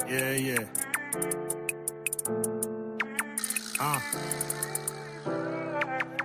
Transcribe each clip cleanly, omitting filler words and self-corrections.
Yeah.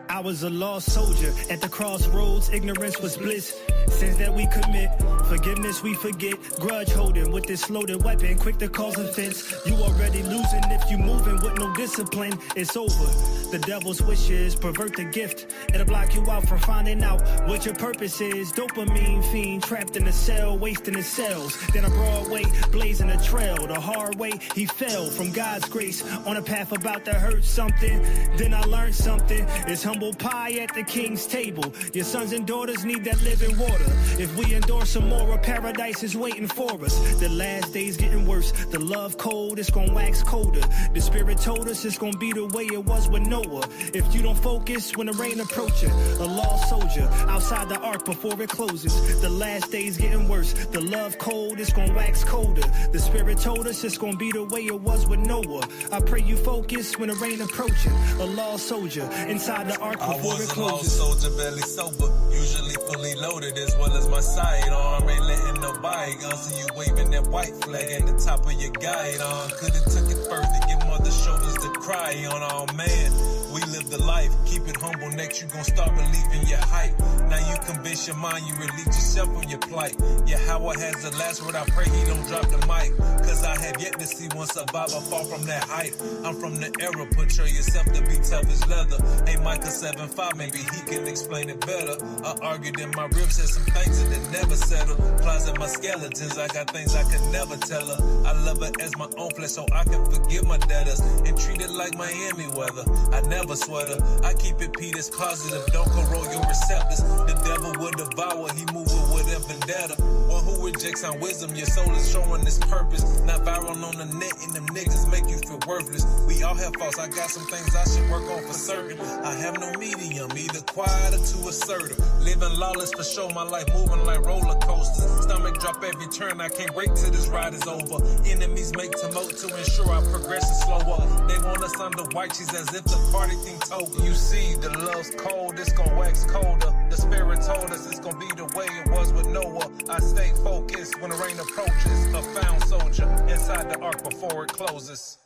I was a lost soldier at the crossroads. Ignorance was bliss. Sins that we commit, forgiveness we forget. Grudge holding with this loaded weapon, quick to cause offense. You already losing if you moving with no discipline. It's over. The devil's wishes pervert the gift. It'll block you out from finding out what your purpose is. Dopamine fiend trapped in a cell, wasting his cells. Then a broad way, blazing a trail. The hard way, he fell from God's grace on a path about to hurt something. Then I learned something. It's humble pie at the king's table. Your sons and daughters need that living water. If we endorse some more, a paradise is waiting for us. The last days getting worse. The love cold, it's gonna wax colder. The spirit told us it's gonna be the way it was with Noah. If you don't focus when the rain approaching, a lost soldier outside the ark before it closes. The last days getting worse. The love cold, it's gonna wax colder. The spirit told us it's gonna be the way it was with Noah. I pray you focus when the rain approaching. A lost soldier inside the ark before it closes. I was a lost soldier, barely sober, usually fully loaded as well as my sidearm. Ain't letting nobody gun, see you waving that white flag at the top of your guide on. Could've took it further, give mother shoulders to cry on. Oh man, we live the life, keep it humble, next you gon' start believing your hype. Now you convince your mind, you relieve yourself from your plight. Yeah, Howard has the last word, I pray he don't drop the mic. Cause I have yet to see one survivor fall from that height. I'm from the era, portray yourself to be tough as leather. Hey, Micah 7'5", maybe he can explain it better. I argued in my ribs, said some things that they never settle. Closet my skeletons, I got things I could never tell her. I love her as my own flesh so I can forgive my debtors. And treat it like Miami weather, I never sweat her. I keep it P that's positive, don't corrode your receptors. The devil will devour, he move with a vendetta. One who rejects our wisdom, your soul is showing its purpose. Not viral on the net and them niggas make you feel worthless. We all have faults, I got some things I should work on for certain. I have no medium, either quiet or too assertive. Living lawless for sure, my life moving like roller coasters. Stomach drop every turn, I can't wait till this ride is over. Enemies make tumult to ensure our progression slower. They want us under white cheese as if the party thing told. You see, the love's cold, it's gon' wax colder. The spirit told us it's gon' be the way it was with Noah. I stay focused when the rain approaches. A found soldier inside the ark before it closes.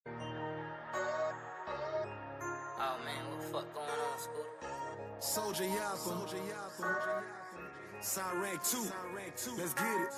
Oh man, what the fuck going on, Scooter? Soldier Yappa, Siren 2, let's get it.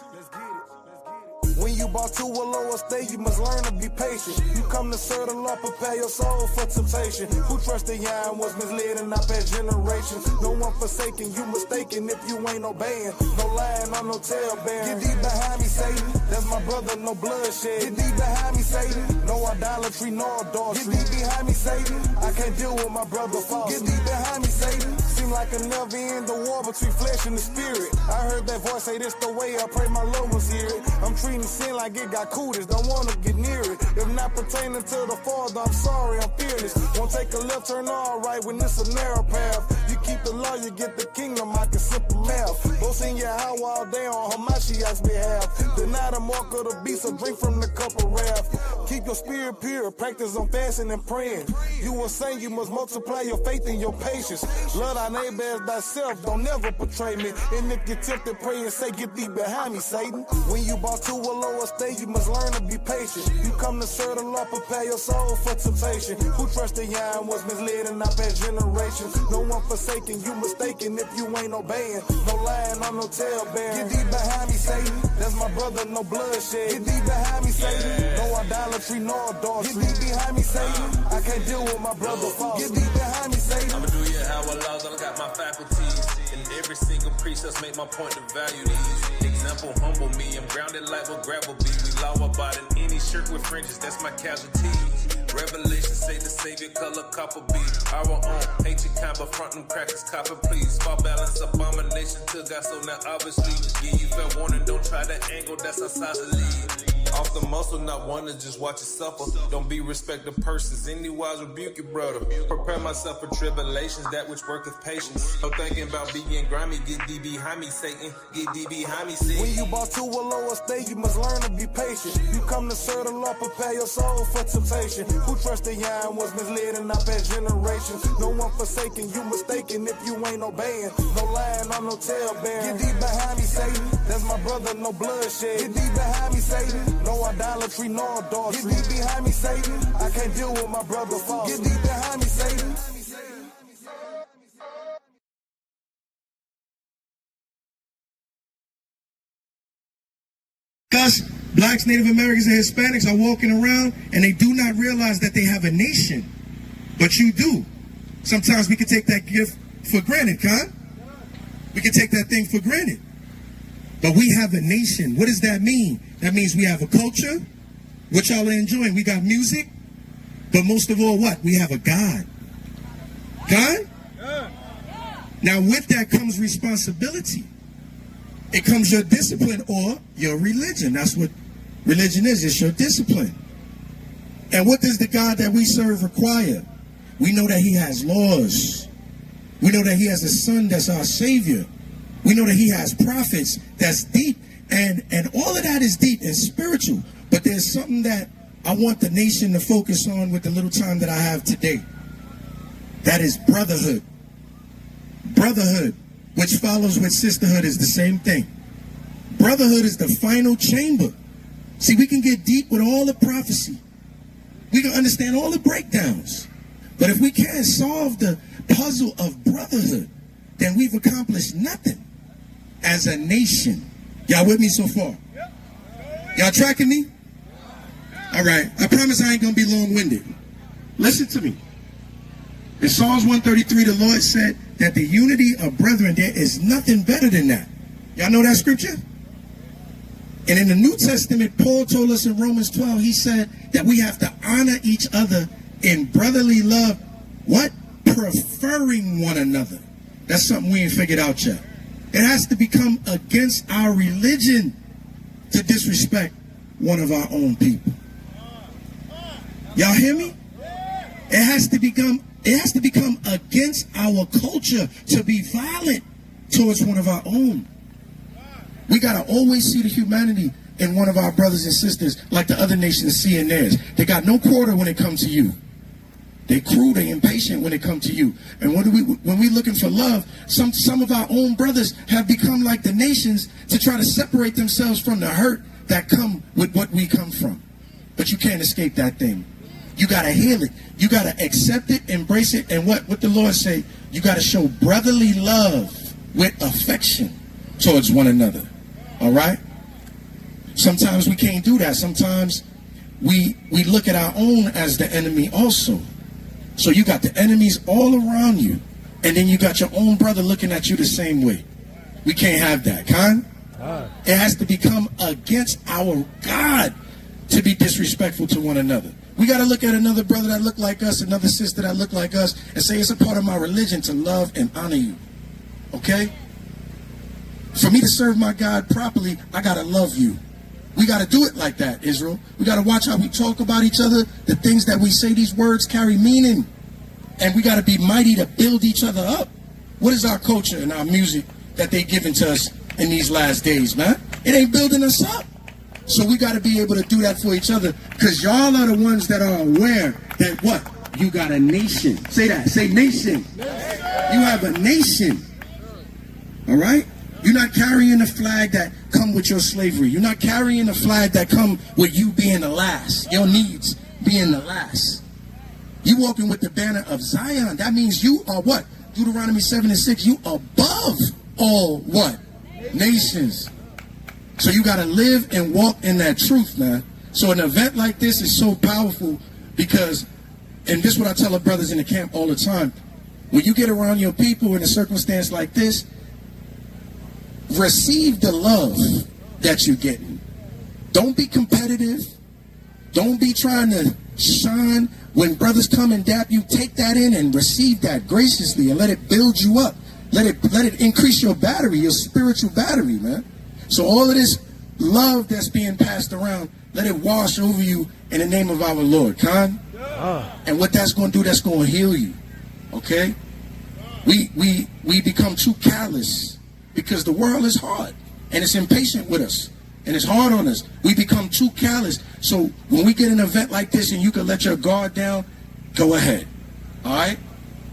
When you brought to a lower state, you must learn to be patient. You come to serve the Lord, prepare your soul for temptation. Who trusted ya and was misled in our past generations? No one forsaken, you mistaken if you ain't obeying. No lying on no tale bearing. Get deep behind me, Satan. That's my brother, no bloodshed. Get deep behind me, Satan. No idolatry, no adultery. Get deep behind me, Satan. I can't deal with my brother false. Get deep behind me, Satan. Seem like a never end the war between flesh and the spirit. I heard that voice say this the way, I pray my loved ones hear it. I'm treating sin like it got cooties, don't wanna get near it. If not pertaining to the Father, I'm sorry, I'm fearless. Won't take a left turn all right when it's a narrow path. You keep the law, you get the kingdom, I can simple math. Both in your house all day on Hamashiach's behalf. Deny the mark of the beast, so drink from the cup of wrath. Keep your spirit pure, practice on fasting and praying. You will say you must multiply your faith and your patience. Love thy neighbor as thyself, don't never betray me. And if you're tempted, pray and say, get thee behind me, Satan. When you brought to a lower state, you must learn to be patient. You come to serve the Lord, prepare your soul for temptation. Who trusted ya and was misled in our past generations? No one forsaken, you mistaken if you ain't obeying. No lying on no tale bearing. Get deep behind me, Satan. That's my brother, no bloodshed. Get deep behind me, Satan. No idolatry, no adultery. Get deep behind me, Satan. I can't deal with my brother false. Get deep behind me, Satan. I'ma do your how I laws, I got my faculties. And every single precept make my point to value these. Example, humble me, I'm grounded like what gravel be. We law about in any shirt with fringes, that's my casualty. Revelation say the savior color copper be our own. Hate your kind, but front them crackers copper please. Fall balance abomination to God, so now obviously give you fair warning, don't try that angle, that's outside the league. Off the muscle, not one to just watch it suffer. Don't be respect of persons, any wise rebuke your brother. Prepare myself for tribulations, that which worketh patience. No thinking about being grimy, get D behind me, Satan. Get D behind me, Satan. When you brought to a lower state, you must learn to be patient. You come to serve the Lord, prepare your soul for temptation. Who trusted ya and was misled in our past generations? No one forsaken, you mistaken if you ain't obeying. No lying on no tale bearing. Get deep behind me, Satan. That's my brother, no bloodshed. Get deep behind me, Satan. No idolatry, no adultery. Get deep behind me, Satan. I can't deal with my brother false. Get deep behind me, Satan. Us, blacks, Native Americans, and Hispanics are walking around and they do not realize that they have a nation. But you do. Sometimes we can take that gift for granted, Con. We can take that thing for granted. But we have a nation. What does that mean? That means we have a culture, which y'all are enjoying. We got music, but most of all, what? We have a God. God? Now, with that comes responsibility. It comes your discipline or your religion. That's what religion is. It's your discipline. And what does the God that we serve require? We know that he has laws. We know that he has a son that's our savior. We know that he has prophets that's deep. And all of that is deep and spiritual. But there's something that I want the nation to focus on with the little time that I have today. That is brotherhood. Brotherhood, which follows with sisterhood, is the same thing. Brotherhood is the final chamber. See, we can get deep with all the prophecy. We can understand all the breakdowns. But if we can't solve the puzzle of brotherhood, then we've accomplished nothing as a nation. Y'all with me so far? Y'all tracking me? All right. I promise I ain't going to be long-winded. Listen to me. In Psalms 133, the Lord said that the unity of brethren, there is nothing better than that. Y'all know that scripture? And in the New Testament, Paul told us in Romans 12, he said that we have to honor each other in brotherly love. What? Preferring one another. That's something we ain't figured out yet. It has to become against our religion to disrespect one of our own people. Y'all hear me? It has to become against our culture to be violent towards one of our own. We got to always see the humanity in one of our brothers and sisters like the other nations see in theirs. They got no quarter when it comes to you. They cruel, they impatient when it comes to you. And when we looking for love, some of our own brothers have become like the nations to try to separate themselves from the hurt that come with what we come from. But you can't escape that thing. You got to heal it. You got to accept it, embrace it, and what the Lord say? You got to show brotherly love with affection towards one another. All right? Sometimes we can't do that. Sometimes we look at our own as the enemy also. So you got the enemies all around you, and then you got your own brother looking at you the same way. We can't have that, Con. It has to become against our God to be disrespectful to one another. We got to look at another brother that look like us, another sister that look like us, and say it's a part of my religion to love and honor you. Okay? For me to serve my God properly, I got to love you. We got to do it like that, Israel. We got to watch how we talk about each other. The things that we say, these words carry meaning. And we got to be mighty to build each other up. What is our culture and our music that they giving to us in these last days, man? It ain't building us up. So we got to be able to do that for each other, because y'all are the ones that are aware that what? You got a nation. Say that. Say nation. You have a nation. All right? You're not carrying a flag that come with your slavery. You're not carrying a flag that come with you being the last. Your needs being the last. You walking with the banner of Zion. That means you are what? Deuteronomy 7:6. You above all what? Nations. So you got to live and walk in that truth, man. So an event like this is so powerful because, and this is what I tell the brothers in the camp all the time, when you get around your people in a circumstance like this, receive the love that you're getting. Don't be competitive. Don't be trying to shine. When brothers come and dap you, take that in and receive that graciously and let it build you up. Let it increase your battery, your spiritual battery, man. So all of this love that's being passed around, let it wash over you in the name of our Lord, Con. And what that's going to do, that's going to heal you. Okay? We become too callous because the world is hard and it's impatient with us and it's hard on us. We become too callous. So when we get an event like this and you can let your guard down, go ahead. All right?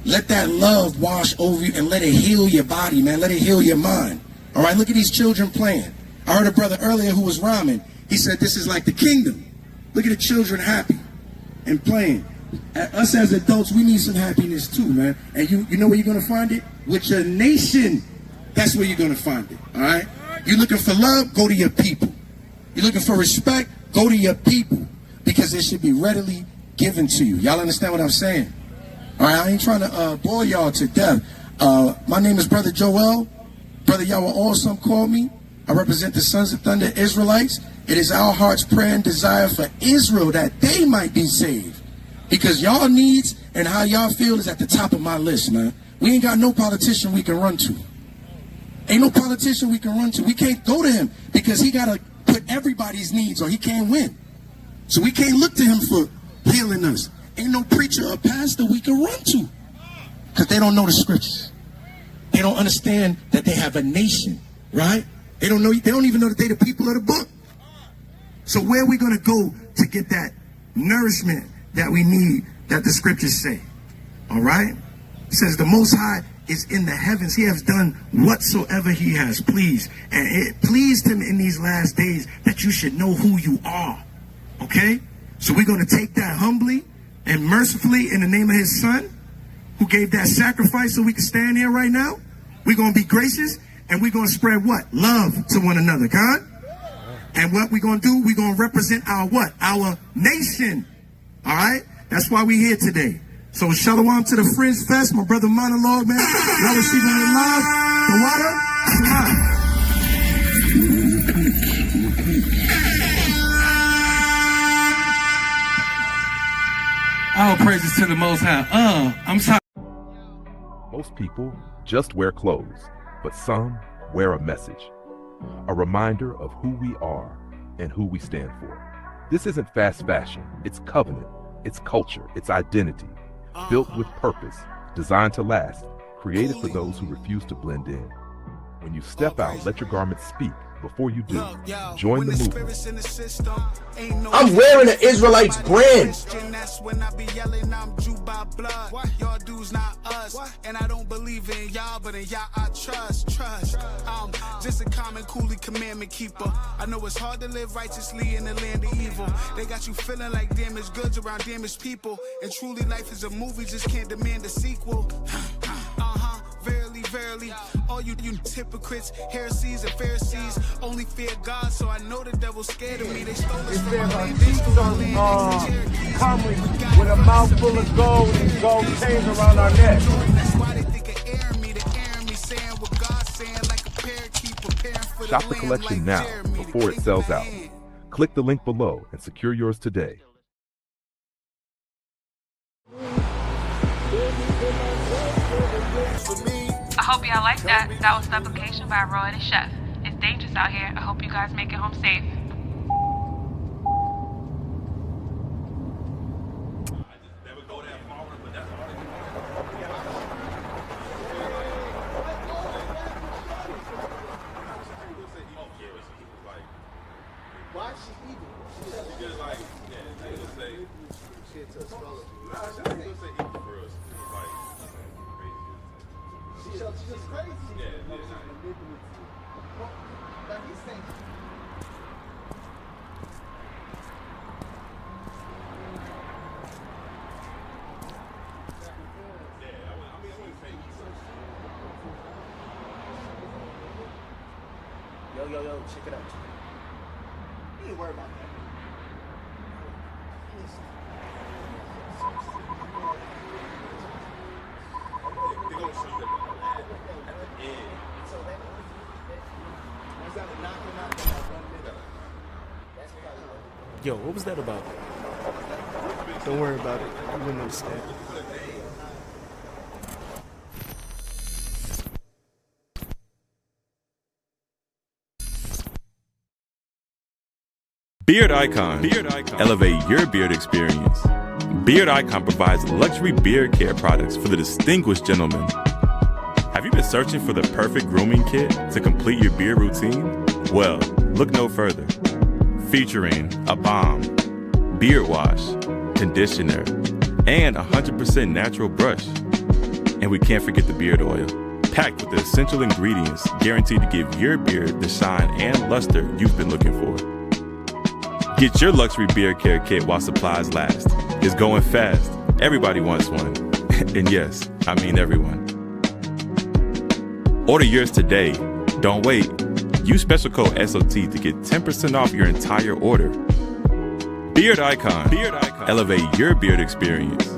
Let that love wash over you and let it heal your body, man. Let it heal your mind. All right, look at these children playing. I heard a brother earlier who was rhyming. He said this is like the kingdom. Look at the children happy and playing. Us as adults, we need some happiness too, man. And you know where you're going to find it? With your nation. That's where you're going to find it, all right? You're looking for love? Go to your people. You're looking for respect? Go to your people. Because it should be readily given to you. Y'all understand what I'm saying? All right, I ain't trying to bore y'all to death. My name is Brother Joel. Brother Yahweh Awesome called me. I represent the Sons of Thunder Israelites. It is our heart's prayer and desire for Israel that they might be saved. Because y'all needs and how y'all feel is at the top of my list, man. We ain't got no politician we can run to. Ain't no politician we can run to. We can't go to him because he got to put everybody's needs or he can't win. So we can't look to him for healing us. Ain't no preacher or pastor we can run to because they don't know the scriptures. They don't understand that they have a nation, right? They don't even know that they the people of the book. So where are we going to go to get that nourishment that we need that the scriptures say? All right? It says the Most High is in the heavens. He has done whatsoever he has pleased. And it pleased him in these last days that you should know who you are. Okay? So we're going to take that humbly and mercifully in the name of his son who gave that sacrifice so we can stand here right now. We're going to be gracious and we're going to spread what? Love to one another, God. And what we're going to do, we're going to represent our what? Our nation. All right? That's why we're here today. So shalom to the Fringe Fest, my brother Monologue, man. Y'all receiving it live. The water, shalom. All praises to the Most High. I'm sorry. Most people just wear clothes, but some wear a message. A reminder of who we are and who we stand for. This isn't fast fashion. It's covenant. It's culture. It's identity. Built with purpose, designed to last, created for those who refuse to blend in. When you step out, let your garments speak. Before you do, join the movement. I'm wearing an Israelites brand. That's when I be yelling, I'm Jew by blood. Y'all dudes not us. And I don't believe in y'all, but in y'all I trust. I'm just a common coolie commandment keeper. I know it's hard to live righteously in the land of evil. They got you feeling like damaged goods around damaged people. And truly life is a movie, just can't demand a sequel. Verily, all you hypocrites, heresies and Pharisees only fear God, so I know the devil's scared of me. They stole us from our land, they stole our land. Coming with a mouthful of gold and gold chains around our neck. That's why they think of airing me, saying what God's saying, like a parakeet preparing for the Shop the collection now before it sells out. Click the link below and secure yours today. I hope y'all like that. That was Supplication by Roy the Chef. It's dangerous out here. I hope you guys make it home safe. Yo, check it out. You ain't worried about that. They're gonna show you at the end. So that was that knocking out that 1 minute. Yo, what was that about? Don't worry about it. You wouldn't understand. Beard Icon. Elevate your beard experience. Beard Icon provides luxury beard care products for the distinguished gentleman. Have you been searching for the perfect grooming kit to complete your beard routine? Well, look no further. Featuring a balm, beard wash, conditioner, and 100% natural brush. And we can't forget the beard oil. packed with the essential ingredients guaranteed to give your beard the shine and luster you've been looking for. Get your luxury beard care kit while supplies last. It's going fast. Everybody wants one. And yes, I mean everyone. Order yours today. Don't wait. Use special code SOT to get 10% off your entire order. Beard Icon. Beard Icon. Elevate your beard experience.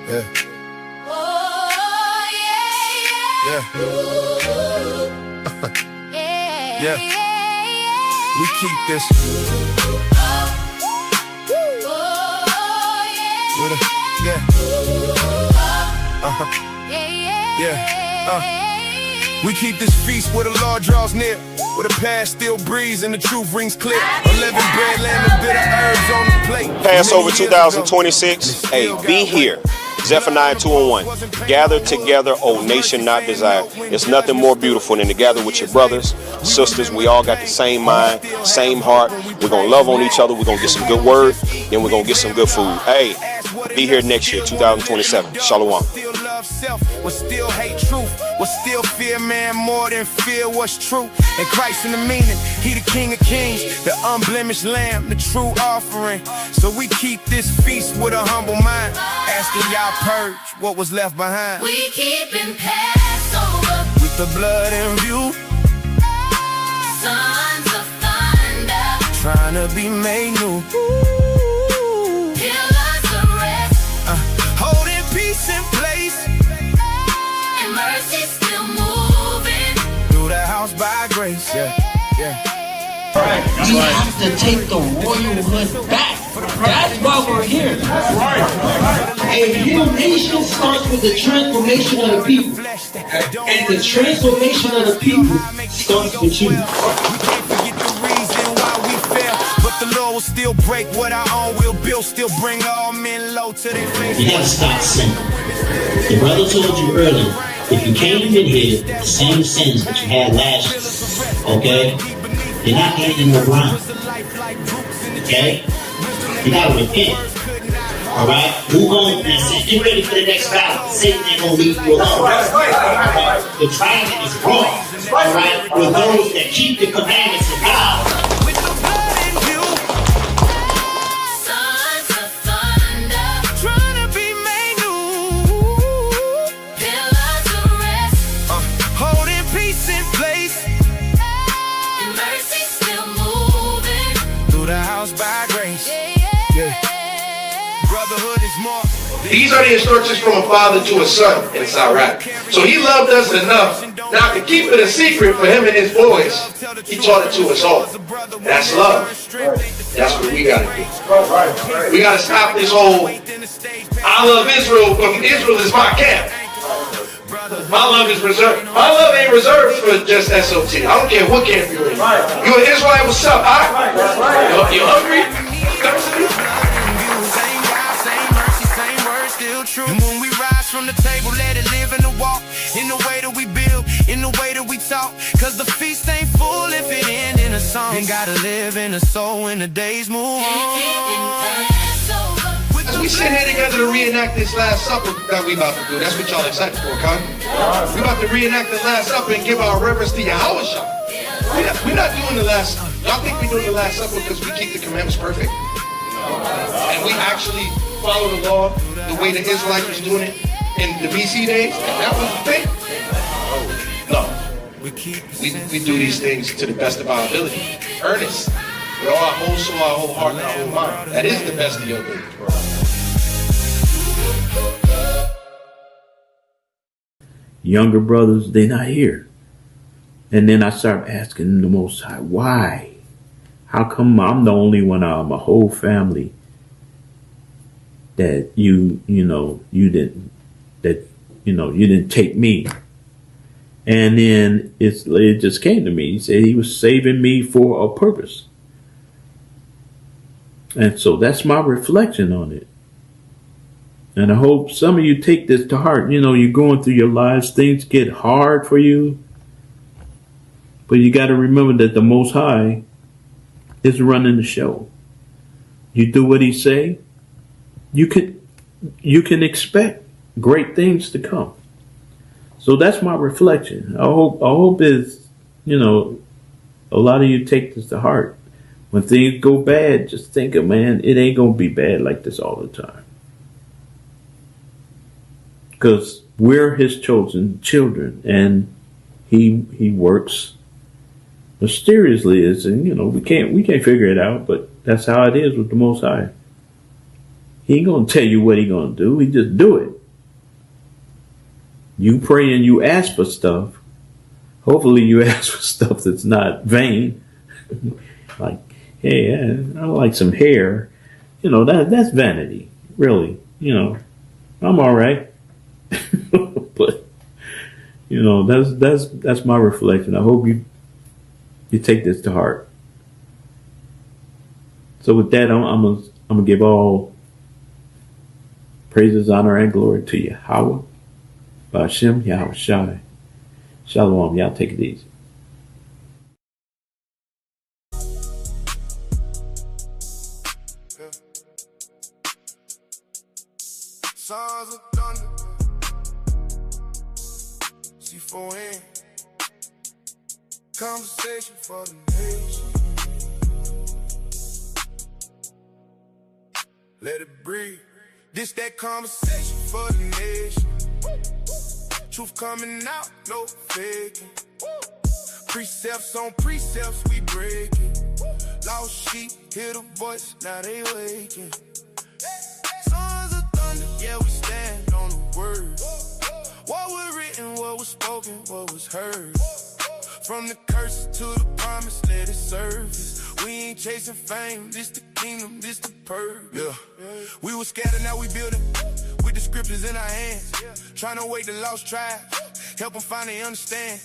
Yeah. Yeah. We keep this. Yeah. We keep this feast where the Lord draws near, where the past still breathes and the truth rings clear. 11 bread, lamb, and bitter herbs on the plate. Passover 2026. Hey, be here. Zephaniah 2:1. Gather together, O nation not desired. There's nothing more beautiful than to gather with your brothers, sisters. We all got the same mind, same heart. We're going to love on each other. We're going to get some good word. Then we're going to get some good food. Hey, be here next year, 2027. Shalom. Self will still hate truth, will still fear man more than fear what's true. And Christ in the meaning, he the King of Kings, the unblemished lamb, the true offering. So we keep this feast with a humble mind, asking y'all purge what was left behind. We keepin' Passover with the blood in view. Sons of thunder, trying to be made new. Pillars of rest, holding peace in place. Mercy still moving through the house by grace. Yeah. We have to take the royalhood back. That's why we're here. A new nation starts with the transformation of the people. And the transformation of the people starts with you. We can't forget the reason why we fail, but the Lord will still break what our own will build, still bring all men low to their face. You gotta stop sinning. The brother told you earlier, if you came in here the same sins that you had last year, okay, you're not getting no ground. Okay? You gotta repent. Alright? Move on and get ready for the next battle. Satan ain't gonna leave you alone. The trial is wrong. Alright? For those that keep the commandments of God. These are the instructions from a father to a son, and it's all right. So he loved us enough not to keep it a secret for him and his boys. He taught it to us all. That's love. That's what we got to do. We got to stop this whole, I love Israel, but Israel is my camp. My love is reserved. My love ain't reserved for just SOT. I don't care what camp you're in. You an Israelite, what's up? You hungry? And when we rise from the table, let it live in the walk, in the way that we build, in the way that we talk. Cause the feast ain't full if it ain't in a song. And gotta live in the soul when the days move on. As we sit here together to reenact this Last Supper that we about to do, that's what y'all excited for, Con. We about to reenact the Last Supper and give our reverence to Yahweh. We're not doing the Last Supper. Y'all think we're doing the Last Supper because we keep the commandments perfect? And we actually follow the law the way the Israelites was doing it in the BC days? And that was the thing? No. We do these things to the best of our ability. Earnest. With all our whole soul, our whole heart, and our whole mind. That is the best of your ability. Younger brothers, they're not here. And then I start asking the Most High, why? How come I'm the only one out of my whole family that you didn't take me? And then it just came to me. He said he was saving me for a purpose. And so that's my reflection on it. And I hope some of you take this to heart. You're going through your lives, things get hard for you. But you got to remember that the Most High is running the show. You do what he say, you can expect great things to come. So that's my reflection. I hope is, a lot of you take this to heart. When things go bad, just think of, man, it ain't gonna be bad like this all the time. Because we're his chosen children, and he works mysteriously. We can't figure it out, but that's how it is with the Most High. He ain't gonna tell you what he gonna do. He just do it. You pray and you ask for stuff. Hopefully you ask for stuff that's not vain. Like, hey, I like some hair. That's vanity, really. I'm all right. But that's my reflection. I hope you take this to heart. So with that, I'm gonna give all praises, honor, and glory to Yahweh, Ba'ashem, Yahweh Shai. Shalom. Y'all take it easy. Sons of thunder, C4N, conversation for the nation. Let it breathe. This that conversation for the nation. Truth coming out, no faking. Precepts on precepts, we breaking. Lost sheep, hear the voice, now they waking. Sons of thunder, yeah, we stand on the word. What was written, what was spoken, what was heard. From the curses to the promise, let it surface. We ain't chasing fame, this the kingdom, this the purpose. Yeah. We was scattered, now we building. With the scriptures in our hands. Trying to wake the lost tribe. Help them finally understand.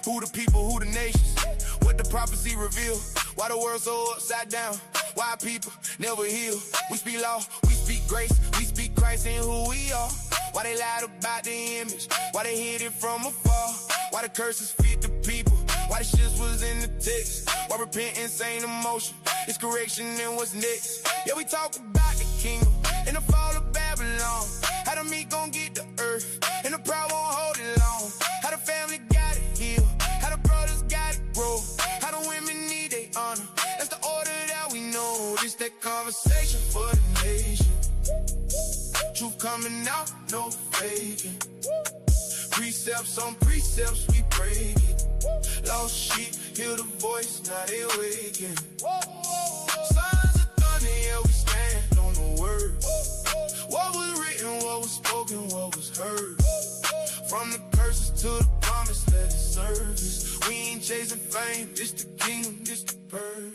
Who the people, who the nations. What the prophecy reveal. Why the world so upside down. Why people never heal. We speak law, we speak grace. We speak Christ and who we are. Why they lied about the image. Why they hid it from afar. Why the curses fit the people. Why the shit was in the text. Why repentance ain't emotion. It's correction and what's next. Yeah, we talk about the kingdom and the fall of Babylon. How the meat gon' get the earth and the proud won't hold it long. How the family got it healed. How the brothers got it grow. How the women need their honor. That's the order that we know. This that conversation for the nation. Truth coming out, no faking. Precepts on precepts, we break it. Lost sheep, hear the voice, now they waking. Sons of thunder, yeah, we stand on the word. What was written, what was spoken, what was heard. From the curses to the promise, let it surface. We ain't chasing fame, this the kingdom, this the purpose.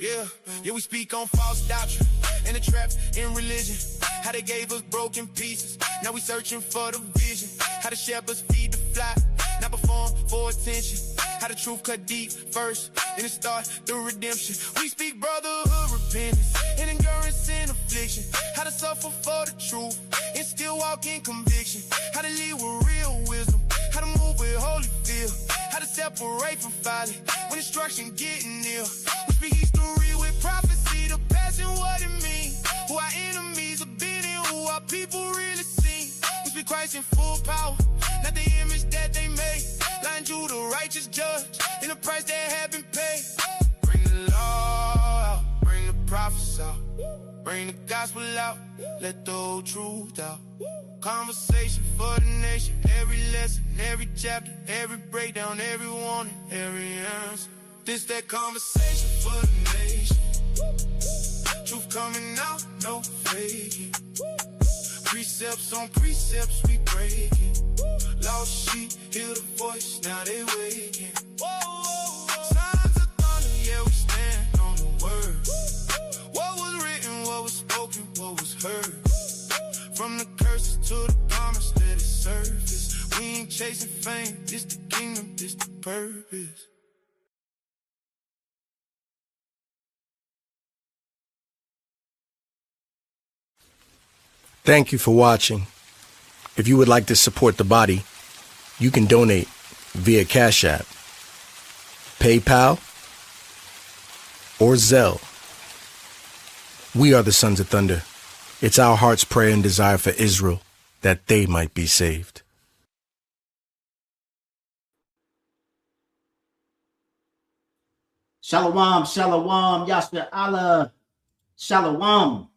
Yeah, we speak on false doctrine and the traps in religion. How they gave us broken pieces, now we searching for the vision. How the shepherds feed the flock, not perform for attention. How the truth cut deep first, then it start the redemption. We speak brotherhood, repentance, and endurance in affliction. How to suffer for the truth, and still walk in conviction. How to live with real wisdom, how to move with holy fear. How to separate from folly, when instruction getting near. We speak history with prophecy, the past and what it means. Who our enemies have been and who our people really seen. We speak Christ in full power, not the image that they made. Line you the righteous judge, and the price that had been paid. Bring the law out, bring the prophets out, bring the gospel out, let the whole truth out. Conversation for the nation, every lesson, every chapter, every breakdown, every warning, every answer. This that conversation for the nation. Truth coming out, no faking. Precepts on precepts, we breaking. Lost sheep, hear the voice, now they waking. Signs of thunder, yeah, we stand on the word. What was written, what was spoken, what was heard. From the curses to the promise, let it surface. We ain't chasing fame, this the kingdom, this the purpose. Thank you for watching. If you would like to support the body, you can donate via Cash App, PayPal, or Zelle We are the Sons of Thunder. It's our heart's prayer and desire for Israel that they might be saved. Shalom, shalom, Yashua Allah, shalom.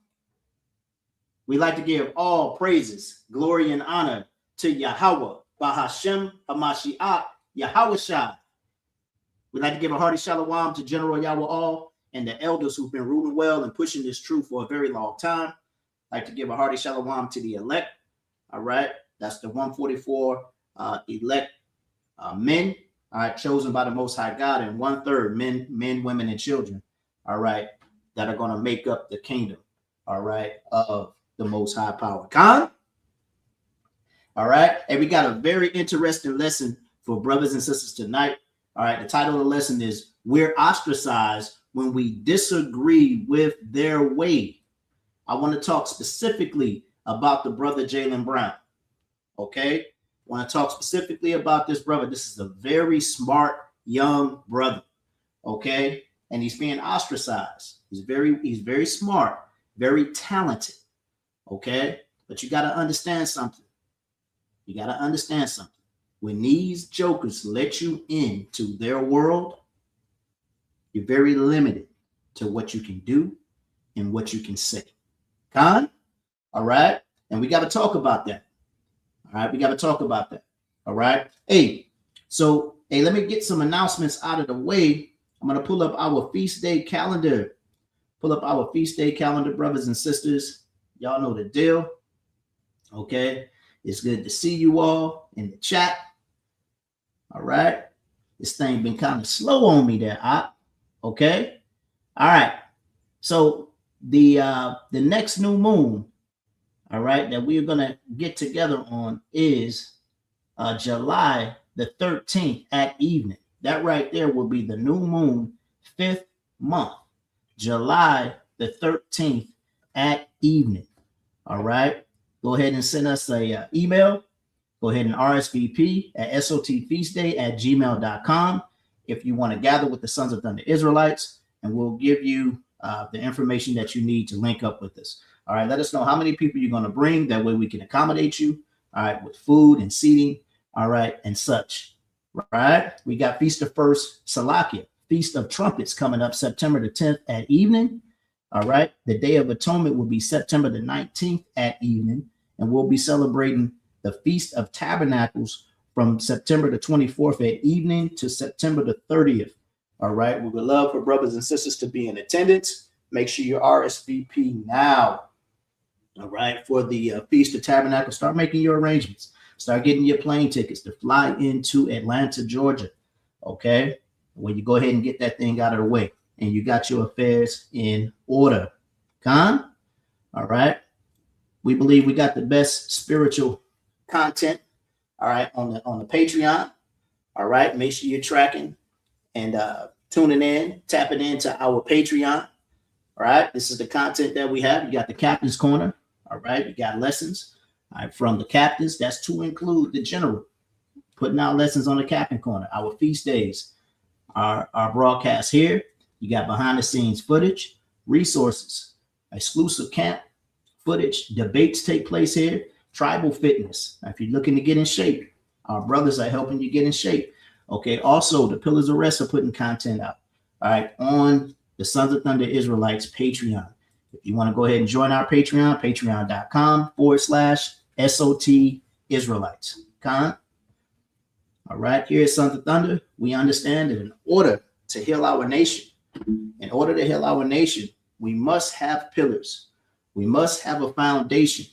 We like to give all praises, glory, and honor to Yahweh, Bahashem, Hamashiach, Yahweh Shai. We like to give a hearty shalom to General Yahweh all and the elders who've been ruling well and pushing this truth for a very long time. Like to give a hearty shalom to the elect. All right, that's the 144 elect men. All right, chosen by the Most High God, and 1/3 men, women, and children. All right, that are going to make up the kingdom. All right, of the Most High Power. Khan. All right, and we got a very interesting lesson for brothers and sisters tonight. All right, the title of the lesson is "We're Ostracized When We Disagree with Their Way." I want to talk specifically about the brother Jaylen Brown. Okay, I want to talk specifically about this brother. This is a very smart young brother. Okay, and he's being ostracized. He's very smart, very talented. Okay, but you got to understand something. You got to understand something. When these jokers let you into their world, you're very limited to what you can do and what you can say. Khan? All right. And we got to talk about that. All right. We got to talk about that. All right. Hey, let me get some announcements out of the way. I'm going to pull up our feast day calendar. Pull up our feast day calendar, brothers and sisters. Y'all know the deal. Okay. It's good to see you all in the chat. All right. This thing been kind of slow on me there. Okay. All right. So the next new moon, all right, that we're gonna get together on is July the 13th at evening. That right there will be the new moon, 5th month, July the 13th at evening. All right. Go ahead and send us a email. Go ahead and RSVP at sotfeastday@gmail.com if you want to gather with the Sons of Thunder Israelites, and we'll give you the information that you need to link up with us. All right, let us know how many people you're going to bring. That way we can accommodate you, all right, with food and seating, all right, and such. All right, we got Feast of First Salakia, Feast of Trumpets coming up September the 10th at evening. All right, the Day of Atonement will be September the 19th at evening, and we'll be celebrating the Feast of Tabernacles from September the 24th at evening to September the 30th. All right. We would love for brothers and sisters to be in attendance. Make sure you RSVP now. All right. For the Feast of Tabernacles, start making your arrangements. Start getting your plane tickets to fly into Atlanta, Georgia. Okay. When you go ahead and get that thing out of the way and you got your affairs in order. Con? All right. We believe we got the best spiritual content, all right, on the Patreon. All right, make sure you're tracking and tuning in, tapping into our Patreon. All right, this is the content that we have. You got the Captain's Corner. All right, you got lessons, all right, from the captains. That's to include the general, putting out lessons on the Captain Corner. Our feast days, our broadcast here. You got behind the scenes footage, resources, exclusive camp footage, debates take place here. Tribal fitness. Now, if you're looking to get in shape, our brothers are helping you get in shape. Okay. Also, the Pillars of Rest are putting content out. All right. On the Sons of Thunder Israelites Patreon. If you want to go ahead and join our Patreon, patreon.com/SOT Israelites. Con. All right. Here at Sons of Thunder, we understand that in order to heal our nation, we must have pillars. We must have a foundation.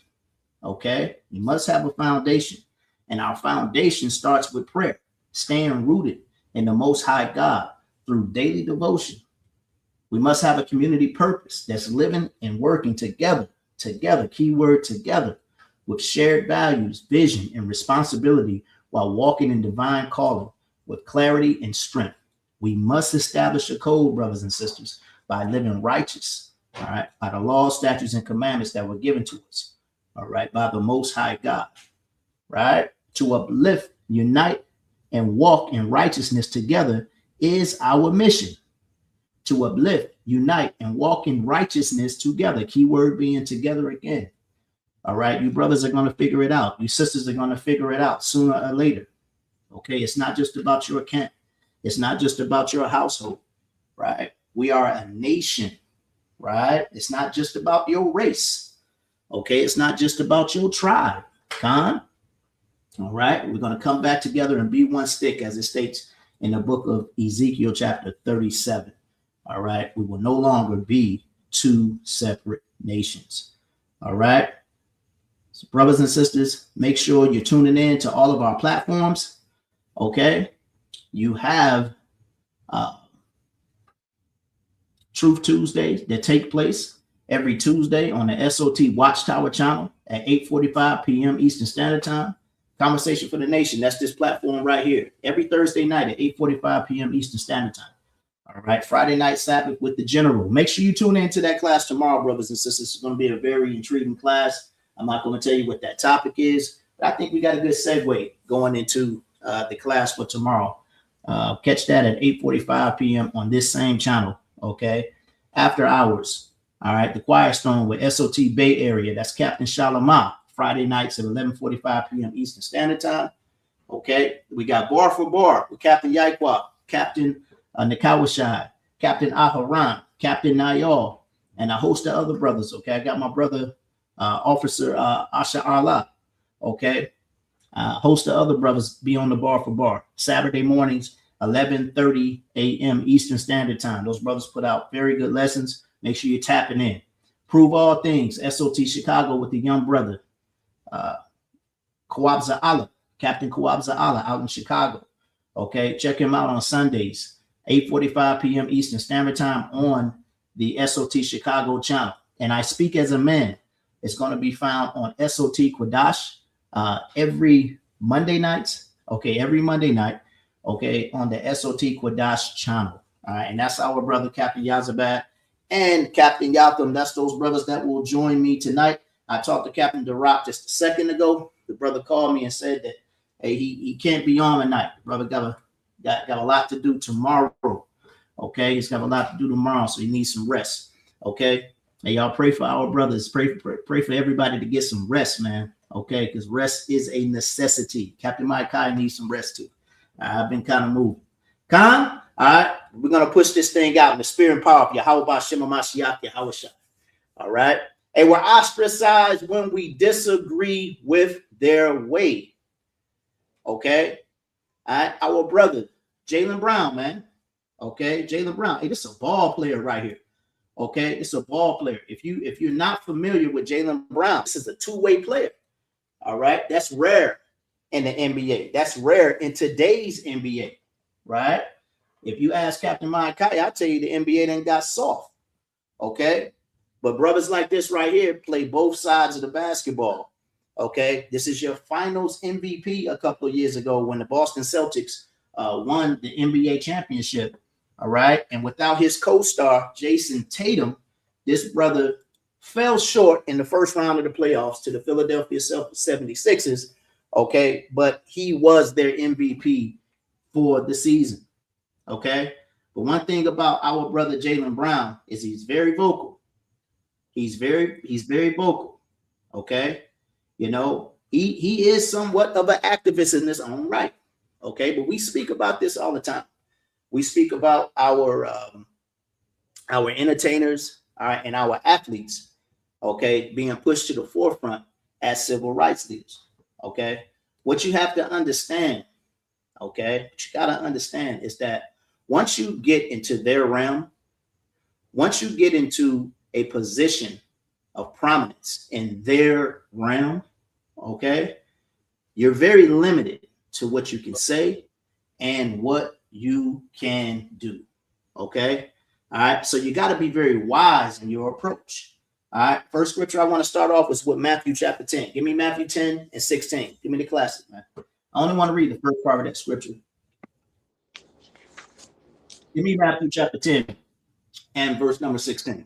Okay, you must have a foundation, and our foundation starts with prayer, staying rooted in the Most High God through daily devotion. We must have a community purpose that's living and working together, keyword together, with shared values, vision, and responsibility while walking in divine calling with clarity and strength. We must establish a code, brothers and sisters, by living righteous, all right, by the laws, statutes, and commandments that were given to us. All right, by the Most High God, right? To uplift, unite, and walk in righteousness together is our mission. To uplift, unite, and walk in righteousness together. Key word being together again. All right, you brothers are going to figure it out. You sisters are going to figure it out sooner or later. Okay, it's not just about your camp. It's not just about your household, right? We are a nation, right? It's not just about your race. Okay, it's not just about your tribe. Con? All right, we're going to come back together and be one stick, as it states in the book of Ezekiel, chapter 37. All right, we will no longer be two separate nations. All right, so brothers and sisters, make sure you're tuning in to all of our platforms. Okay, you have Truth Tuesdays that take place every Tuesday on the SOT Watchtower channel at 8:45 p.m. Eastern Standard Time. Conversation for the Nation, that's this platform right here, every Thursday night at 8:45 p.m. Eastern Standard Time. All right, Friday Night Sabbath with the General. Make sure you tune into that class tomorrow, brothers and sisters. It's going to be a very intriguing class. I'm not going to tell you what that topic is, but I think we got a good segue going into the class for tomorrow. Catch that at 8:45 p.m. on this same channel, okay? After hours, all right? The Choir Stone with SOT Bay Area. That's Captain Shalama, Friday nights at 11:45 p.m. Eastern Standard Time, okay? We got Bar for Bar with Captain Yaikwa, Captain Nikawashai, Captain Aharon, Captain Nayal, and a host of other brothers, okay? I got my brother, Officer Asha Allah, okay? Host of other brothers be on the Bar for Bar. Saturday mornings, 11:30 a.m. Eastern Standard Time. Those brothers put out very good lessons. Make sure you're tapping in. Prove All Things, SOT Chicago with the young brother, Kawabza Allah, Captain Kawabza Allah out in Chicago. Okay, check him out on Sundays, 8:45 p.m. Eastern Standard Time on the SOT Chicago channel. And I Speak as a Man. It's going to be found on SOT Quadash every Monday night. Okay, every Monday night. Okay, on the SOT Quadash channel. All right, and that's our brother Captain Yazabad and Captain Yatham. That's those brothers that will join me tonight. I talked to Captain Durop just a second ago. The brother called me and said that hey, he can't be on tonight. The brother got a lot to do tomorrow. Okay, he's got a lot to do tomorrow, so he needs some rest. Okay, and y'all pray for our brothers. Pray for everybody to get some rest, man. Okay, because rest is a necessity. Captain Maikai needs some rest too. I've been kind of moving. Khan, all right, we're gonna push this thing out in the spirit and power of Yahweh B'Shem HaMashiach Yahweh Shai. All right, and we're ostracized when we disagree with their way. Okay, all right, our brother Jaylen Brown, man. Okay, Jaylen Brown. Hey, this is a ball player right here. Okay, it's a ball player. If you're not familiar with Jaylen Brown, this is a two-way player. All right, that's rare in the NBA. That's rare in today's NBA, right? If you ask Captain Maikai, I'll tell you the NBA done got soft. Okay, but brothers like this right here play both sides of the basketball. Okay, this is your Finals MVP a couple of years ago when the Boston Celtics won the NBA championship. All right, and without his co-star Jason Tatum, this brother fell short in the first round of the playoffs to the Philadelphia 76ers. Okay, but he was their MVP for the season. Okay, but one thing about our brother Jaylen Brown is he's very vocal. He's very vocal. Okay, you know, he is somewhat of an activist in his own right. Okay, but we speak about this all the time. We speak about our entertainers, all right, and our athletes, okay, being pushed to the forefront as civil rights leaders. Okay, what you have to understand, okay, what you got to understand is that once you get into their realm, once you get into a position of prominence in their realm, okay, you're very limited to what you can say and what you can do. Okay, all right, so you got to be very wise in your approach. All right, first scripture I want to start off is with Matthew chapter 10. Give me Matthew 10 and 16. Give me the classic, man. I only want to read the first part of that scripture. Give me Matthew chapter 10 and verse number 16.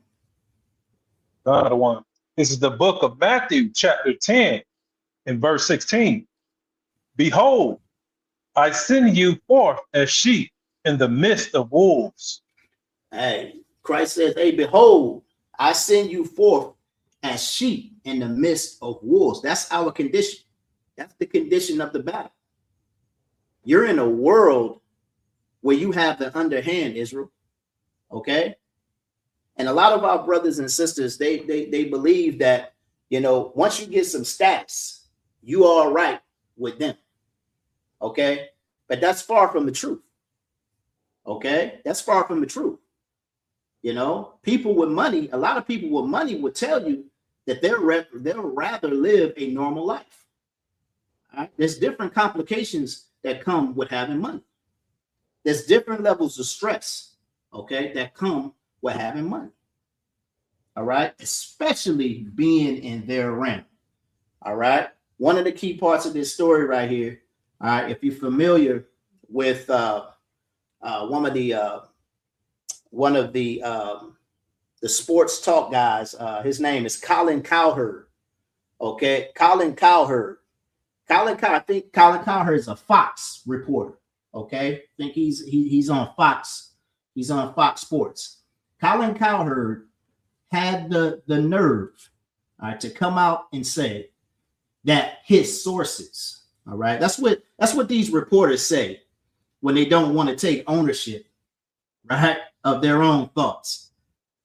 Another one. This is the book of Matthew chapter 10 and verse 16. Behold, I send you forth as sheep in the midst of wolves. Hey, Christ says, hey, behold, I send you forth as sheep in the midst of wolves. That's our condition. That's the condition of the battle. You're in a world where you have the underhand, Israel. Okay? And a lot of our brothers and sisters, they believe that, you know, once you get some status, you are all right with them. Okay? But that's far from the truth. Okay? That's far from the truth. You know, people with money, a lot of people with money would tell you that they'll rather live a normal life. All right? There's different complications that come with having money. There's different levels of stress, okay, that come with having money. All right, especially being in their realm. All right, one of the key parts of this story right here. All right, if you're familiar with one of the sports talk guys, his name is Colin Cowherd. Okay, Colin Cowherd. I think Colin Cowherd is a Fox reporter. Okay, I think he's on Fox. He's on Fox Sports. Colin Cowherd had the nerve, all right, to come out and say that his sources, all right, that's what these reporters say when they don't want to take ownership, right, of their own thoughts.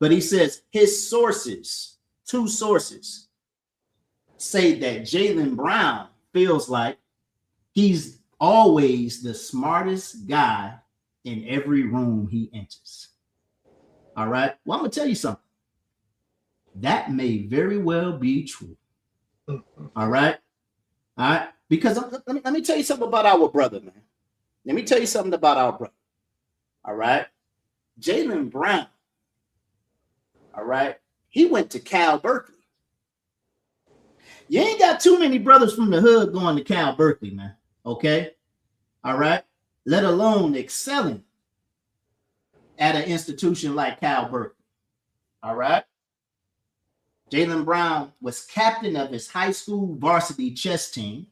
But he says his sources, two sources, say that Jaylen Brown feels like he's always the smartest guy in every room he enters. All right. Well, I'm going to tell you something. That may very well be true. All right. All right. Because let me tell you something about our brother, man. Let me tell you something about our brother. All right. Jaylen Brown. All right. He went to Cal Berkeley. You ain't got too many brothers from the hood going to Cal Berkeley, man. Okay. All right. Let alone excelling at an institution like Cal Berkeley. All right. Jaylen Brown was captain of his high school varsity chess team.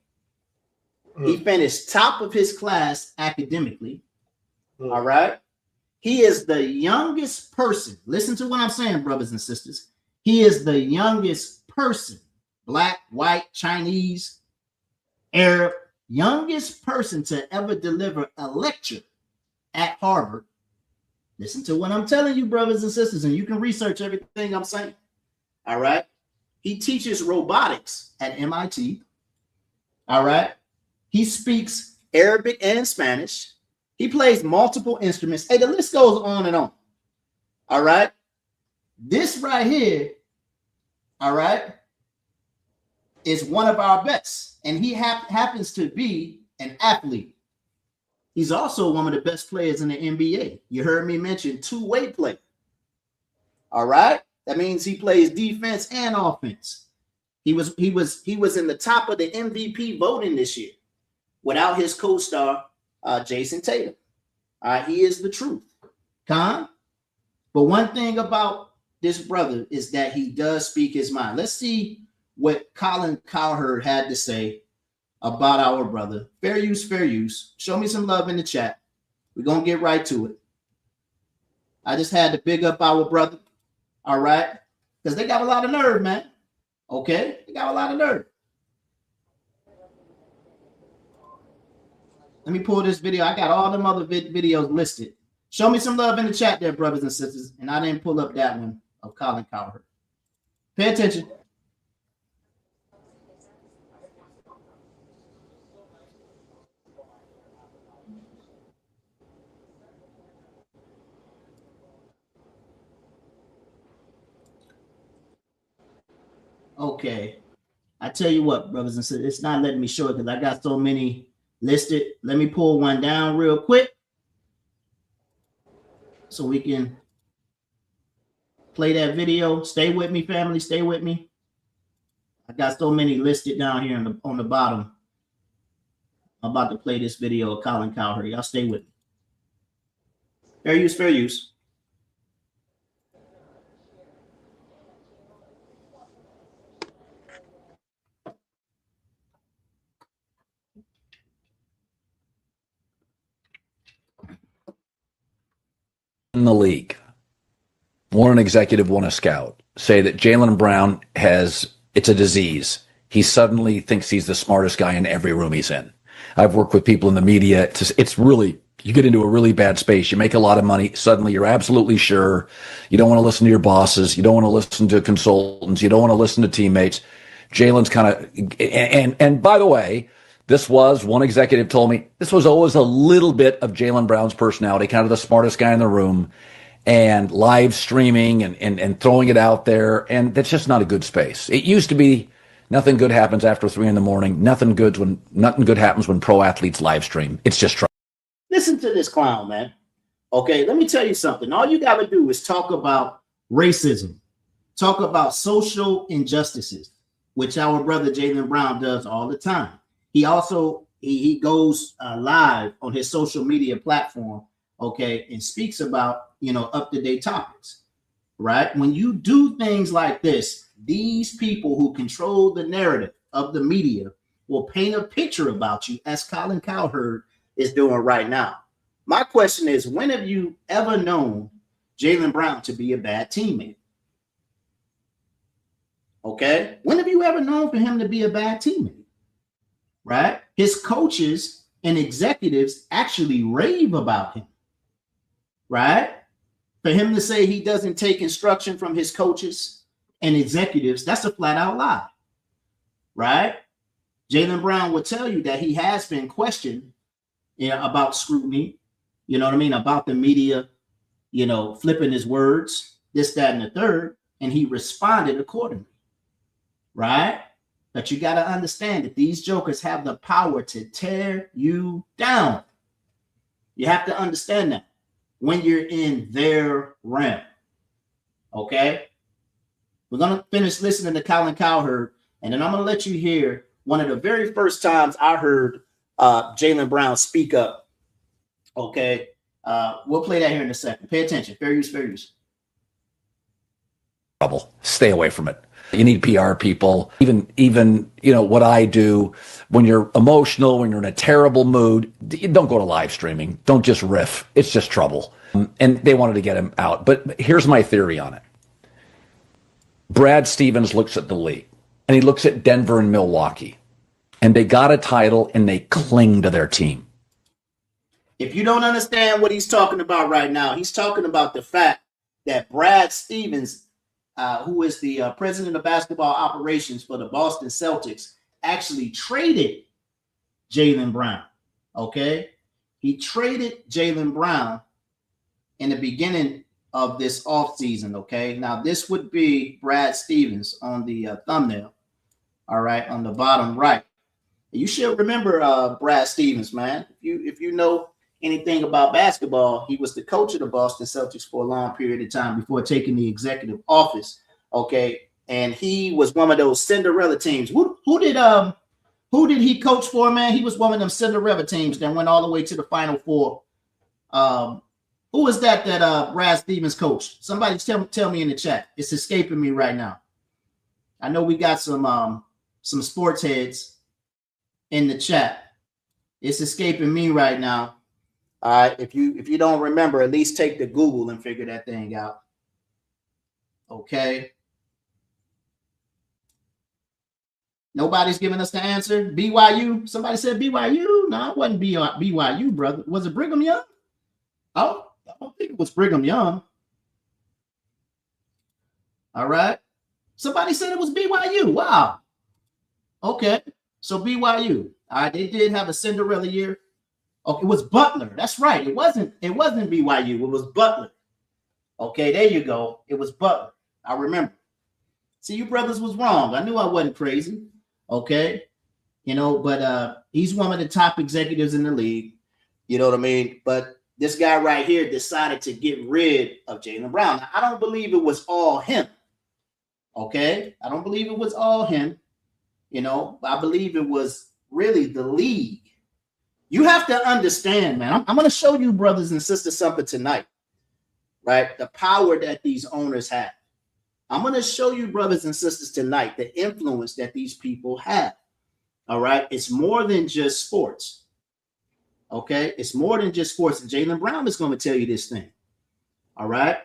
He finished top of his class academically. All right. He is the youngest person. Listen to what I'm saying, brothers and sisters. He is the youngest person, Black, white, Chinese, Arab, youngest person to ever deliver a lecture at Harvard. Listen to what I'm telling you, brothers and sisters, and you can research everything I'm saying. All right. He teaches robotics at MIT. All right. He speaks Arabic and Spanish. He plays multiple instruments. Hey, the list goes on and on. All right. This right here, all right, is one of our best. And he happens to be an athlete. He's also one of the best players in the NBA. You heard me mention two-way play. All right. That means he plays defense and offense. He was in the top of the MVP voting this year without his co-star, Jason Tatum. All right, he is the truth. But one thing about this brother is that he does speak his mind. Let's see what Colin Cowherd had to say about our brother. Fair use, fair use. Show me some love in the chat. We're going to get right to it. I just had to big up our brother. All right. Because they got a lot of nerve, man. Okay. They got a lot of nerve. Let me pull this video. I got all them other videos listed. Show me some love in the chat there, brothers and sisters. And I didn't pull up that one of Colin Cowherd. Pay attention. Okay. I tell you what, brothers and sisters, it's not letting me show it because I got so many listed. Let me pull one down real quick so we can play that video. Stay with me, family. Stay with me. I got so many listed down here on the bottom. I'm about to play this video of Colin Cowherd. Y'all stay with me. Fair use, fair use. In the league. one executive, one a scout, say that Jaylen Brown it's a disease. He suddenly thinks he's the smartest guy in every room he's in. I've worked with people in the media. It's really, you get into a really bad space. You make a lot of money. Suddenly you're absolutely sure. You don't want to listen to your bosses. You don't want to listen to consultants. You don't want to listen to teammates. Jaylen's kind of, and by the way, one executive told me, this was always a little bit of Jaylen Brown's personality, kind of the smartest guy in the room, and live streaming and throwing it out there. And that's just not a good space. It used to be nothing good happens after 3 a.m. Nothing good happens when pro athletes live stream. It's just trouble. Listen to this clown, man. Okay, let me tell you something. All you got to do is talk about racism, talk about social injustices, which our brother Jaylen Brown does all the time. He also he goes live on his social media platform, okay, and speaks about, up-to-date topics, right? When you do things like this, these people who control the narrative of the media will paint a picture about you, as Colin Cowherd is doing right now. My question is, when have you ever known Jaylen Brown to be a bad teammate? Okay, when have you ever known for him to be a bad teammate? Right? His coaches and executives actually rave about him. Right? For him to say he doesn't take instruction from his coaches and executives, that's a flat out lie. Right? Jaylen Brown would tell you that he has been questioned, about scrutiny, about the media, flipping his words, this, that, and the third, and he responded accordingly. Right? But you got to understand that these jokers have the power to tear you down. You have to understand that when you're in their realm. Okay? We're going to finish listening to Colin Cowherd, and then I'm going to let you hear one of the very first times I heard Jaylen Brown speak up. Okay? We'll play that here in a second. Pay attention. Fair use, fair use. Trouble. Stay away from it. You need PR people. Even what I do, when you're emotional, when you're in a terrible mood, you don't go to live streaming. Don't just riff. It's just trouble. And they wanted to get him out. But here's my theory on it. Brad Stevens looks at the league, and he looks at Denver and Milwaukee, and they got a title, and they cling to their team. If you don't understand what he's talking about right now, he's talking about the fact that Brad Stevens, who is the president of basketball operations for the Boston Celtics, actually traded Jaylen Brown. Okay? He traded Jaylen Brown in the beginning of this offseason. Okay? Now, this would be Brad Stevens on the thumbnail. All right? On the bottom right. You should remember Brad Stevens, man. If you know anything about basketball, he was the coach of the Boston Celtics for a long period of time before taking the executive office. Okay, and he was one of those Cinderella teams. Who did he coach for, man? He was one of them Cinderella teams that went all the way to the Final Four. Who was that Brad Stevens coached? Somebody tell me in the chat. It's escaping me right now. I know we got some sports heads in the chat. It's escaping me right now. All right, if you don't remember, at least take the Google and figure that thing out. Okay. Nobody's giving us the answer. BYU. Somebody said BYU. No, it wasn't BYU, brother. Was it Brigham Young? Oh, I don't think it was Brigham Young. All right. Somebody said it was BYU. Wow. Okay. So BYU. All right. They did have a Cinderella year. Okay, it was Butler. That's right. It wasn't BYU. It was Butler. Okay, there you go. It was Butler. I remember. See, you brothers was wrong. I knew I wasn't crazy. Okay. But he's one of the top executives in the league. You know what I mean? But this guy right here decided to get rid of Jaylen Brown. Now, I don't believe it was all him. Okay? I don't believe it was all him. I believe it was really the league. You have to understand, man. I'm going to show you, brothers and sisters, something tonight, right? The power that these owners have. I'm going to show you, brothers and sisters, tonight, the influence that these people have. All right? It's more than just sports. Okay? It's more than just sports. And Jaylen Brown is going to tell you this thing. All right?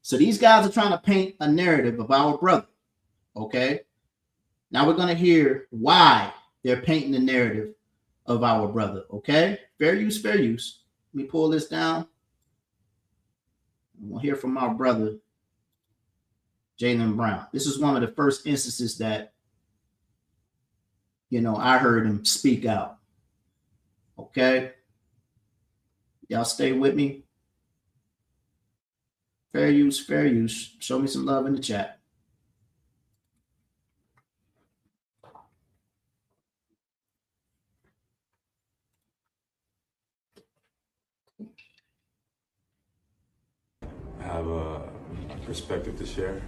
So these guys are trying to paint a narrative of our brother. Okay. Now we're going to hear why they're painting the narrative of our brother. Okay. Fair use, fair use. Let me pull this down. We'll hear from our brother, Jaylen Brown. This is one of the first instances that, I heard him speak out. Okay. Y'all stay with me. Fair use, fair use. Show me some love in the chat. I have a perspective to share.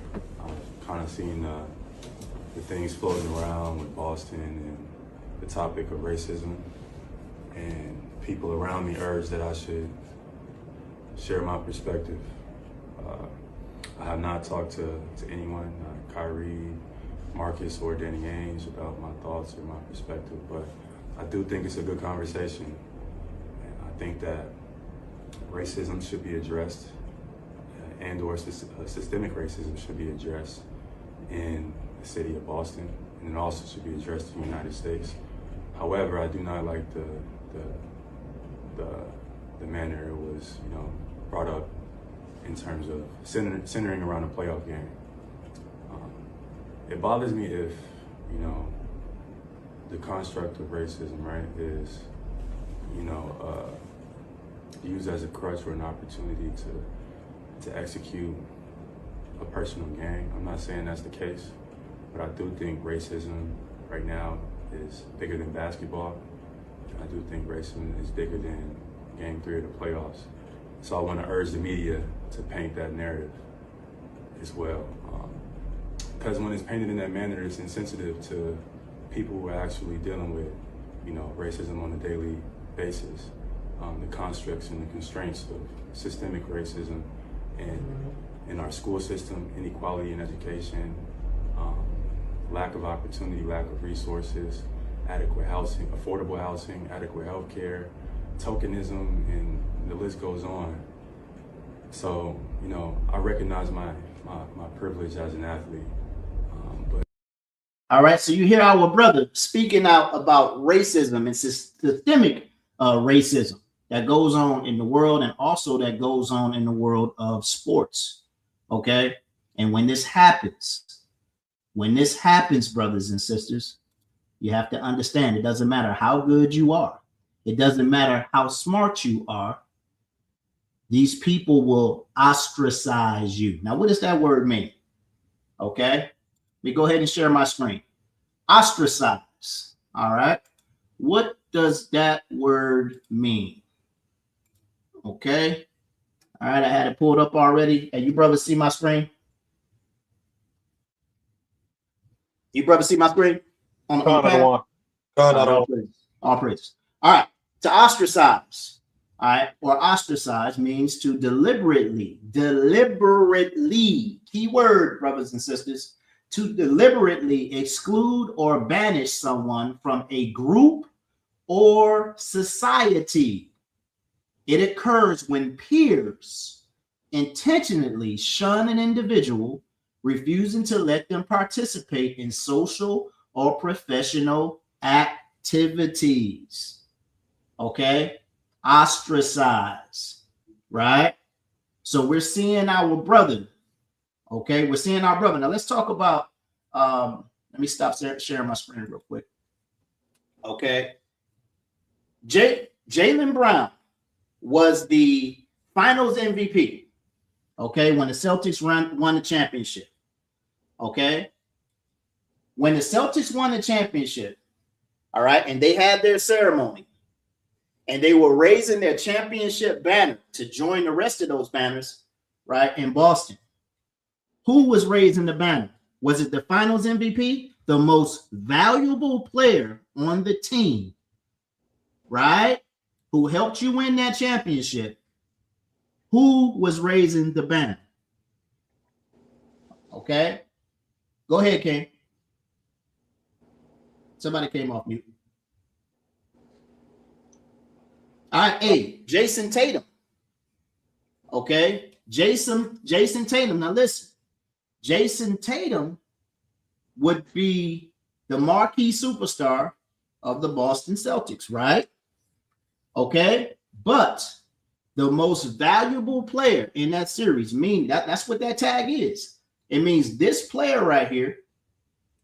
I've kind of seen the things floating around with Boston and the topic of racism, and people around me urge that I should share my perspective. I have not talked to anyone, Kyrie, Marcus, or Danny Ainge about my thoughts or my perspective, but I do think it's a good conversation. And I think that racism should be addressed, and/or systemic racism should be addressed in the city of Boston, and it also should be addressed in the United States. However, I do not like the manner it was, brought up in terms of centering around a playoff game. It bothers me if, the construct of racism, right, is, used as a crutch or an opportunity to execute a personal gain. I'm not saying that's the case, but I do think racism right now is bigger than basketball. I do think racism is bigger than Game 3 of the playoffs. So I want to urge the media to paint that narrative as well. Because when it's painted in that manner, it's insensitive to people who are actually dealing with, racism on a daily basis. The constructs and the constraints of systemic racism in our school system, inequality in education, lack of opportunity, lack of resources, adequate housing, affordable housing, adequate health care, tokenism, and the list goes on. So, I recognize my privilege as an athlete. All right, so you hear our brother speaking out about racism and systemic racism that goes on in the world, and also that goes on in the world of sports. Okay, and when this happens, brothers and sisters, you have to understand it doesn't matter how good you are, it doesn't matter how smart you are. These people will ostracize you. Now, what does that word mean? Okay, let me go ahead and share my screen. Ostracize. All right, what does that word mean? Okay, all right, I had it pulled up already. And you brothers see my screen? You brothers see my screen? On the pad? All praise. All right, to ostracize. All right, or ostracize means to deliberately, keyword, brothers and sisters, to deliberately exclude or banish someone from a group or society. It occurs when peers intentionally shun an individual, refusing to let them participate in social or professional activities. Okay? Ostracize, right? So we're seeing our brother. Okay, we're seeing our brother. Now let's talk about, let me stop sharing my screen real quick. Okay. Jaylen Brown was the finals MVP. Okay, when the Celtics won the championship. Okay. When the Celtics won the championship, all right, and they had their ceremony, and they were raising their championship banner to join the rest of those banners, right, in Boston. Who was raising the banner? Was it the finals MVP? The most valuable player on the team, right? Who helped you win that championship? Who was raising the banner? Okay. Go ahead, King. Somebody came off mute. All right, hey, Jason Tatum. Okay. Jason Tatum. Now listen, Jason Tatum would be the marquee superstar of the Boston Celtics, right? Okay, but the most valuable player in that series, that's what that tag is. It means this player right here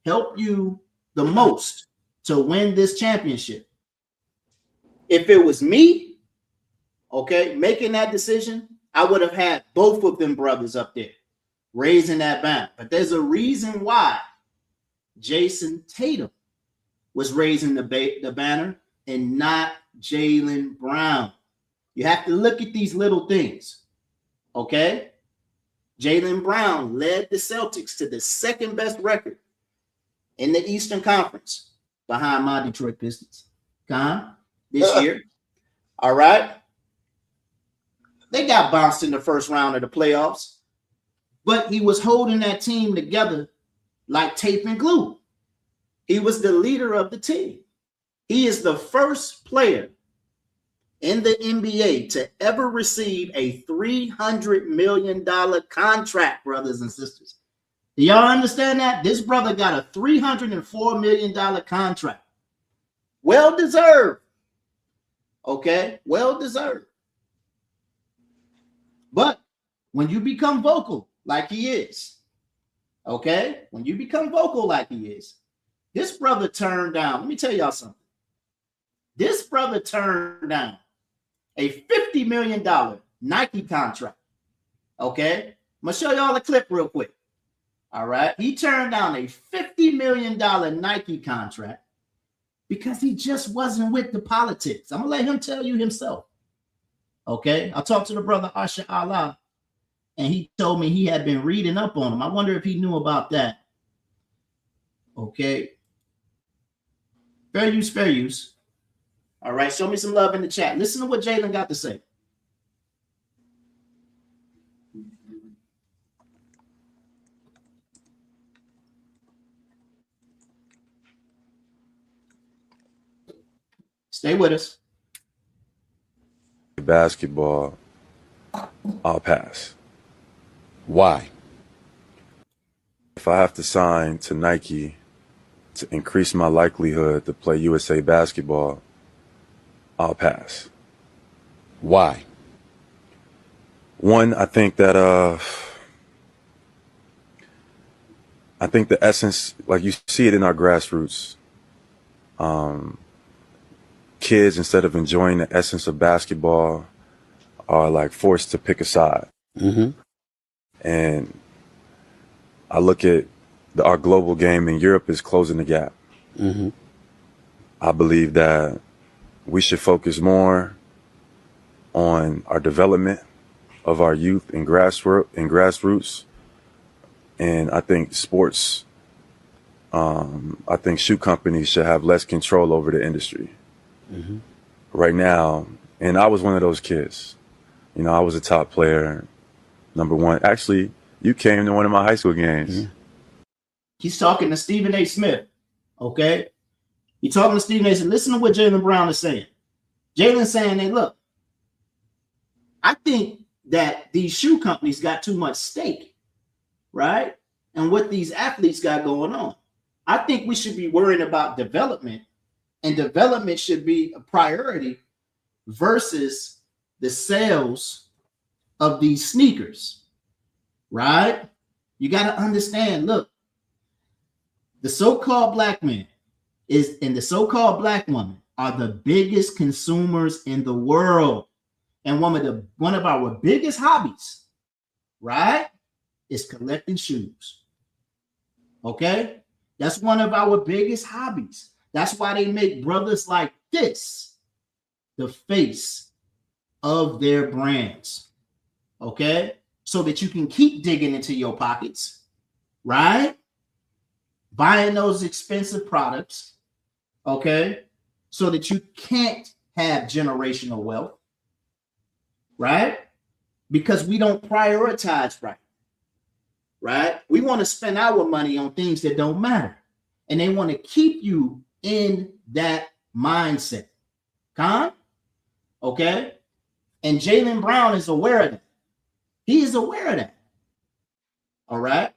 helped you the most to win this championship. If it was me, okay, making that decision, I would have had both of them brothers up there raising that banner. But there's a reason why Jason Tatum was raising the banner and not Jaylen Brown. You have to look at these little things, okay? Jaylen Brown led the Celtics to the second best record in the Eastern Conference behind my Detroit Pistons. This year. All right. They got bounced in the first round of the playoffs, but he was holding that team together like tape and glue. He was the leader of the team. He is the first player in the NBA to ever receive a $300 million contract, brothers and sisters. Do y'all understand that? This brother got a $304 million contract. Well deserved. Okay, well deserved. But when you become vocal like he is, okay, when you become vocal like he is, this brother turned down, let me tell y'all something. This brother turned down a $50 million Nike contract. Okay, I'm gonna show y'all a clip real quick. All right, he turned down a $50 million Nike contract because he just wasn't with the politics. I'm gonna let him tell you himself. Okay, I talked to the brother Asha Allah, and he told me he had been reading up on him. I wonder if he knew about that. Okay, fair use, fair use. All right, show me some love in the chat. Listen to what Jaylen got to say. Stay with us. Basketball, I'll pass. Why? If I have to sign to Nike to increase my likelihood to play USA basketball, I'll pass. Why? One, I think that the essence, like you see it in our grassroots, kids, instead of enjoying the essence of basketball, are like forced to pick a side. Mm-hmm. And I look at our global game in Europe is closing the gap. Mm-hmm. I believe that we should focus more on our development of our youth and grassroots. And I think sports, I think shoe companies should have less control over the industry. Mm-hmm. Right now, and I was one of those kids. You know, I was a top player, number one. Actually, you came to one of my high school games. Mm-hmm. He's talking to Stephen A. Smith, okay? He's talking to Stephen A. Smith. Listen to what Jaylen Brown is saying. Jaylen's saying, hey, look, I think that these shoe companies got too much stake, right? And what these athletes got going on. I think we should be worrying about development, and development should be a priority versus the sales of these sneakers, right? You got to understand, look, the so-called black man and the so-called black woman are the biggest consumers in the world. And one of our biggest hobbies, right, is collecting shoes. Okay? That's one of our biggest hobbies. That's why they make brothers like this the face of their brands. Okay? So that you can keep digging into your pockets, right? Buying those expensive products, okay? So that you can't have generational wealth, right? Because we don't prioritize right? We want to spend our money on things that don't matter. And they want to keep you in that mindset. Okay? And Jaylen Brown is aware of that. He is aware of that. All right.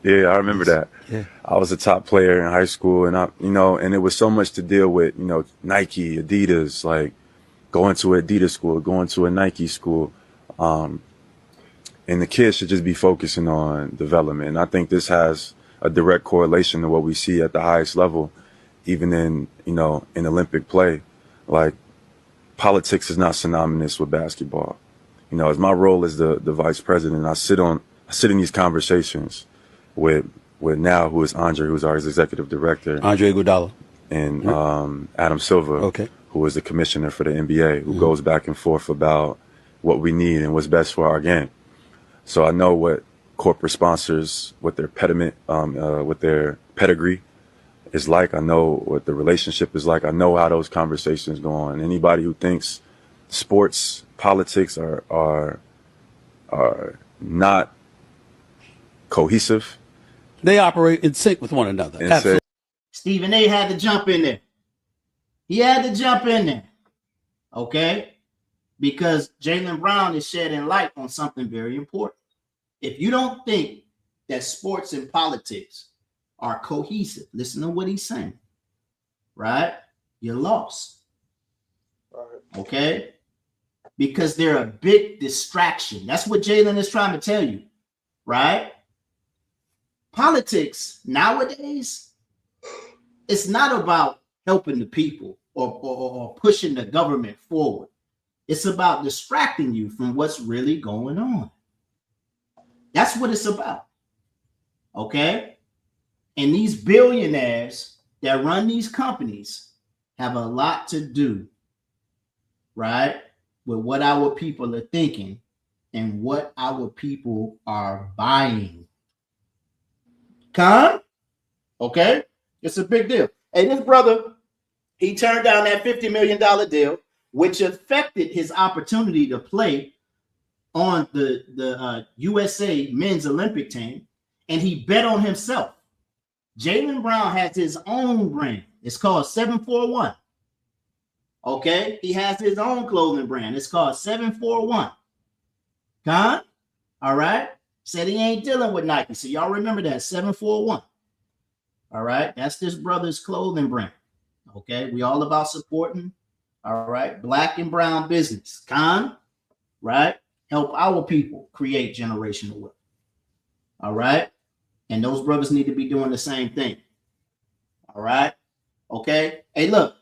Yeah, I remember that. Yeah. I was a top player in high school, and and it was so much to deal with, Nike, Adidas, like going to an Adidas school, going to a Nike school. And the kids should just be focusing on development. And I think this has a direct correlation to what we see at the highest level, even in Olympic play. Like, politics is not synonymous with basketball. As my role as the vice president, I sit in these conversations with now who is Andre, who's our executive director, Andre Iguodala, and Adam Silver, who is the commissioner for the NBA, who goes back and forth about what we need and what's best for our game. So I know what corporate sponsors, what their what their pedigree is like. I know what the relationship is like. I know how those conversations go on. Anybody who thinks sports, politics are not cohesive, they operate in sync with one another. Absolutely. Stephen A had to jump in there. He had to jump in there. Okay? Because Jaylen Brown is shedding light on something very important. If you don't think that sports and politics are cohesive, listen to what he's saying, right? You're lost. Okay? Because they're a big distraction. That's what Jaylen is trying to tell you, right? Politics nowadays, it's not about helping the people or pushing the government forward. It's about distracting you from what's really going on. That's what it's about. Okay? And these billionaires that run these companies have a lot to do, right, with what our people are thinking and what our people are buying. Okay? It's a big deal. Hey, this brother, he turned down that $50 million deal, which affected his opportunity to play on the USA men's Olympic team, and he bet on himself. Jaylen Brown has his own brand. It's called 741. Okay? He has his own clothing brand. It's called 741. All right? Said he ain't dealing with Nike. So y'all remember that, 741. All right? That's this brother's clothing brand. Okay? We all about supporting, all right, black and brown business. Right? Help our people create generational wealth. All right? And those brothers need to be doing the same thing. All right? Okay? Hey, look.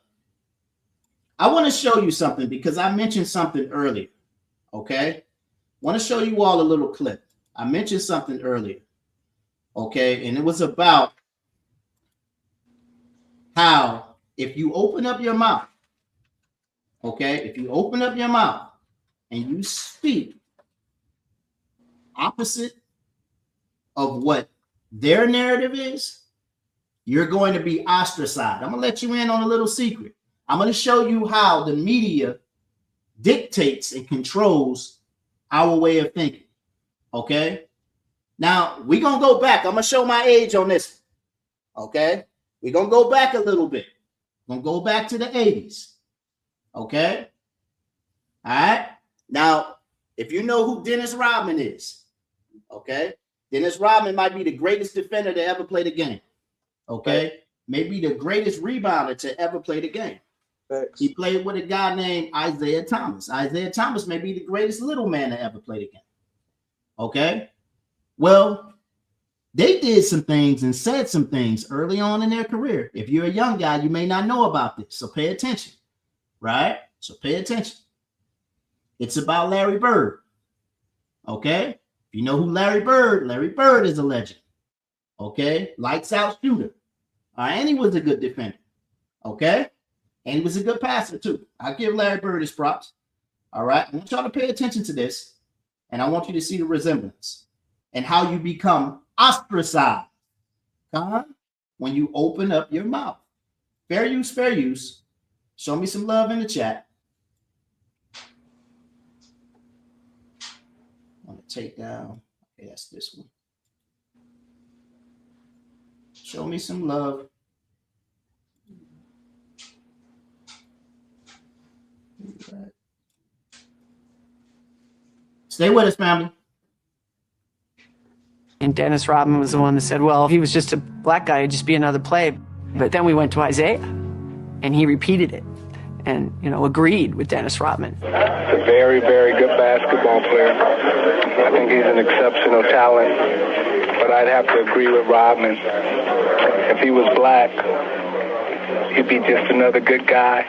I want to show you something because I mentioned something earlier. Okay? I want to show you all a little clip. I mentioned something earlier. Okay? And it was about how if you open up your mouth, okay? If you open up your mouth and you speak opposite of what their narrative is, you're going to be ostracized. I'm going to let you in on a little secret. I'm going to show you how the media dictates and controls our way of thinking. Okay? Now, we're going to go back. I'm going to show my age on this. Okay? We're going to go back a little bit. We're going to go back to the 80s. Okay? All right? Now, if you know who Dennis Rodman is, okay? Dennis Rodman might be the greatest defender to ever play the game. Okay? Maybe the greatest rebounder to ever play the game. Thanks. He played with a guy named Isaiah Thomas. Isaiah Thomas may be the greatest little man to ever play the game. Okay? Well, they did some things and said some things early on in their career. If you're a young guy, you may not know about this. So pay attention. Right? So pay attention. It's about Larry Bird. Okay? If you know who Larry Bird is a legend. Okay? Lights out shooter. All right? And he was a good defender. Okay? And he was a good passer too. I give Larry Bird his props. All right? I want y'all to pay attention to this. And I want you to see the resemblance and how you become ostracized when you open up your mouth. Fair use, fair use. Show me some love in the chat. I'm going to take down. Okay, that's this one. Show me some love. Stay with us, family. And Dennis Rodman was the one that said, well, if he was just a black guy, it'd just be another play. But then we went to Isaiah, and he repeated it and, agreed with Dennis Rodman. He's a very, very good basketball player. I think he's an exceptional talent. But I'd have to agree with Rodman. If he was black, he'd be just another good guy.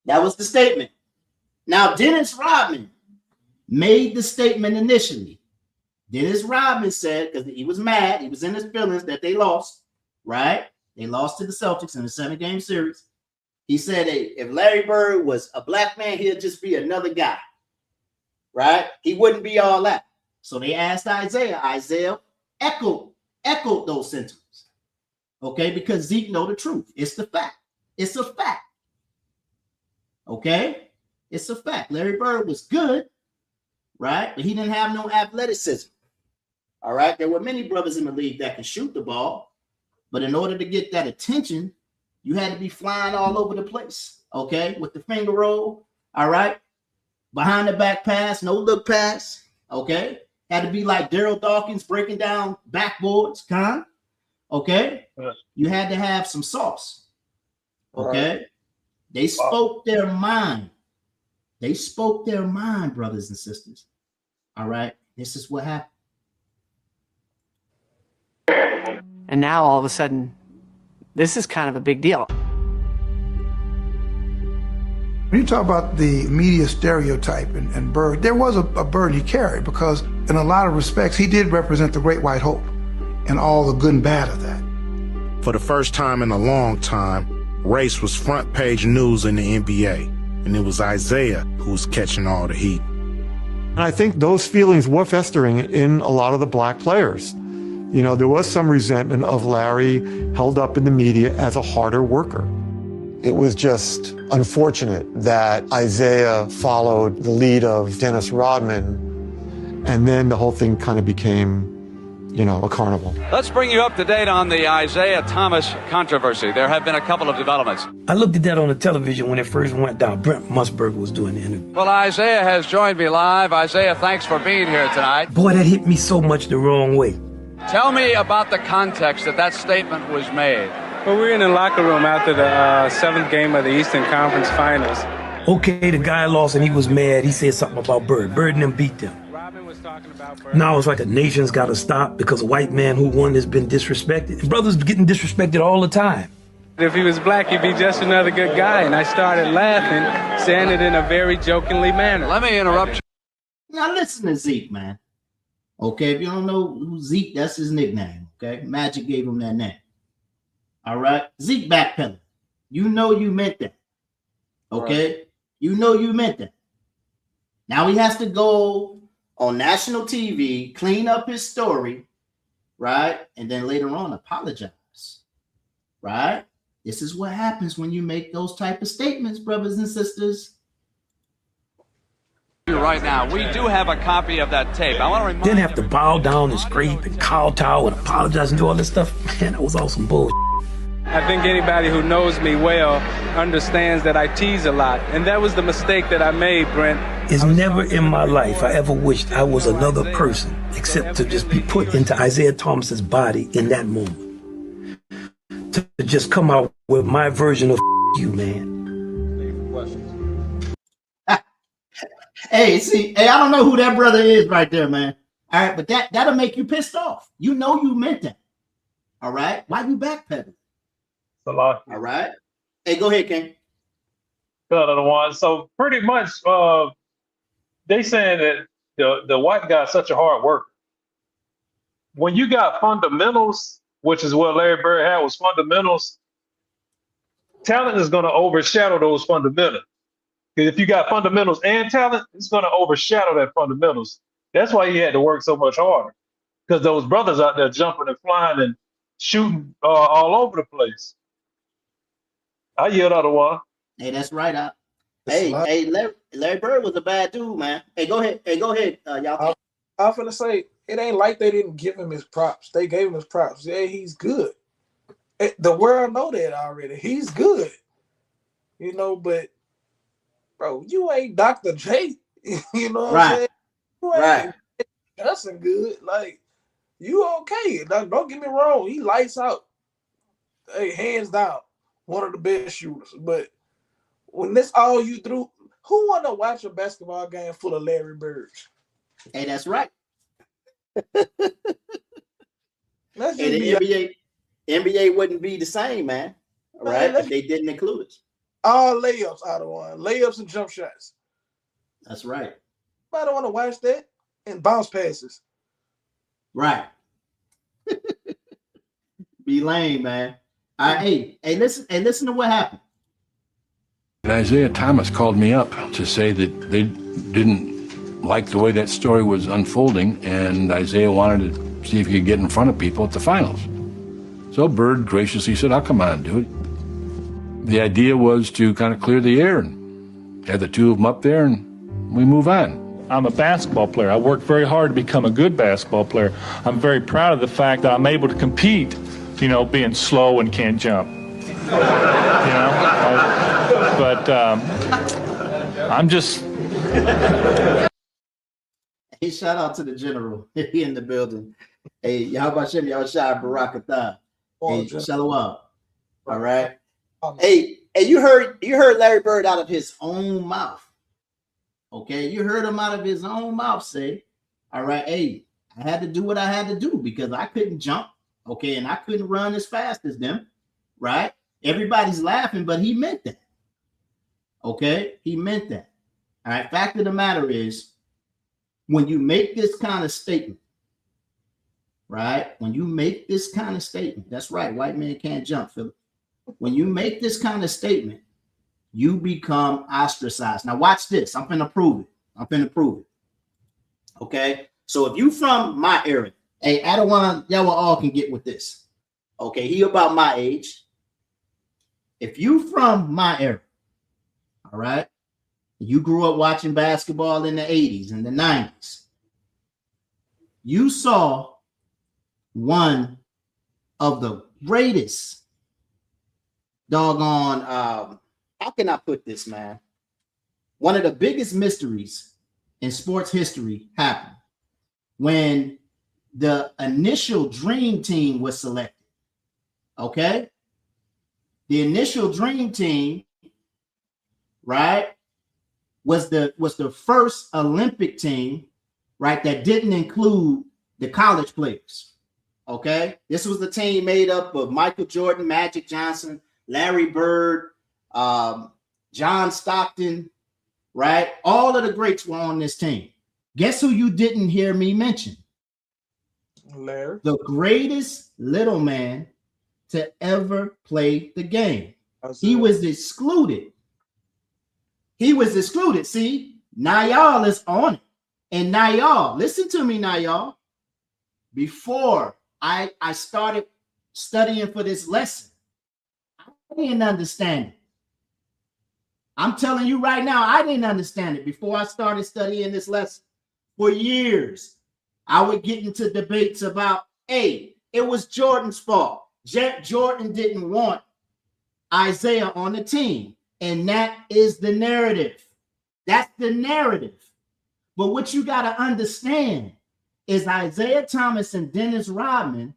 That was the statement. Now, Dennis Rodman made the statement initially. Dennis Rodman said, because he was mad, he was in his feelings that they lost, right? They lost to the Celtics in a 7-game series. He said, hey, if Larry Bird was a black man, he'd just be another guy, right? He wouldn't be all that. So they asked Isaiah. Isaiah echoed those sentiments, okay? Because Zeke know the truth. It's the fact. It's a fact, okay? It's a fact. Larry Bird was good, right? But he didn't have no athleticism. All right. There were many brothers in the league that can shoot the ball, but in order to get that attention, you had to be flying all over the place. Okay. With the finger roll. All right. Behind the back pass, no look pass. Okay. Had to be like Daryl Dawkins breaking down backboards. Okay. You had to have some sauce. Okay. Right. They spoke their mind. They spoke their mind, brothers and sisters. All right. This is what happened. And now all of a sudden, this is kind of a big deal. When you talk about the media stereotype and Bird, there was a burden he carried because in a lot of respects, he did represent the great white hope and all the good and bad of that. For the first time in a long time, race was front page news in the NBA. And it was Isaiah who was catching all the heat. And I think those feelings were festering in a lot of the black players. There was some resentment of Larry held up in the media as a harder worker. It was just unfortunate that Isaiah followed the lead of Dennis Rodman, and then the whole thing kind of became, a carnival. Let's bring you up to date on the Isaiah Thomas controversy. There have been a couple of developments. I looked at that on the television when it first went down. Brent Musburger was doing the interview. Well, Isaiah has joined me live. Isaiah, thanks for being here tonight. Boy, that hit me so much the wrong way. Tell me about the context that statement was made. Well, we were in the locker room after the 7th game of the Eastern Conference Finals. Okay, the guy lost and he was mad. He said something about Bird. Bird and them beat them. Now it's like a nation's got to stop because a white man who won has been disrespected. And brothers getting disrespected all the time. If he was black, he'd be just another good guy. And I started laughing, saying it in a very jokingly manner. Let me interrupt you. Now listen to Zeke, man. Okay, if you don't know who Zeke, that's his nickname. Okay, Magic gave him that name. All right, Zeke backpedaling. You know you meant that. Okay, right. You know you meant that. Now he has to go on national TV, clean up his story, right? And then later on apologize, right? This is what happens when you make those type of statements, brothers and sisters. Right now, we do have a copy of that tape. I want to remind Didn't have to bow down and scrape and kowtow and apologize and do all this stuff. Man, that was all some bullshit. I think anybody who knows me well understands that I tease a lot. And that was the mistake that I made, Brent. It's never in my life I ever wished I was another person except to just be put into Isaiah Thomas's body in that moment. To just come out with my version of you, man. Hey, I don't know who that brother is right there, man. All right, but that'll make you pissed off. You know you meant that. All right? Why you backpedaling? All right. Hey, go ahead, King. So pretty much they saying that the white guy's such a hard worker. When you got fundamentals, which is what Larry Bird had was fundamentals, talent is going to overshadow those fundamentals. Because if you got fundamentals and talent, it's going to overshadow that fundamentals. That's why he had to work so much harder. Because those brothers out there jumping and flying and shooting all over the place. I yelled out a while. Hey, that's right. Larry Bird was a bad dude, man. Hey, go ahead. Y'all. I was gonna say it ain't like they didn't give him his props. They gave him his props. Yeah, he's good. The world know that already. He's good. But bro, you ain't Dr. J. You know what I'm Right. saying? You ain't Justin good. Like, you okay. Like, don't get me wrong. He lights out. Hey, hands down, one of the best shooters. But when this all you through, who want to watch a basketball game full of Larry Birds? Hey, that's right. Let's And just the NBA wouldn't be the same, man. Right? If they didn't include it. all layups out of one. Layups and jump shots. That's right. I don't want to watch that. And bounce passes. Right. Be lame, man. Hey, listen to what happened. Isaiah Thomas called me up to say that they didn't like the way that story was unfolding, and Isaiah wanted to see if he could get in front of people at the finals. So Bird graciously said, I'll come on and do it. The idea was to kind of clear the air and have the two of them up there, and we move on. I'm a basketball player. I worked very hard to become a good basketball player. I'm very proud of the fact that I'm able to compete, being slow and can't jump. But I'm just... Hey, shout out to the general in the building. Hey, y'all about Shem, y'all shot Barakatah. Hey, shalom. All right. Hey, you heard Larry Bird out of his own mouth. Okay, you heard him out of his own mouth say, all right, hey, I had to do what I had to do because I couldn't jump, okay, and I couldn't run as fast as them, right? Everybody's laughing, but he meant that. Okay, he meant that. All right, fact of the matter is, when you make this kind of statement, right? When you make this kind of statement, that's right, white man can't jump, Philip. When you make this kind of statement, you become ostracized. Now watch this. I'm finna prove it. Okay. So if you from my area, hey, Adawan, y'all all can get with this. Okay. He about my age. If you from my area, all right, you grew up watching basketball in the 80s and the 90s, you saw one of the greatest doggone, how can I put this, man? One of the biggest mysteries in sports history happened when the initial dream team was selected. Okay? The initial dream team, right, was the first Olympic team, right, that didn't include the college players. Okay? This was the team made up of Michael Jordan, Magic Johnson, Larry Bird, John Stockton, right? All of the greats were on this team. Guess who you didn't hear me mention? Larry. The greatest little man to ever play the game. He was excluded. See, now y'all is on it. And now y'all, listen to me now, y'all. Before I started studying for this lesson, I didn't understand it. I'm telling you right now, I didn't understand it before I started studying this lesson. For years, I would get into debates about, hey, it was Jordan's fault. Jordan didn't want Isaiah on the team. And that is the narrative. That's the narrative. But what you got to understand is Isaiah Thomas and Dennis Rodman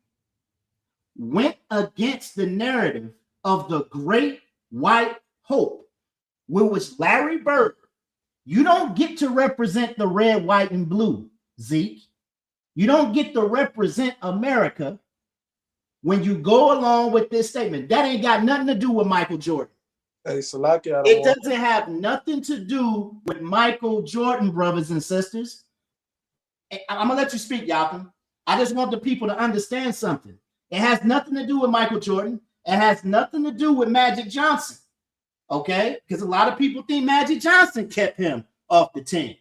went against the narrative of the great white hope, which was Larry Bird. You don't get to represent the red, white, and blue, Zeke. You don't get to represent America when you go along with this statement. That ain't got nothing to do with Michael Jordan. Hey, Salaki, it doesn't have nothing to do with Michael Jordan, brothers and sisters. I'm going to let you speak, Yakin. I just want the people to understand something. It has nothing to do with Michael Jordan. It has nothing to do with Magic Johnson. Okay? Because a lot of people think Magic Johnson kept him off the team.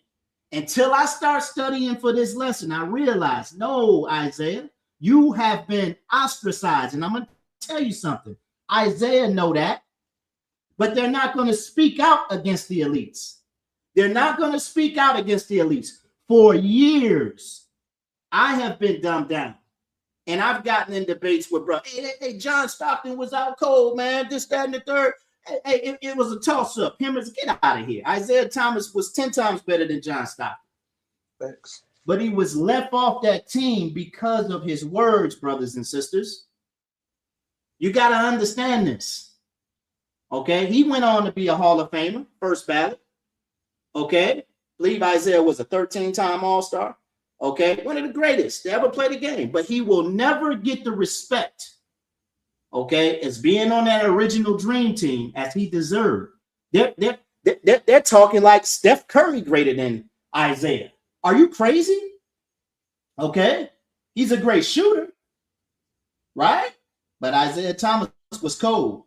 Until I start studying for this lesson, I realized, no, Isaiah, you have been ostracized. And I'm going to tell you something. Isaiah know that. But they're not going to speak out against the elites. They're not going to speak out against the elites. For years, I have been dumbed down. And I've gotten in debates with bro. Hey, John Stockton was out cold, man. This, that, and the third. it was a toss-up. Him as get out of here. Isaiah Thomas was 10 times better than John Stockton. Thanks. But he was left off that team because of his words, brothers and sisters. You got to understand this. Okay? He went on to be a Hall of Famer, first ballot. Okay? I believe Isaiah was a 13-time All-Star. Okay? One of the greatest to ever play the game. But he will never get the respect, okay, as being on that original Dream Team as he deserved. They're talking like Steph Curry greater than Isaiah. Are you crazy? Okay? He's a great shooter, right? But Isaiah Thomas was cold.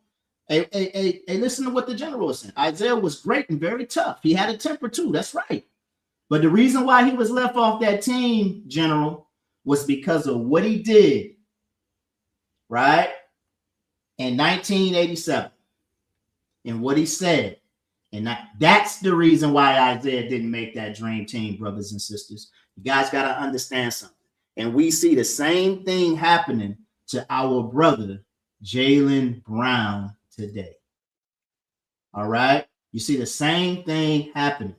Hey, listen to what the general was saying. Isaiah was great and very tough. He had a temper too. That's right. But the reason why he was left off that team, General, was because of what he did, right, in 1987 and what he said. And that's the reason why Isaiah didn't make that Dream Team, brothers and sisters. You guys got to understand something. And we see the same thing happening to our brother, Jaylen Brown, today. All right? You see the same thing happening.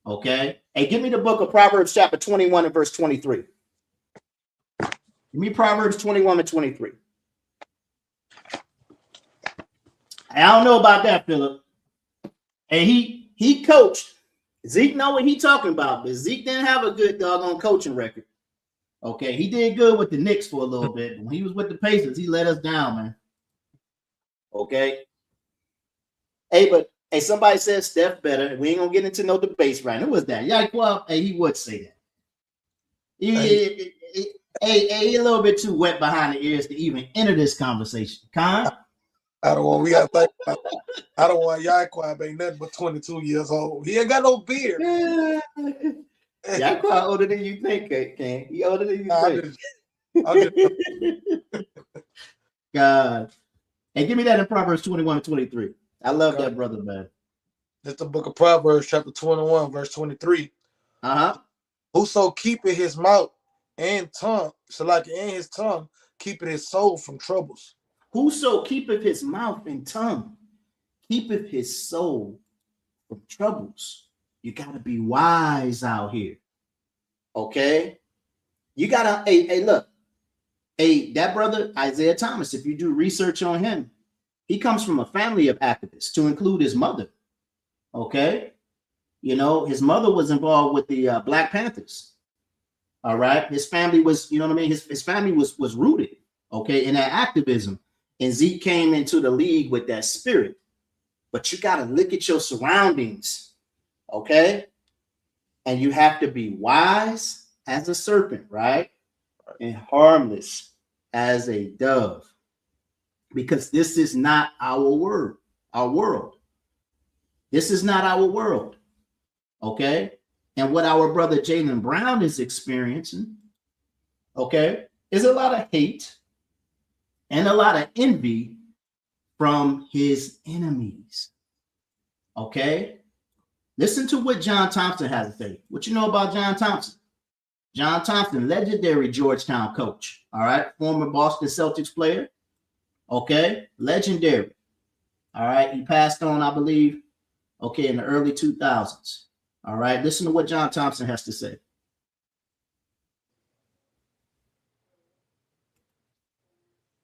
Okay? Hey, give me the book of Proverbs chapter 21 and verse 23. Give me Proverbs 21 and 23. I don't know about that, Philip. And he coached. Zeke know what he talking about, but Zeke didn't have a good doggone coaching record. Okay, he did good with the Knicks for a little bit. When he was with the Pacers, he let us down, man. Okay. Hey, somebody said Steph better. We ain't gonna get into no debates right now. Who was that? Yaquab? Hey, he would say that. He a little bit too wet behind the ears to even enter this conversation. Con? I don't want Yaquab ain't nothing but 22 years old. He ain't got no beard. Yaquab older than you think, Ken. He older than you think. God. Hey, give me that in Proverbs 21 and 23. I love that brother, man. That's the book of Proverbs, chapter 21, verse 23. Whoso keepeth his mouth and tongue, so like in his tongue, keepeth his soul from troubles. Whoso keepeth his mouth and tongue, keepeth his soul from troubles. You got to be wise out here. Okay? You got to, hey, look. Hey, that brother, Isaiah Thomas, if you do research on him, he comes from a family of activists, to include his mother. Okay? You know, his mother was involved with the Black Panthers. All right? His family was, you know what I mean? His family was rooted, okay, in that activism. And Zeke came into the league with that spirit. But you got to look at your surroundings, okay? And you have to be wise as a serpent, right? And harmless as a dove. Because this is not our world. This is not our world, okay? And what our brother Jaylen Brown is experiencing, okay, is a lot of hate and a lot of envy from his enemies. Okay? Listen to what John Thompson has to say. What you know about John Thompson? John Thompson, legendary Georgetown coach. All right? Former Boston Celtics player. Okay? Legendary. All right? He passed on, I believe, okay, in the early 2000s. All right? Listen to what John Thompson has to say.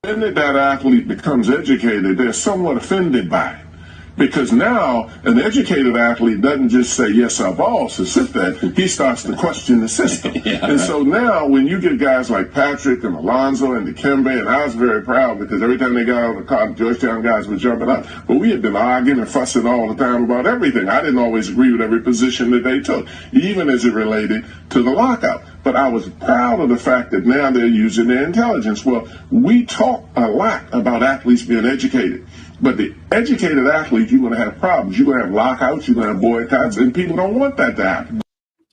Then that athlete becomes educated, they're somewhat offended by it. Because now an educated athlete doesn't just say, yes, our boss, and sit there. He starts to question the system. And so now when you get guys like Patrick and Alonzo and Dikembe, and I was very proud because every time they got out of the car, the Georgetown guys were jumping up. But we had been arguing and fussing all the time about everything. I didn't always agree with every position that they took, even as it related to the lockout. But I was proud of the fact that now they're using their intelligence. Well, we talk a lot about athletes being educated. But the educated athlete, you're going to have problems. You're going to have lockouts, you're going to have boycotts, and people don't want that to happen.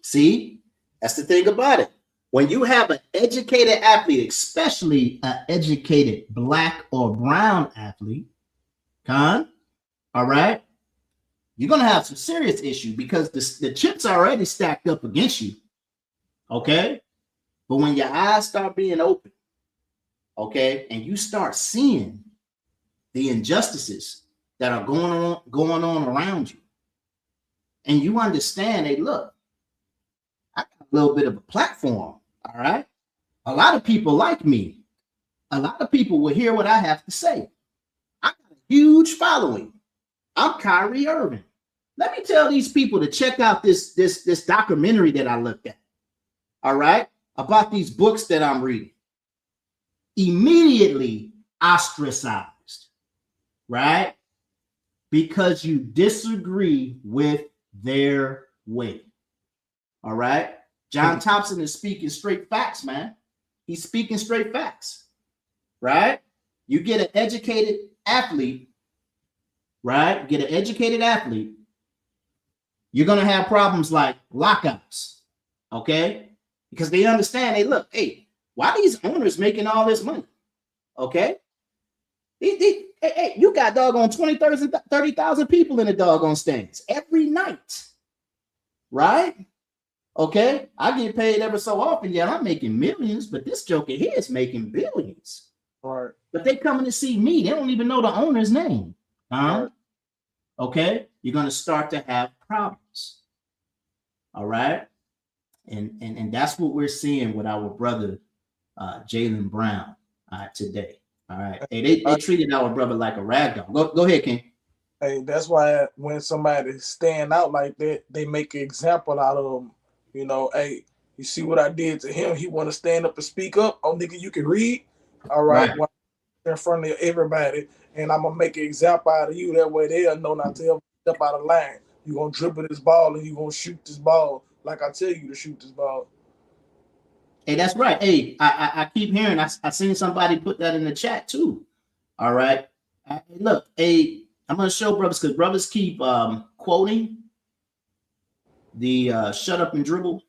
See, that's the thing about it. When you have an educated athlete, especially an educated Black or brown athlete, all right, you're going to have some serious issue because the chips are already stacked up against you, okay? But when your eyes start being open, okay, and you start seeing the injustices that are going on around you. And you understand, hey, look, I got a little bit of a platform, all right? A lot of people like me. A lot of people will hear what I have to say. I got a huge following. I'm Kyrie Irving. Let me tell these people to check out this documentary that I looked at, all right, about these books that I'm reading. Immediately ostracized, right? Because you disagree with their way. All right. John Thompson is speaking straight facts, man. He's speaking straight facts, right? You get an educated athlete, right? Get an educated athlete, you're going to have problems like lockouts, okay? Because they understand, hey, look, hey, why are these owners making all this money? Okay? Hey, you got doggone 20, 30,000 people in the doggone stands every night, right? Okay? I get paid ever so often. Yeah, I'm making millions, but this joker here is making billions. Right. But they coming to see me. They don't even know the owner's name. Right. Okay? You're going to start to have problems. All right? And that's what we're seeing with our brother, Jaylen Brown, today. All right. Hey, they treated our brother like a rag doll. Go ahead, King. Hey, that's why when somebody stand out like that, they make an example out of them. You know, hey, you see what I did to him? He want to stand up and speak up. Oh, nigga, you can read. All right. Well, in front of everybody, and I'm gonna make an example out of you. That way they'll know not to ever step out of line. You're gonna dribble this ball and you're gonna shoot this ball like I tell you to shoot this ball. Hey, that's right. Hey, I keep hearing, I seen somebody put that in the chat too. All right. Look, hey, I'm going to show brothers because brothers keep quoting the shut up and dribble.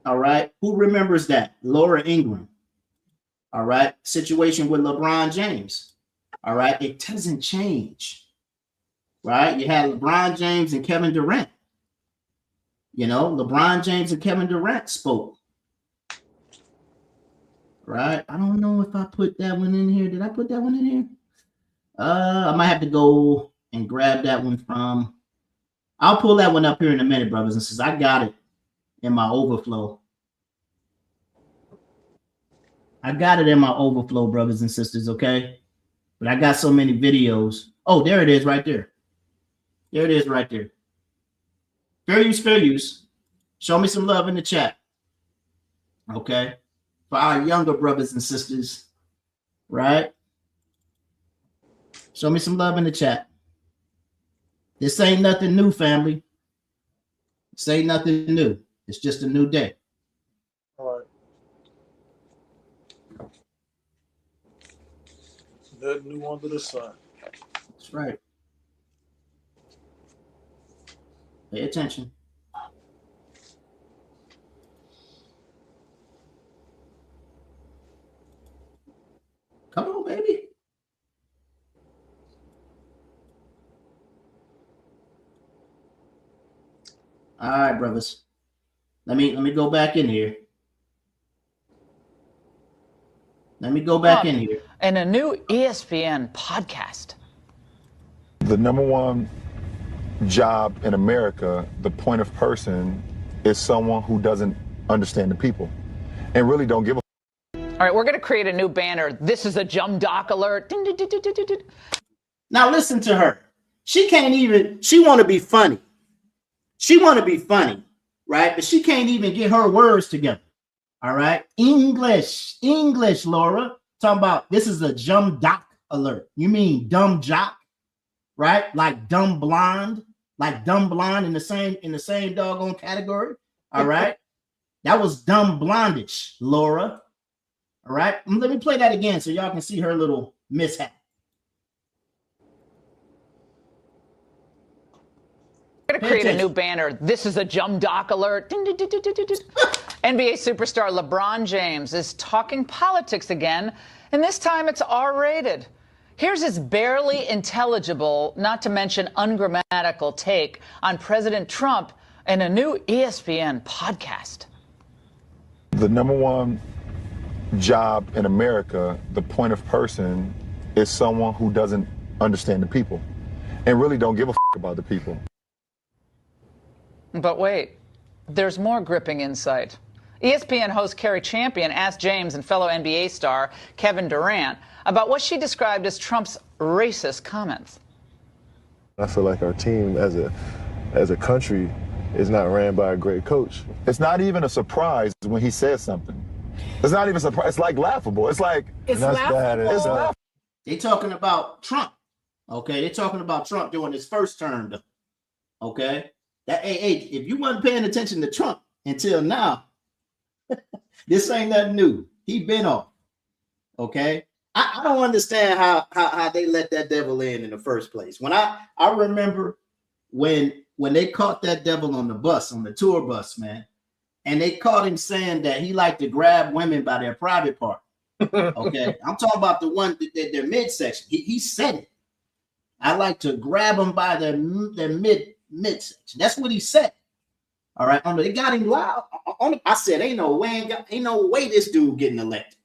All right. Who remembers that? Laura Ingram. All right. Situation with LeBron James. All right. It doesn't change. Right. You had LeBron James and Kevin Durant. You know, LeBron James and Kevin Durant spoke. Right. I don't know if I put that one in here. Did I put that one in here? I might have to go and grab that one from. I'll pull that one up here in a minute, brothers and sisters. I got it in my overflow. I got it in my overflow, brothers and sisters, okay? But I got so many videos. Oh, there it is right there. There it is right there. Fair use, fair use. Show me some love in the chat. Okay? For our younger brothers and sisters, right? Show me some love in the chat. This ain't nothing new, family. This ain't nothing new. It's just a new day. All right. Nothing new under the sun. That's right. Pay attention. Come on, baby. All right, brothers. Let me go back in here. Let me go back in here. In a new ESPN podcast. The number one job in America, the point of person, is someone who doesn't understand the people and really don't give a. All right, we're going to create a new banner. This is a Jum Doc alert. Now listen to her. She can't even, she want to be funny. She want to be funny, right? But she can't even get her words together. All right. English, Laura. Talking about this is a Jum Doc alert. You mean dumb jock, right? Like dumb blonde in the same doggone category. All right. That was dumb blondish, Laura. All right. Let me play that again so y'all can see her little mishap. We're going to create a new banner. This is a Jum Doc alert. NBA superstar LeBron James is talking politics again, and this time it's R-rated. Here's his barely intelligible, not to mention ungrammatical take on President Trump in a new ESPN podcast. The number one job in America, the point of person, is someone who doesn't understand the people and really don't give a about the people. But wait, there's more gripping insight. ESPN host Carrie Champion asked James and fellow NBA star Kevin Durant about what she described as Trump's racist comments. I feel like our team as a country is not ran by a great coach. It's not even a surprise when he says something. It's not even a surprise. It's like laughable. It's like It's laughable. It's laughable. They talking about Trump. Okay, they're talking about Trump during his first term, though. Okay, hey, if you wasn't paying attention to Trump until now, this ain't nothing new. He been off. Okay, I don't understand how they let that devil in the first place. When I remember when they caught that devil on the bus, on the tour bus, man, and they caught him saying that he liked to grab women by their private part. Okay, I'm talking about the one their midsection. He said it. I like to grab them by their midsection. That's what he said. All right, they got him loud. I said, ain't no way this dude getting elected.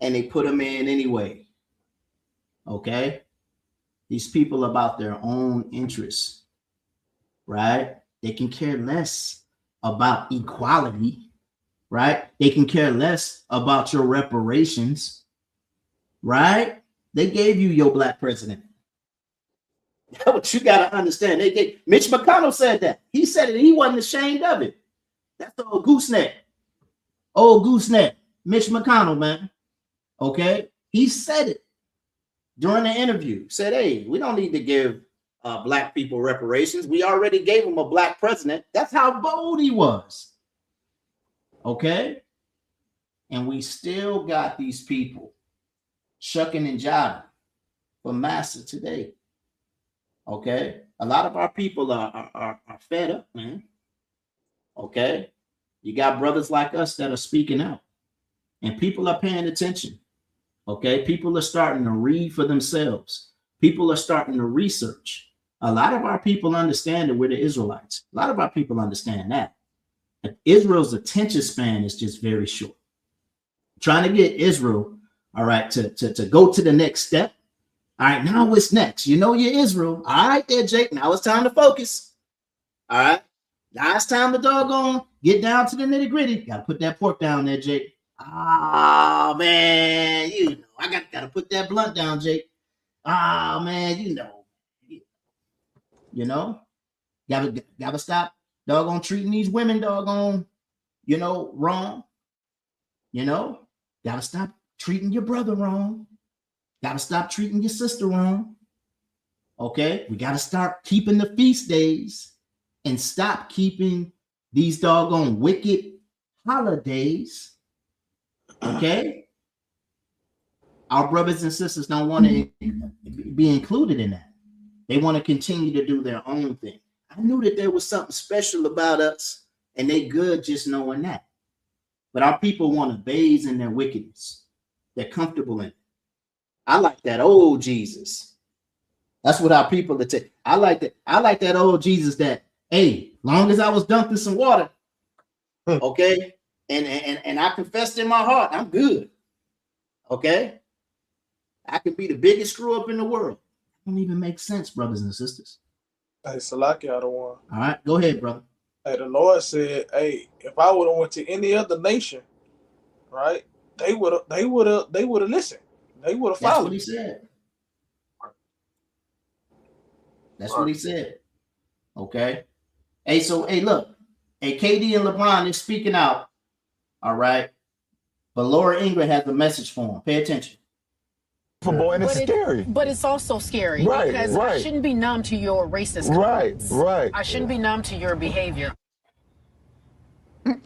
And they put him in anyway. Okay, these people about their own interests, right? They can care less about equality, right? They can care less about your reparations, right? They gave you your black president. That's what you got to understand. Mitch McConnell said that. He said it. He wasn't ashamed of it. That's the old gooseneck. Old gooseneck. Mitch McConnell, man. Okay? He said it during the interview. Said, hey, we don't need to give black people reparations. We already gave them a black president. That's how bold he was. Okay? And we still got these people shucking and jiving for massa today. Okay, a lot of our people are fed up, man. Okay, you got brothers like us that are speaking out, and people are paying attention. Okay, people are starting to read for themselves. People are starting to research. A lot of our people understand that we're the Israelites. A lot of our people understand that. Israel's attention span is just very short. Trying to get Israel, all right, to go to the next step. All right, now what's next? You know you're Israel. All right there, Jake. Now it's time to focus. All right. Now it's time to doggone get down to the nitty-gritty. Gotta put that pork down there, Jake. Ah, man, you know, I gotta put that blunt down, Jake. Ah, man, you know, gotta stop doggone treating these women doggone, wrong. Gotta stop treating your brother wrong. Gotta stop treating your sister wrong. Okay, we gotta start keeping the feast days and stop keeping these doggone wicked holidays. Okay, our brothers and sisters don't want to be included in that. They want to continue to do their own thing. I knew that there was something special about us, and they good just knowing that. But our people want to bathe in their wickedness. They're comfortable in it. I like that old Jesus. That's what our people are saying. I like that old Jesus that, hey, long as I was dunked in some water, okay, and I confessed in my heart, I'm good. Okay? I could be the biggest screw up in the world. It don't even make sense, brothers and sisters. Hey, Salaki, I don't want. All right, go ahead, brother. Hey, the Lord said, hey, if I would have went to any other nation, right, they would have listened. They would have followed. That's what he said. That's what he said. Okay. Hey, look. Hey, KD and LeBron is speaking out. All right. But Laura Ingram has a message for him. Pay attention. And it's scary. But it's also scary because I shouldn't be numb to your racist comments. Right. I shouldn't be numb to your behavior.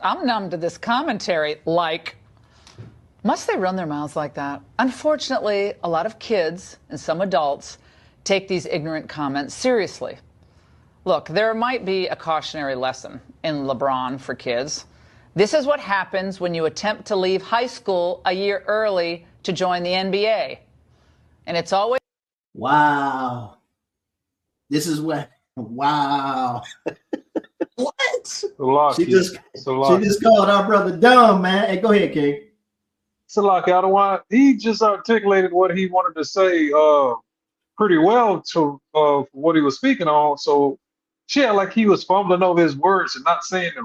I'm numb to this commentary. Like, must they run their mouths like that? Unfortunately, a lot of kids and some adults take these ignorant comments seriously. Look, there might be a cautionary lesson in LeBron for kids. This is what happens when you attempt to leave high school a year early to join the NBA. And it's always... Wow. This is what... Wow. What? She just called our brother dumb, man. Hey, go ahead, King. Salak Adawan, he just articulated what he wanted to say pretty well to what he was speaking on. So yeah, like he was fumbling over his words and not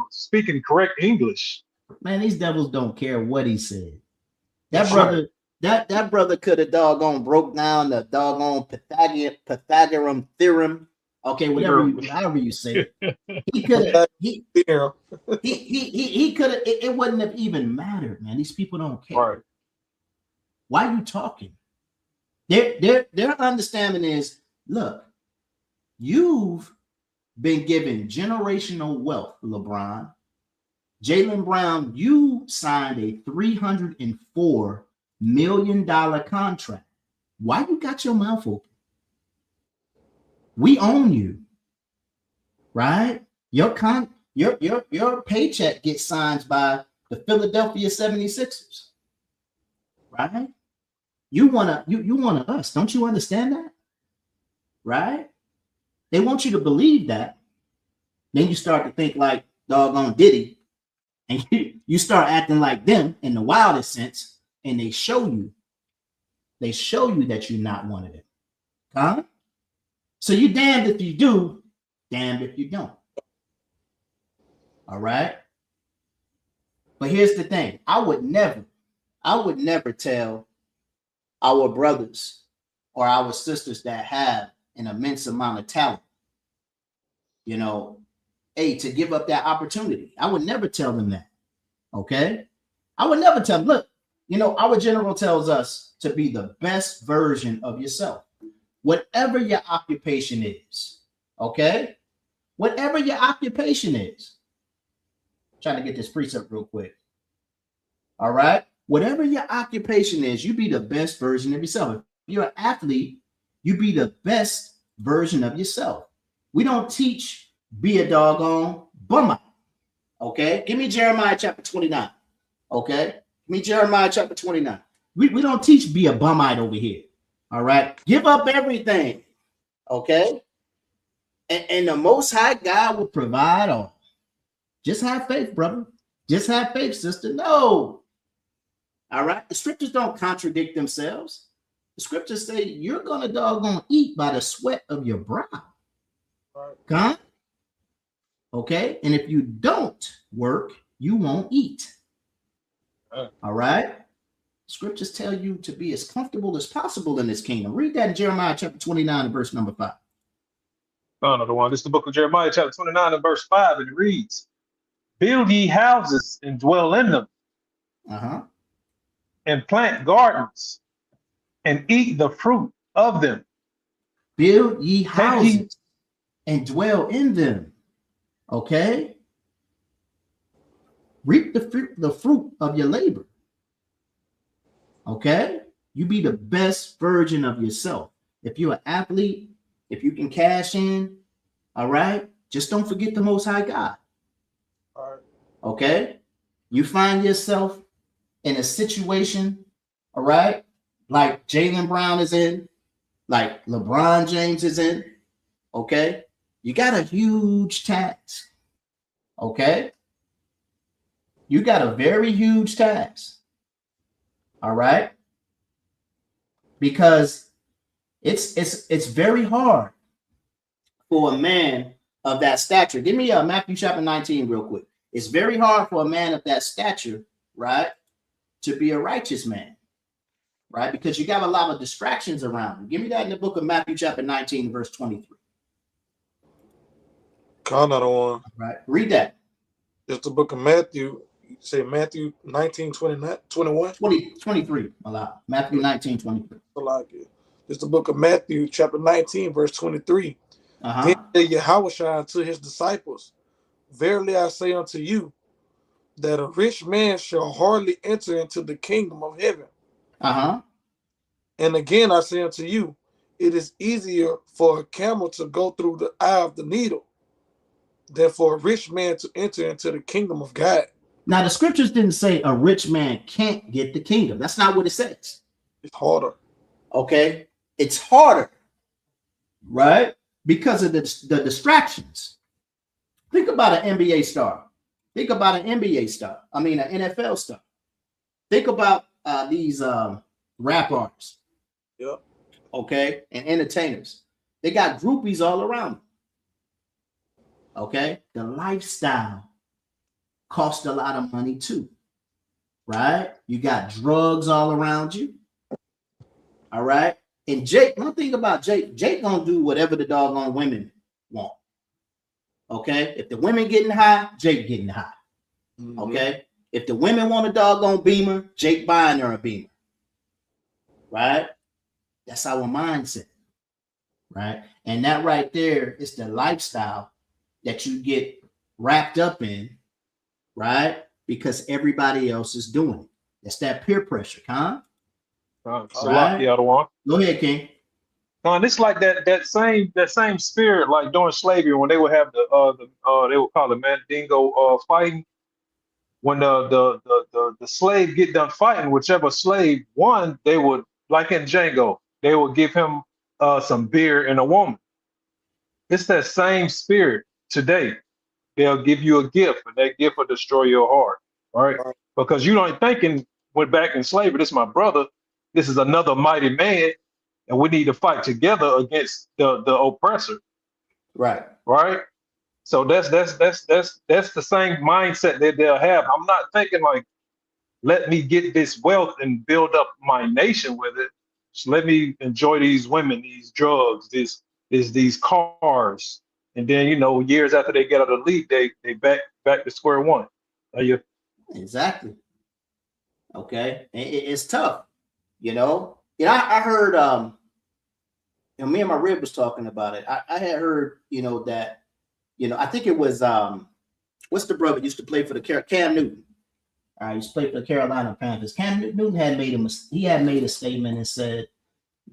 speaking correct English. Man, these devils don't care what he said. That That's brother, that brother could have doggone broke down the doggone Pythagorean theorem. Okay, however you say it. He could have he could have it wouldn't have even mattered, man. These people don't care. Right. Why are you talking? Their understanding is, look, you've been given generational wealth, LeBron. Jaylen Brown, you signed a $304 million contract. Why you got your mouth open? We own you, right? Your paycheck gets signed by the Philadelphia 76ers, right? You want us, don't you understand that? Right? They want you to believe that. Then you start to think like doggone Diddy, and you start acting like them in the wildest sense, and they show you that you're not one of them. Huh? So you damned if you do, damned if you don't. All right. But here's the thing: I would never tell our brothers or our sisters that have an immense amount of talent, to give up that opportunity. I would never tell them that. Okay. I would never tell them, look, our general tells us to be the best version of yourself, whatever your occupation is. Okay. Whatever your occupation is. I'm trying to get this precept real quick. All right. Whatever your occupation is, you be the best version of yourself. If you're an athlete, you be the best version of yourself. We don't teach be a doggone bummer. Okay. Give me Jeremiah chapter 29. Okay. Give me Jeremiah chapter 29. We don't teach be a bumite over here. All right. Give up everything. Okay. And the Most High God will provide all. Just have faith, brother. Just have faith, sister. No. All right. The scriptures don't contradict themselves. The scriptures say you're going to doggone eat by the sweat of your brow. Huh? Okay. And if you don't work, you won't eat. All right. Scriptures tell you to be as comfortable as possible in this kingdom. Read that in Jeremiah chapter 29 and verse number 5. Another one. This is the book of Jeremiah chapter 29 and verse 5, and it reads, build ye houses and dwell in them, and plant gardens and eat the fruit of them. Build ye houses and dwell in them. Okay. Reap the fruit of your labor. Okay. You be the best version of yourself. If you're an athlete, if you can cash in, all right, just don't forget the Most High God. All right. Okay. You find yourself in a situation, all right, like Jaylen Brown is in, like LeBron James is in. Okay. You got a huge task. Okay. You got a very huge task. All right. Because it's very hard for a man of that stature. Give me Matthew chapter 19 real quick. It's very hard for a man of that stature, right, to be a righteous man, right? Because you got a lot of distractions around you. Give me that in the book of Matthew chapter 19, verse 23. Another one. Right. Read that. It's the book of Matthew. You say Matthew 19, 21? 23. Matthew 19, 23. It's the book of Matthew, chapter 19, verse 23. Then said Yahushua to his disciples, verily I say unto you, that a rich man shall hardly enter into the kingdom of heaven. And again I say unto you, it is easier for a camel to go through the eye of the needle than for a rich man to enter into the kingdom of God. Now, the scriptures didn't say a rich man can't get the kingdom. That's not what it says. It's harder. Okay. It's harder, right? Because of the distractions. Think about an NBA star. Think about an NBA star. I mean, an NFL star. Think about these rap artists, Yep. okay, and entertainers. They got groupies all around them. Okay, the lifestyle costs a lot of money too, right? You got drugs all around you. All right. And Jake, one thing about Jake gonna do whatever the doggone women want. Okay. If the women getting high, Jake getting high. Mm-hmm. Okay. If the women want a doggone Beamer, Jake buying her a Beamer. Right? That's our mindset. Right? And that right there is the lifestyle that you get wrapped up in, right? Because everybody else is doing it. That's that peer pressure, huh? It's a lot, the other one. Go ahead, King. It's like that same spirit, like during slavery when they would have they would call it Mandingo fighting. When the slave get done fighting, whichever slave won, they would, like in Django, they would give him some beer and a woman. It's that same spirit today. They'll give you a gift, and that gift will destroy your heart, right? Because you don't thinking went back in slavery. This is my brother. This is another mighty man, and we need to fight together against the oppressor. Right. Right. So that's the same mindset that they'll have. I'm not thinking like, let me get this wealth and build up my nation with it. Just let me enjoy these women, these drugs, these cars. And then, years after they get out of the league, they back to square one. Are you? Exactly. Okay. It's tough, I heard me and my rib was talking about it. I had heard, that, I think it was what's the brother used to play for the Cam Newton. He used to play for the Carolina Panthers. Cam Newton had made a statement and said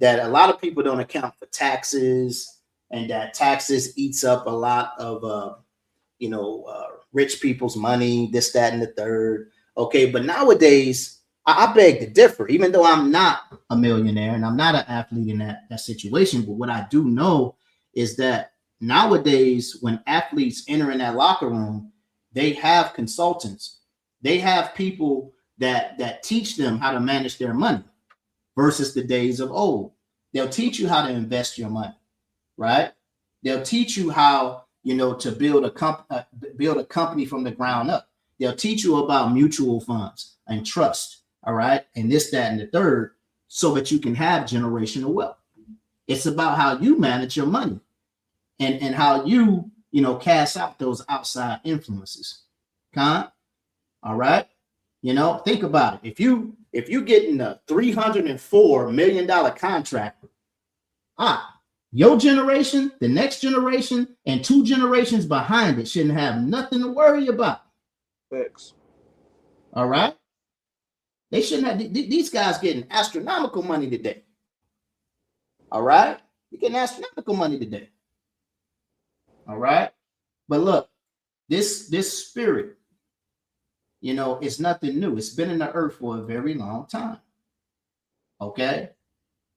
that a lot of people don't account for taxes, and that taxes eats up a lot of rich people's money, this, that, and the third. Okay, but nowadays I beg to differ, even though I'm not a millionaire and I'm not an athlete in that situation. But what I do know is that nowadays, when athletes enter in that locker room, they have consultants. They have people that teach them how to manage their money versus the days of old. They'll teach you how to invest your money, right? They'll teach you how, to build a company from the ground up. They'll teach you about mutual funds and trust, all right? And this, that, and the third, so that you can have generational wealth. It's about how you manage your money and how you, cast out those outside influences. All right. Think about it. If you getting a $304 million contract, your generation, the next generation, and 2 generations behind it shouldn't have nothing to worry about. Thanks. All right. They shouldn't have. These guys getting astronomical money today. All right. You're getting astronomical money today. All right. But look, this spirit, it's nothing new. It's been in the earth for a very long time. Okay?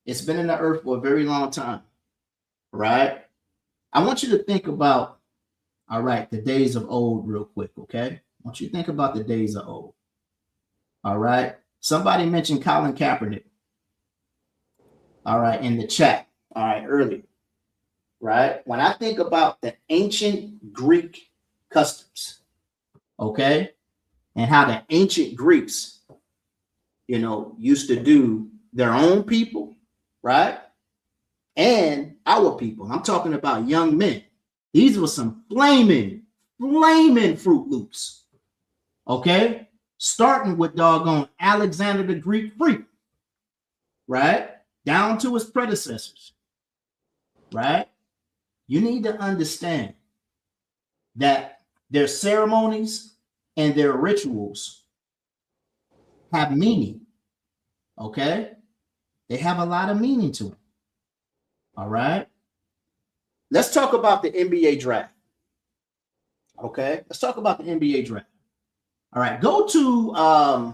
It's been in the earth for a very long time. Right? I want you to think about, all right, the days of old real quick, okay? I want you to think about the days of old. All right? Somebody mentioned Colin Kaepernick. All right, in the chat. All right, earlier. Right? When I think about the ancient Greek customs, okay? And how the ancient Greeks, used to do their own people, right? And our people. I'm talking about young men. These were some flaming Fruit Loops. Okay? Starting with doggone Alexander the Greek freak, right? Down to his predecessors, right? You need to understand that their ceremonies and their rituals have meaning, okay? They have a lot of meaning to them, all right? Let's talk about the NBA draft, okay? Let's talk about the NBA draft. All right, go to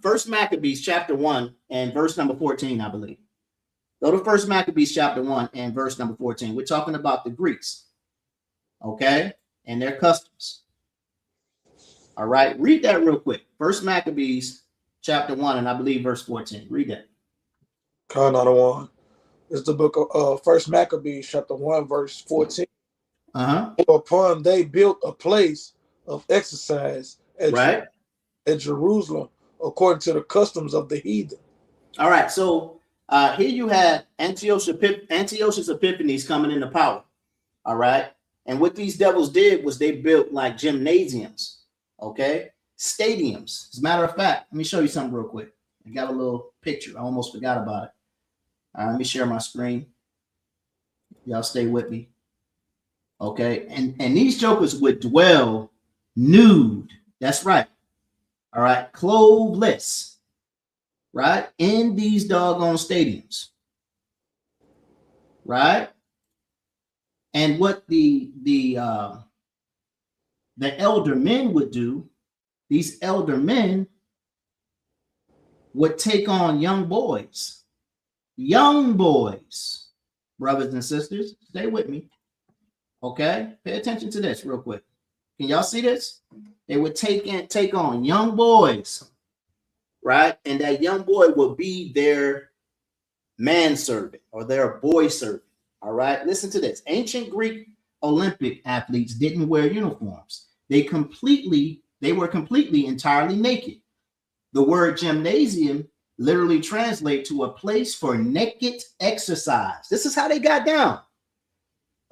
First Maccabees chapter 1 and verse number 14, I believe. Go to First Maccabees chapter 1 and verse number 14. We're talking about the Greeks, okay, and their customs. All right, read that real quick. First Maccabees chapter 1, and I believe verse 14. Read that. Another one. It's the book of First Maccabees, chapter 1, verse 14. Upon they built a place of exercise at Jerusalem, according to the customs of the heathen. All right, so here you had Antiochus Epiphanes coming into power. All right, and what these devils did was they built like gymnasiums, okay, stadiums. As a matter of fact, let me show you something real quick. I got a little picture. I almost forgot about it. All right, let me share my screen. Y'all stay with me. Okay, and these jokers would dwell nude. That's right. All right, clothesless. Right, in these doggone stadiums. Right, and what the elder men would do, these elder men would take on young boys, brothers and sisters. Stay with me. Okay, pay attention to this real quick. Can y'all see this? They would take on young boys, right? And that young boy would be their manservant or their boy servant. All right, listen to this. Ancient Greek Olympic athletes didn't wear uniforms. They were completely entirely naked. The word gymnasium literally translates to a place for naked exercise. This is how they got down.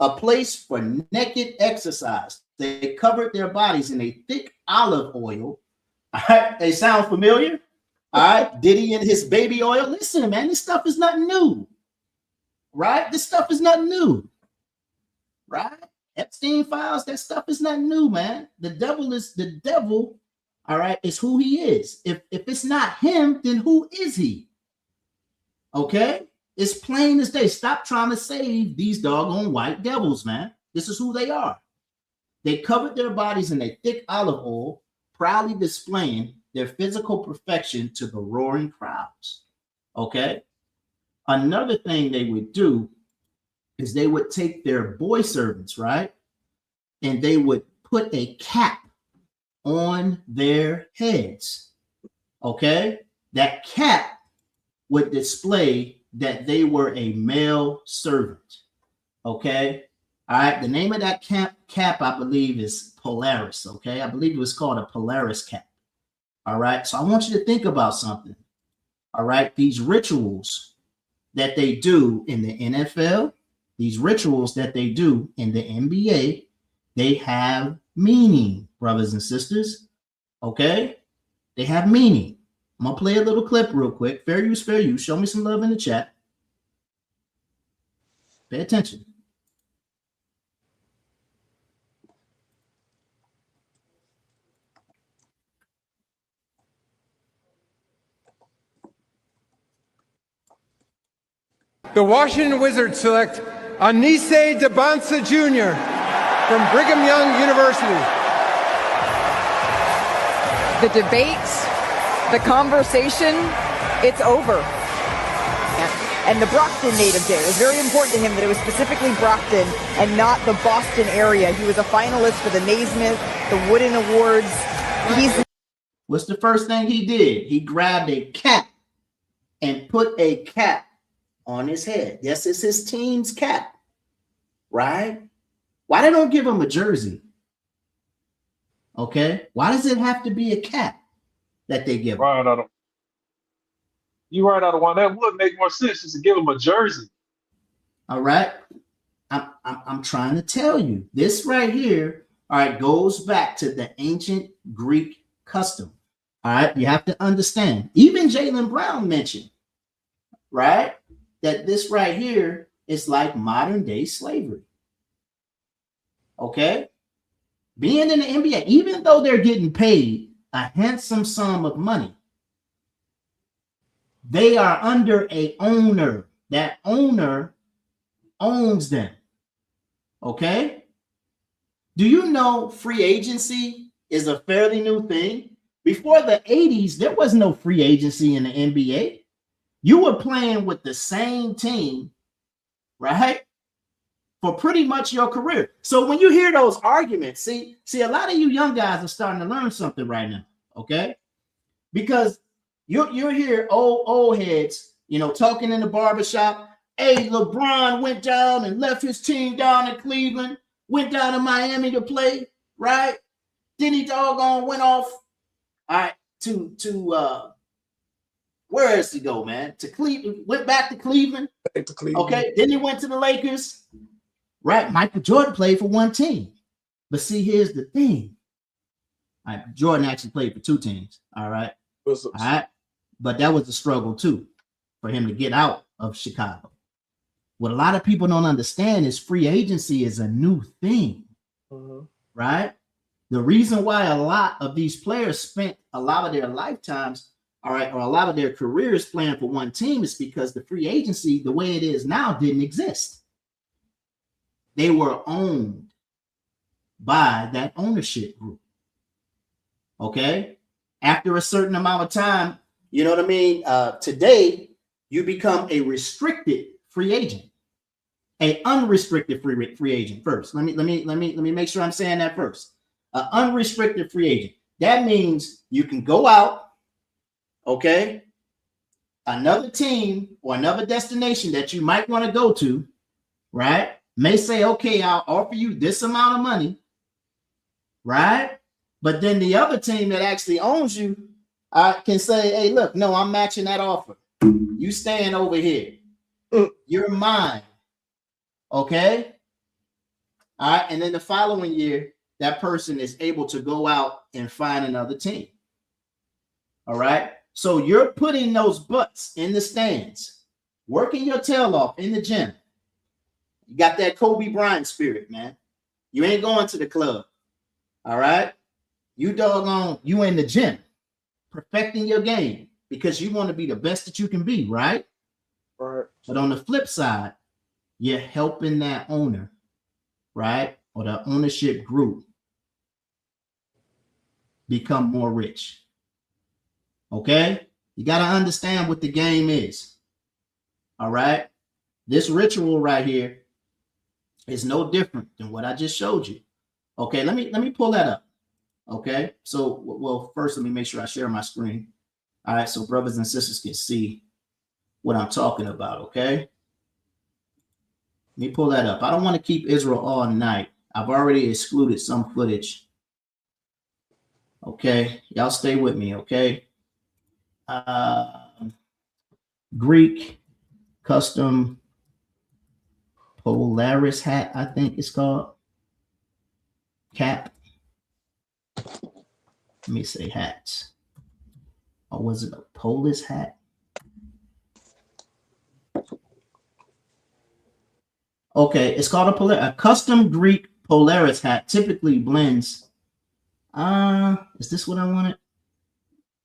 A place for naked exercise. They covered their bodies in a thick olive oil. All right, they sound familiar? All right, Diddy and his baby oil. Listen, man, this stuff is nothing new. Right? This stuff is nothing new. Right? Epstein files, that stuff is nothing new, man. The devil, all right, is who he is. If it's not him, then who is he? Okay? It's plain as day. Stop trying to save these doggone white devils, man. This is who they are. They covered their bodies in a thick olive oil, proudly displaying their physical perfection to the roaring crowds. Okay? Another thing they would do is they would take their boy servants, right? And they would put a cap on their heads. Okay? That cap would display that they were a male servant. Okay? All right. The name of that cap, I believe, is Polaris. Okay? I believe it was called a Polaris cap. All right. So I want you to think about something. All right. These rituals that they do in the NFL, these rituals that they do in the NBA, they have meaning, brothers and sisters. Okay? They have meaning. I'm going to play a little clip real quick. Fair use, fair use. Show me some love in the chat. Pay attention. The Washington Wizards select Anise DeBonsa Jr. from Brigham Young University. The debates, the conversation, it's over. And the Brockton native day, it was very important to him that it was specifically Brockton and not the Boston area. He was a finalist for the Naismith, the Wooden Awards. What's the first thing he did? He grabbed a cap and put a cap on his head. Yes, it's his team's cap, right? Why they don't give him a jersey? Okay, why does it have to be a cap that they give him? You right out of one. That would make more sense just to give him a jersey. All right, I'm trying to tell you this right here. All right, goes back to the ancient Greek custom. All right, you have to understand. Even Jaylen Brown mentioned, right, that this right here is like modern day slavery. Okay, being in the NBA, even though they're getting paid a handsome sum of money, they are under a owner. That owner owns them. Okay? Do you know free agency is a fairly new thing? Before the 80s, there was no free agency in the NBA. You were playing with the same team, right, for pretty much your career. So when you hear those arguments, see, a lot of you young guys are starting to learn something right now, okay? Because You'll hear old heads, talking in the barbershop. Hey, LeBron went down and left his team down in Cleveland, went down to Miami to play, right? Then he doggone went off, all right, to where else he go, man? To Cleveland, went back to Cleveland. Back to Cleveland. Okay, then he went to the Lakers, right? Michael Jordan played for one team. But see, here's the thing. All right, Jordan actually played for two teams, all right? All right, but that was a struggle too for him to get out of Chicago. What a lot of people don't understand is free agency is a new thing, right? The reason why a lot of these players spent a lot of their lifetimes, all right, or a lot of their careers playing for one team is because the free agency, the way it is now, didn't exist. They were owned by that ownership group. Okay? After a certain amount of time, you know what I mean? Today, you become a restricted free agent. An unrestricted free agent first. Let me make sure I'm saying that first. An unrestricted free agent. That means you can go out, okay? Another team or another destination that you might want to go to, right? May say, okay, I'll offer you this amount of money, right? But then the other team that actually owns you can say, hey, look, no, I'm matching that offer. You staying over here. You're mine. Okay. All right. And then the following year, that person is able to go out and find another team. All right. So you're putting those butts in the stands, working your tail off in the gym. You got that Kobe Bryant spirit, man. You ain't going to the club. All right. You in the gym, perfecting your game because you want to be the best that you can be, right? Right. But on the flip side, you're helping that owner, right? Or the ownership group become more rich. Okay? You got to understand what the game is. All right? This ritual right here is no different than what I just showed you. Okay, let me pull that up. Okay, so well, first let me make sure I share my screen. All right, so brothers and sisters can see what I'm talking about. Okay, let me pull that up. I don't want to keep Israel all night. I've already excluded some footage. Okay, y'all stay with me. Okay, Greek custom Polaris hat, I think it's called. Cap. Let me say hats. Or was it a Polish hat? Okay, it's called a custom Greek Polaris hat. Typically blends. Is this what I wanted?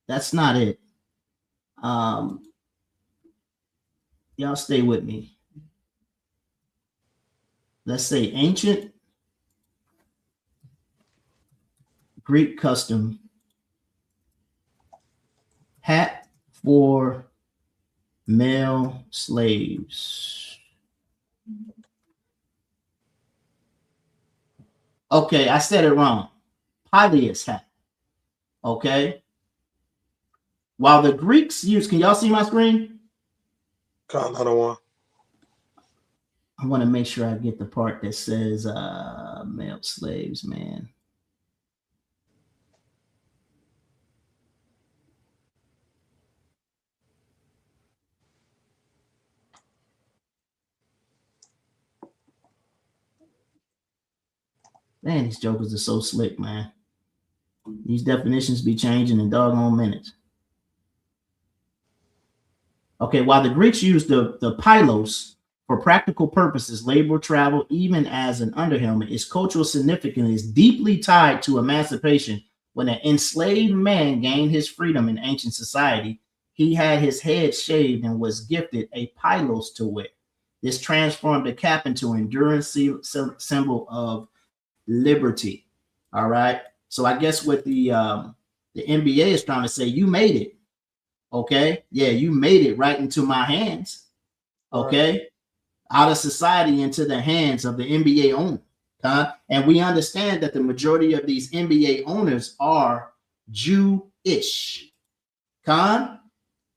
That's not it. Y'all stay with me. Let's say ancient Greek custom hat for male slaves. Okay, I said it wrong. Pileus hat. Okay. While the Greeks use, can y'all see my screen? Another one. I want to make sure I get the part that says male slaves, man. Man, these jokers are so slick, man. These definitions be changing in doggone minutes. Okay, while the Greeks used the pylos for practical purposes, labor, travel, even as an underhelmet, its cultural significance is deeply tied to emancipation. When an enslaved man gained his freedom in ancient society, he had his head shaved and was gifted a pylos to wear. This transformed the cap into an enduring symbol of liberty. All right. So I guess what the NBA is trying to say, you made it. Okay. Yeah, you made it right into my hands. Okay. Right. Out of society into the hands of the NBA owner. And we understand that the majority of these NBA owners are Jewish.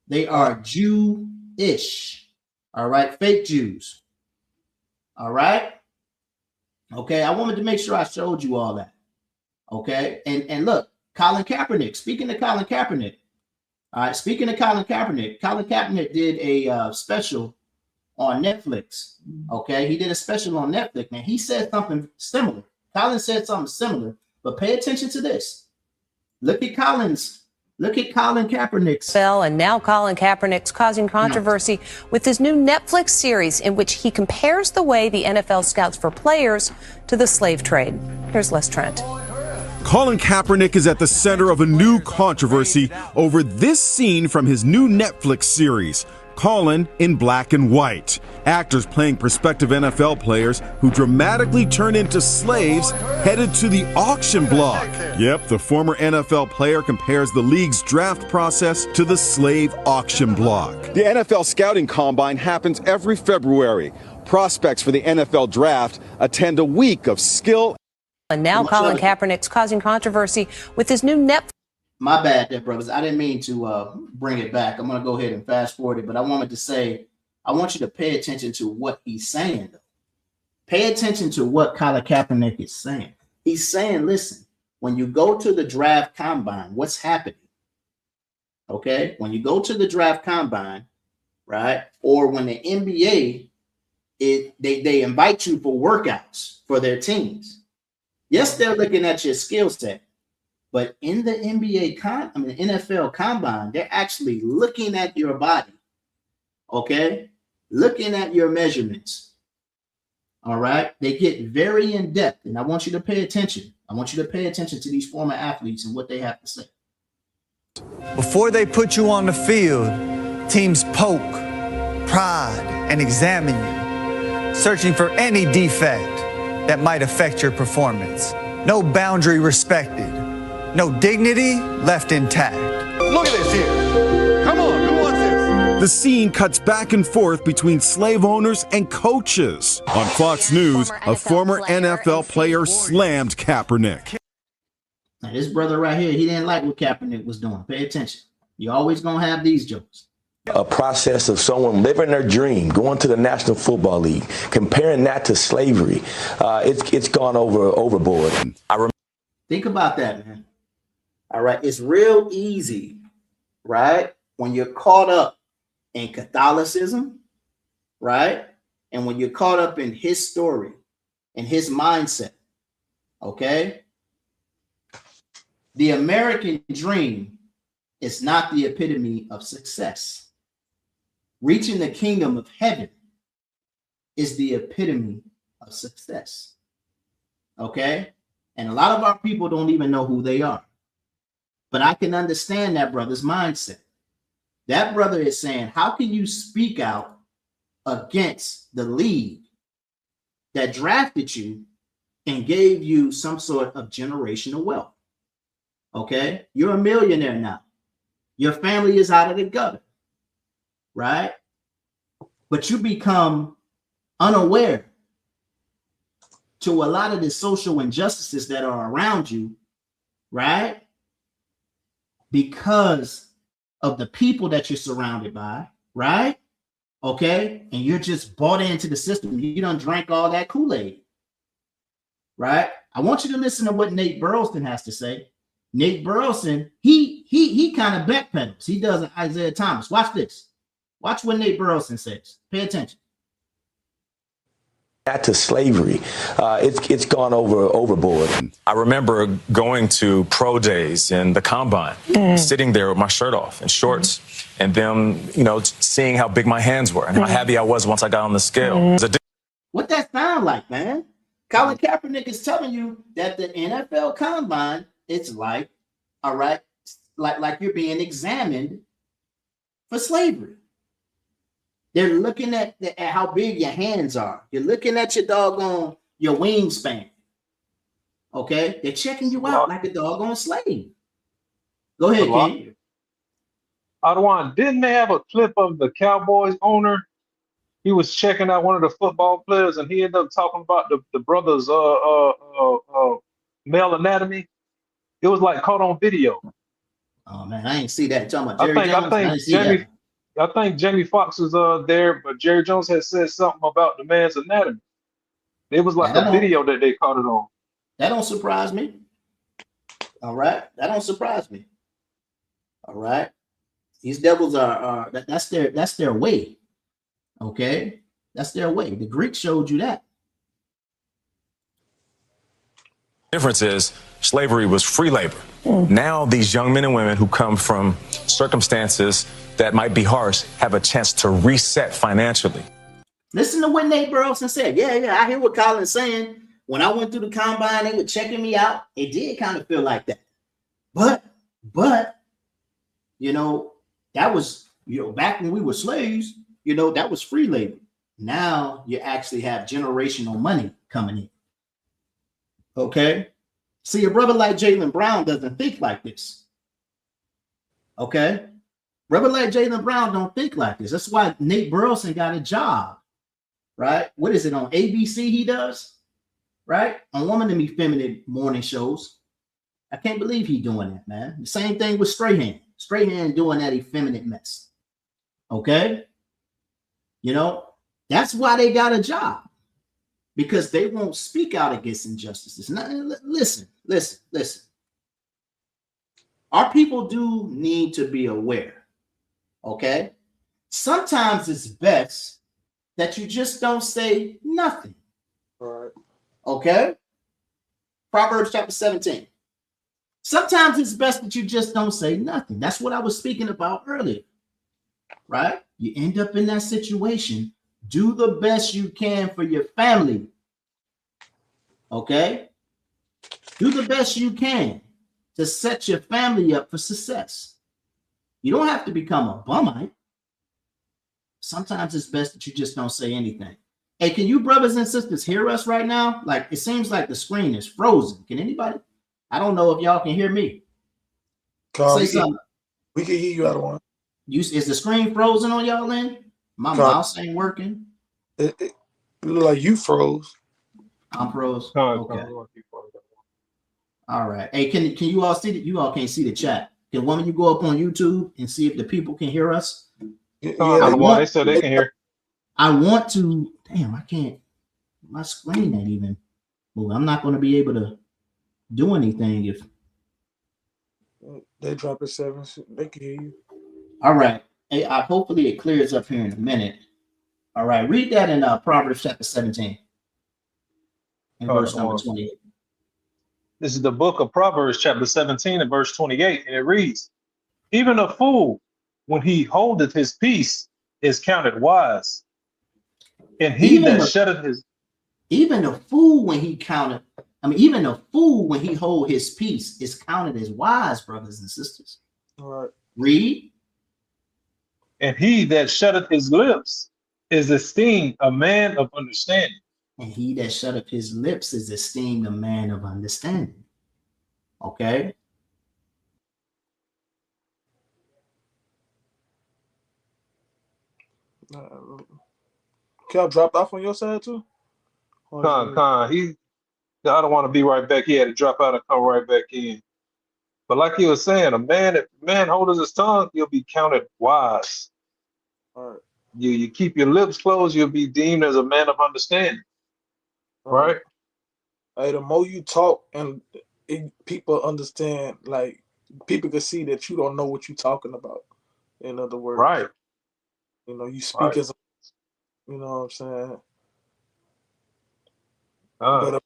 They are Jewish. All right, fake Jews. All right. Okay, I wanted to make sure I showed you all that. Okay, and look, Colin Kaepernick. Speaking of Colin Kaepernick, all right. Speaking of Colin Kaepernick did a special on Netflix. Okay, he did a special on Netflix, and he said something similar. Colin said something similar, but pay attention to this. Look at Colin Kaepernick's. And now Colin Kaepernick's causing controversy with his new Netflix series in which he compares the way the NFL scouts for players to the slave trade. Here's Les Trent. Colin Kaepernick is at the center of a new controversy over this scene from his new Netflix series, Colin in Black and White. Actors playing prospective NFL players who dramatically turn into slaves headed to the auction block. Yep, the former NFL player compares the league's draft process to the slave auction block. The NFL Scouting Combine happens every February. Prospects for the NFL Draft attend a week of skill. And now Colin Kaepernick's causing controversy with his new Netflix. My bad there, brothers. I didn't mean to bring it back. I'm going to go ahead and fast forward it, but I wanted to say, I want you to pay attention to what he's saying, though. Pay attention to what Colin Kaepernick is saying. He's saying, listen, when you go to the draft combine, what's happening? Okay? When you go to the draft combine, right? Or when the NBA, they invite you for workouts for their teams. Yes, they're looking at your skill set. But in the NFL combine, they're actually looking at your body, okay? Looking at your measurements, all right? They get very in-depth, and I want you to pay attention. I want you to pay attention to these former athletes and what they have to say. Before they put you on the field, teams poke, prod, and examine you, searching for any defect that might affect your performance. No boundary respected. No dignity left intact. Look at this here. Come on, who wants this? The scene cuts back and forth between slave owners and coaches. On Fox News, a former NFL player slammed Kaepernick. Now, this brother right here, he didn't like what Kaepernick was doing. Pay attention. You're always going to have these jokes. A process of someone living their dream, going to the National Football League, comparing that to slavery, it's gone overboard. Think about that, man. All right, it's real easy, right? When you're caught up in Catholicism, right? And when you're caught up in his story and his mindset, okay? The American dream is not the epitome of success. Reaching the kingdom of heaven is the epitome of success, okay? And a lot of our people don't even know who they are. But I can understand that brother's mindset. That brother is saying, how can you speak out against the league that drafted you and gave you some sort of generational wealth? Okay? You're a millionaire now. Your family is out of the gutter, right? But you become unaware to a lot of the social injustices that are around you, right? Because of the people that you're surrounded by, right? Okay? And you're just bought into the system. You done drank all that Kool-Aid, right? I want you to listen to what Nate Burleson has to say. Nate Burleson, he kind of backpedals. He does an Isaiah Thomas. Watch this. Watch what Nate Burleson says. Pay attention. That to slavery, it's gone overboard. I remember going to pro days in the combine, sitting there with my shirt off and shorts, and them, seeing how big my hands were and how heavy I was once I got on the scale. What that sound like, man? Colin Kaepernick is telling you that the NFL combine, it's like, all right, like you're being examined for slavery. They're looking at how big your hands are. You're looking at your wingspan. Okay? They're checking you out like a doggone slave. Go ahead, King. Adwan, didn't they have a clip of the Cowboys owner? He was checking out one of the football players, and he ended up talking about the brothers' male anatomy. It was like caught on video. Oh man, I ain't see that. You're talking about Jerry Jones? I think I think Jamie Foxx was there, but Jerry Jones had said something about the man's anatomy. It was like a video that they caught it on. That don't surprise me. All right, that don't surprise me. All right, these devils are that's their way. Okay, that's their way. The Greeks showed you that. Difference is slavery was free labor. Now these young men and women who come from circumstances that might be harsh have a chance to reset financially. Listen to what Nate Burleson said. Yeah, I hear what Colin's saying. When I went through the combine, they were checking me out. It did kind of feel like that. But, you know, that was, you know, back when we were slaves, you know, that was free labor. Now you actually have generational money coming in. Okay? See, a brother like Jaylen Brown doesn't think like this. Okay? Brother like Jaylen Brown don't think like this. That's why Nate Burleson got a job, right? What is it, on ABC he does? Right? On Woman and Me Feminine morning shows. I can't believe he doing that, man. The same thing with Strahan. Strahan doing that effeminate mess. Okay? You know, that's why they got a job. Because they won't speak out against injustices. Now, listen. Our people do need to be aware. Okay? Sometimes it's best that you just don't say nothing. All right. Okay? Proverbs chapter 17. Sometimes it's best that you just don't say nothing. That's what I was speaking about earlier. Right? You end up in that situation. Do the best you can for your family. Okay? Do the best you can to set your family up for success. You don't have to become a bumite. Sometimes it's best that you just don't say anything. Hey, can you brothers and sisters hear us right now? Like, it seems like the screen is frozen. Can anybody? I don't know if y'all can hear me. Say something. We can hear you out of one. Is the screen frozen on y'all end? My mouse ain't working. It look like you froze. I'm froze. Okay. All right. Hey, can you all see that? You all can't see the chat. Can one of you go up on YouTube and see if the people can hear us? They said they can hear. I want to. Damn, I can't. My screen ain't even moving. I'm not going to be able to do anything if they drop it 7. They can hear you. All right. Hey, hopefully it clears up here in a minute. All right. Read that in Proverbs chapter 17 and verse number 28. This is the book of Proverbs chapter 17 and verse 28, and it reads, "Even a fool, when he holdeth his peace, is counted wise. And he that shutteth his..." Even a fool when he counted, even a fool when he hold his peace is counted as wise, brothers and sisters. All right. Read. "And he that shutteth his lips is esteemed a man of understanding." And he that shutteth his lips is esteemed a man of understanding. Okay? Cal dropped off on your side too? I don't want to be right back. He had to drop out and come right back in. But like he was saying, if man holds his tongue, you'll be counted wise. All right. You keep your lips closed, you'll be deemed as a man of understanding. Right? Hey, the more you talk and people understand, like people can see that you don't know what you're talking about. In other words, right? You know, you speak as, you know what I'm saying. But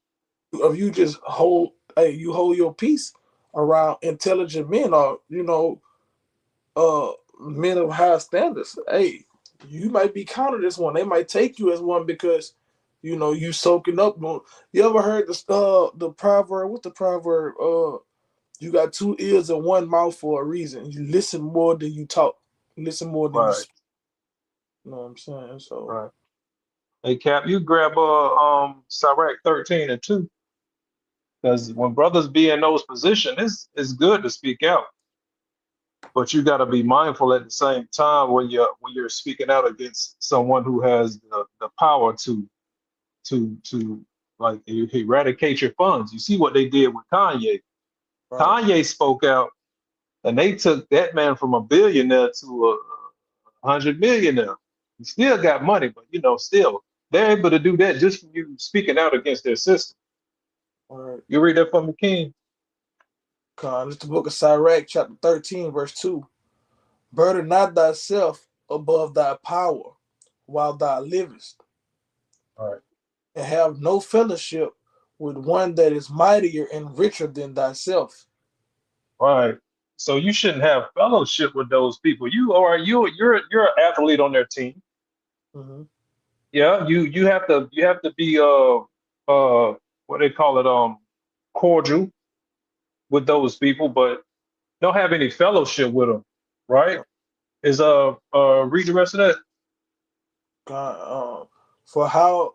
if you just hold your peace around intelligent men, or men of high standards, hey, you might be counted as one. They might take you as one because you soaking up. You ever heard the proverb? What's the proverb? You got 2 ears and 1 mouth for a reason. You listen more than you talk. You listen more than you speak. You know what I'm saying? So right. Hey Cap, you grab Sirach 13 and 2. Because when brothers be in those positions, it's good to speak out. But you got to be mindful at the same time when you're speaking out against someone who has the power to like eradicate your funds. You see what they did with Kanye. Right. Kanye spoke out, and they took that man from a billionaire to 100 million now. You still got money, but still they're able to do that just from you speaking out against their system. All right. You read that from the King? It's the book of Sirach, chapter 13, verse 2. Burden not thyself above thy power while thou livest. All right. And have no fellowship with one that is mightier and richer than thyself. Right. So you shouldn't have fellowship with those people. You're an athlete on their team. Mm-hmm. Yeah, you have to be what they call it, cordial with those people, but don't have any fellowship with them, right? Is read the rest of that. For how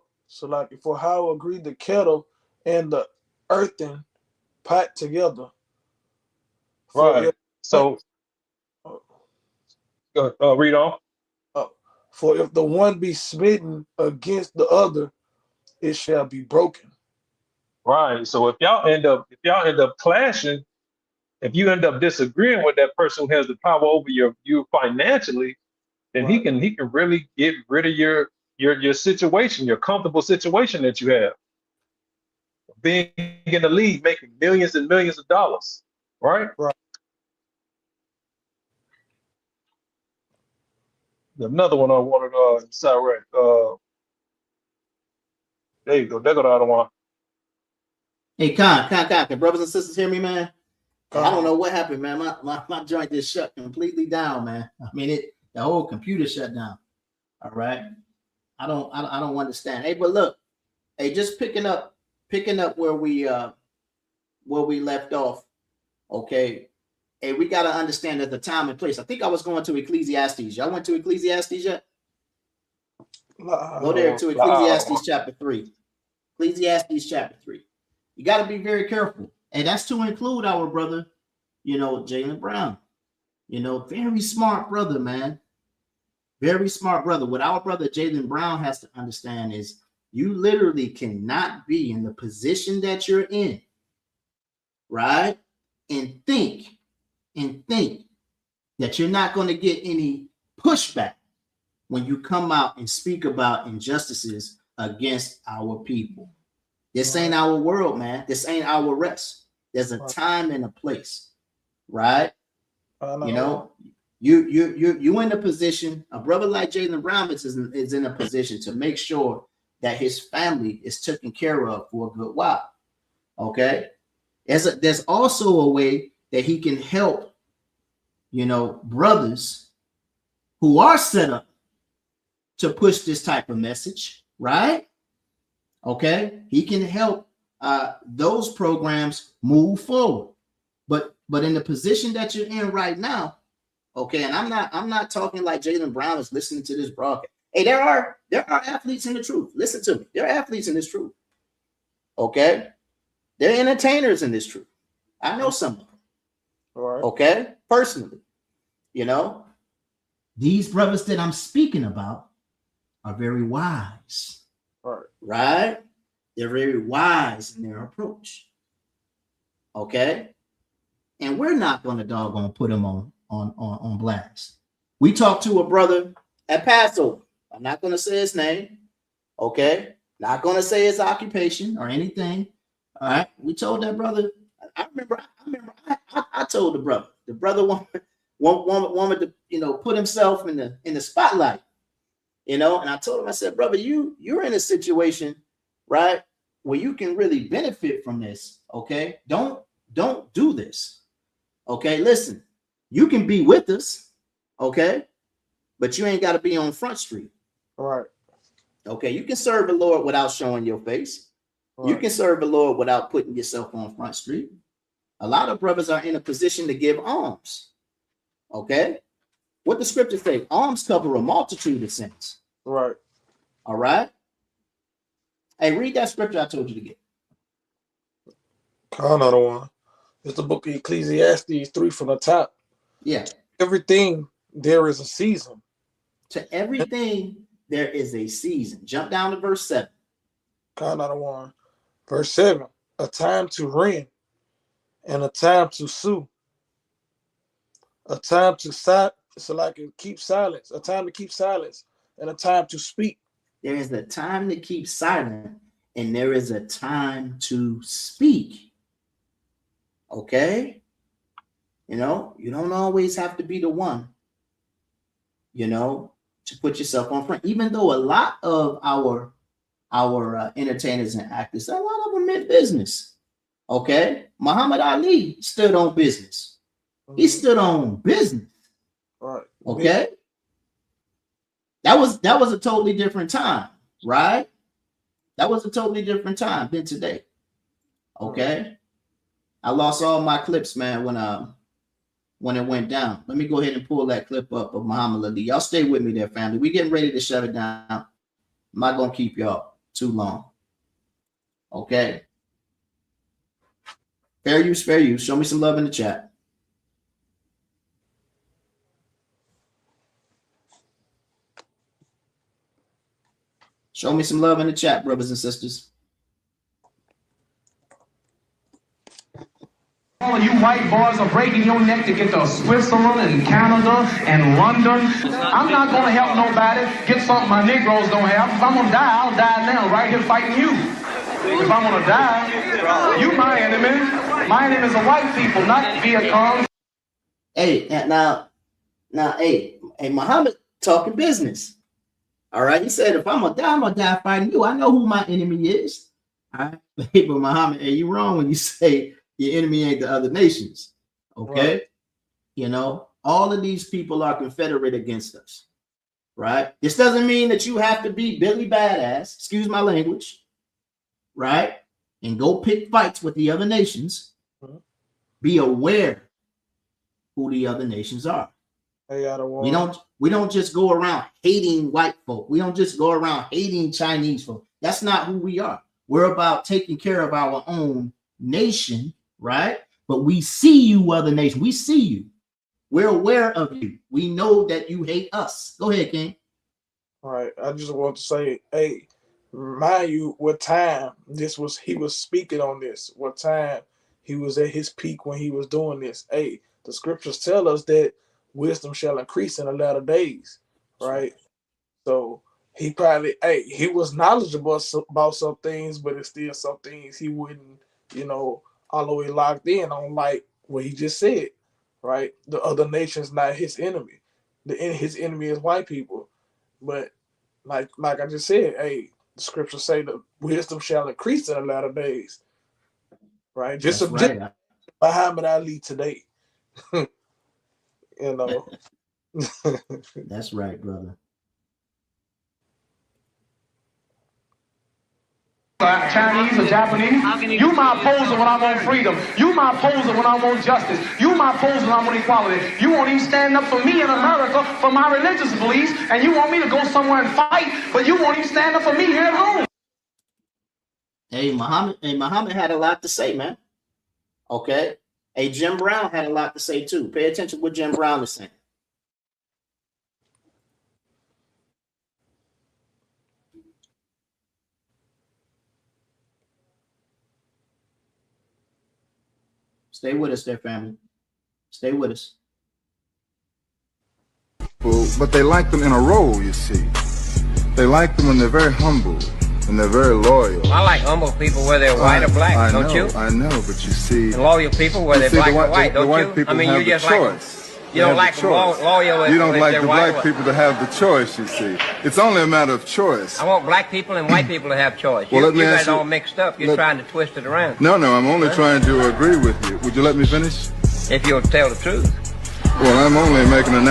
agree the kettle and the earthen pot together. Right. So read on. For if the one be smitten against the other, it shall be broken. Right. So if y'all end up clashing, if you end up disagreeing with that person who has the power over you financially, then he can really get rid of your situation, your comfortable situation that you have. Being in the league, making millions and millions of dollars. Right? Right. Another one I wanted Sirach. There you go. There go the other one. Hey, Con, can brothers and sisters hear me, man? I don't know what happened, man. My joint just shut completely down, man. I mean, the whole computer shut down. All right. I don't understand. Hey, but look, hey, just picking up where we left off. Okay. Hey, we got to understand that the time and place. I think I was going to Ecclesiastes. Y'all went to Ecclesiastes yet? Go there to Ecclesiastes chapter 3. Ecclesiastes chapter 3. You got to be very careful. And that's to include our brother, Jaylen Brown. Very smart brother, man. Very smart brother. What our brother Jaylen Brown has to understand is you literally cannot be in the position that you're in, right? And think that you're not going to get any pushback when you come out and speak about injustices against our people. This ain't our world, man. This ain't our rest. There's a time and a place, right? You in a position, a brother like Jaylen Brown is in a position to make sure that his family is taken care of for a good while. Okay. There's also a way that he can help, brothers who are set up to push this type of message, right? Okay. He can help those programs move forward. But in the position that you're in right now, okay, and I'm not talking like Jaylen Brown is listening to this broadcast. Hey, there are athletes in the truth. Listen to me. There are athletes in this truth. Okay? They're entertainers in this truth. I know some of them. All right. Okay? Personally. These brothers that I'm speaking about are very wise. All right. Right? They're very wise in their approach. Okay? And we're not going to doggone put them on blast. We talked to a brother at Passover. I'm not going to say his name. Okay? Not going to say his occupation or anything. All right? We told that brother. I remember I told the brother. The brother wanted to, put himself in the spotlight. And I told him, I said, brother, you're in a situation, right, where you can really benefit from this. Okay? Don't do this. Okay, listen, you can be with us, okay, but you ain't got to be on Front Street. All right. Okay, you can serve the Lord without showing your face. All you can serve the Lord without putting yourself on Front Street. A lot of brothers are in a position to give alms. Okay, what the scripture say? Alms cover a multitude of sins. Right. All right. Hey, read that scripture I told you to get. Another one. It's the book of Ecclesiastes 3 from the top. Yeah. Everything there is a season. To everything there is a season. Jump down to verse 7. Another one. Verse 7. A time to rend and a time to sue. A time to It's like a keep silence, a time to keep silence, and a time to speak. There is a time to keep silent, and there is a time to speak. Okay? You know, you don't always have to be the one, you know, to put yourself on front. Even though a lot of our entertainers and actors, a lot of them meant business. Okay? Muhammad Ali stood on business. He stood on business. Right. Okay? That was a totally different time, right? That was a totally different time than today. Okay? I lost all my clips, man, when it went down. Let me go ahead and pull that clip up of Muhammad Ali. Y'all stay with me there, family. We getting ready to shut it down. I'm not gonna keep y'all too long. Okay. Fair use, fair use. Show me some love in the chat. Show me some love in the chat, brothers and sisters. All of you white boys are breaking your neck to get to Switzerland and Canada and London. I'm not going to help nobody get something my Negroes don't have. If I'm going to die, I'll die now, right here fighting you. If I'm going to die, you my enemy. My enemy is the white people, not Viet Cong. Hey, now, hey, Muhammad talking business. All right, he said, if I'm going to die fighting you. I know who my enemy is. All right, but Muhammad, hey, you wrong when you say your enemy ain't the other nations. Okay. Right. You know, all of these people are confederate against us. Right. This doesn't mean that you have to be Billy Badass, excuse my language, right? And go pick fights with the other nations. Be aware who the other nations are. We don't just go around hating white folk. We don't just go around hating Chinese folk. That's not who we are. We're about taking care of our own nation. Right? But we see you, other nations. We see you. We're aware of you. We know that you hate us. Go ahead, King. All right. I just want to say, hey, remind you what time he was speaking on this. What time he was at his peak when he was doing this. Hey, the scriptures tell us that wisdom shall increase in the latter days. Right? So he probably, he was knowledgeable about some things, but it's still some things he wouldn't, all the way locked in on, like what he just said, right? The other nation's not his enemy. His enemy is white people. But like I just said, hey, the scriptures say that wisdom shall increase in the latter days, right? Just Muhammad Ali today, That's right, brother. Chinese or Japanese, you my opposer when I want freedom. You my opposer when I want justice. You my opposer when I want equality. You won't even stand up for me in America for my religious beliefs, and you want me to go somewhere and fight, but you won't even stand up for me here at home. Hey, Muhammad had a lot to say, man. Okay. Hey, Jim Brown had a lot to say too. Pay attention to what Jim Brown is saying. Stay with us there, family. Stay with us. Well, but they like them in a role, you see. They like them when they're very humble and they're very loyal. I like humble people whether they're white or black, don't you? I know, but you see... And loyal people whether they're black or white, don't you? I mean, you just like... You don't like loyal. You don't like the black people to have the choice, you see. It's only a matter of choice. I want black people and white people to have choice. Well, you guys all mixed up. You're trying to twist it around. No, I'm only trying to agree with you. Would you let me finish? If you'll tell the truth. Well, I'm only making an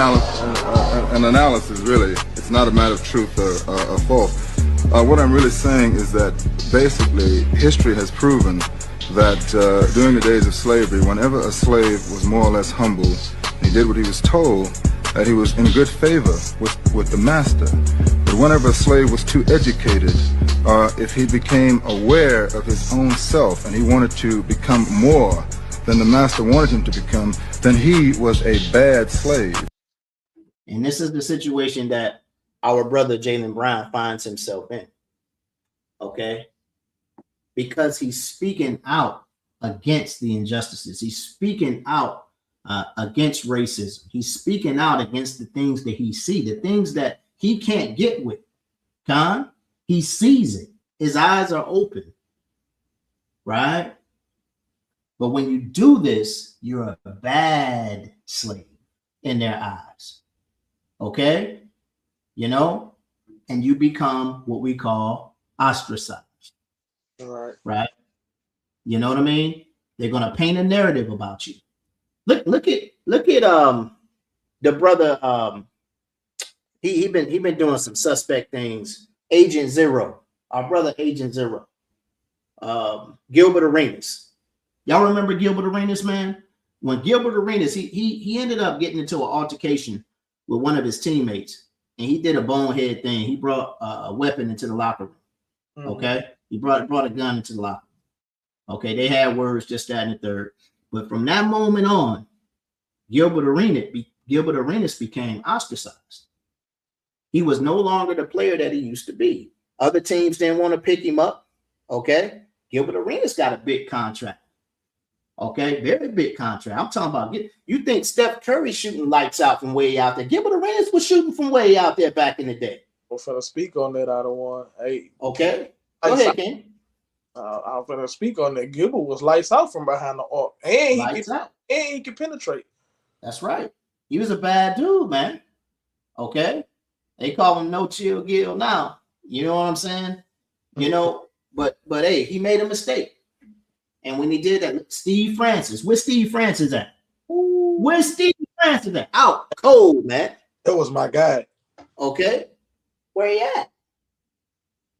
analysis, really. It's not a matter of truth or false. What I'm really saying is that basically history has proven that during the days of slavery, whenever a slave was more or less humble, he did what he was told, that he was in good favor with the master. But whenever a slave was too educated, or if he became aware of his own self and he wanted to become more than the master wanted him to become, then he was a bad slave. And this is the situation that our brother Jaylen Brown finds himself in. Okay? Because he's speaking out against the injustices. He's speaking out against racism. He's speaking out against the things that he sees, the things that he can't get with. He sees it. His eyes are open, right? But when you do this, you're a bad slave in their eyes, okay? You know, and you become what we call ostracized, right? You know what I mean? They're gonna paint a narrative about you. Look at the brother. He been doing some suspect things. Agent Zero, our brother Agent Zero, Gilbert Arenas. Y'all remember Gilbert Arenas, man? When Gilbert Arenas, he ended up getting into an altercation with one of his teammates, and he did a bonehead thing. He brought a weapon into the locker room. Okay, he brought a gun into the locker room. Okay, they had words, just that and the third. But from that moment on, Gilbert Arenas became ostracized. He was no longer the player that he used to be. Other teams didn't want to pick him up. Okay, Gilbert Arenas got a big contract. Okay, very big contract. I'm talking about, you think Steph Curry shooting lights out from way out there. Gilbert Arenas was shooting from way out there back in the day. I'm finna speak on that, I don't want. Hey. Okay, go ahead, Ken. I'm finna speak on that. Gilbert was lights out from behind the arc. And he could penetrate. That's right. He was a bad dude, man. Okay. They call him No Chill Gil now. You know what I'm saying? You know, but hey, he made a mistake. And when he did that, Steve Francis, where's Steve Francis at? Where's Steve Francis at? Out cold, man. That was my guy. Okay. Where he at?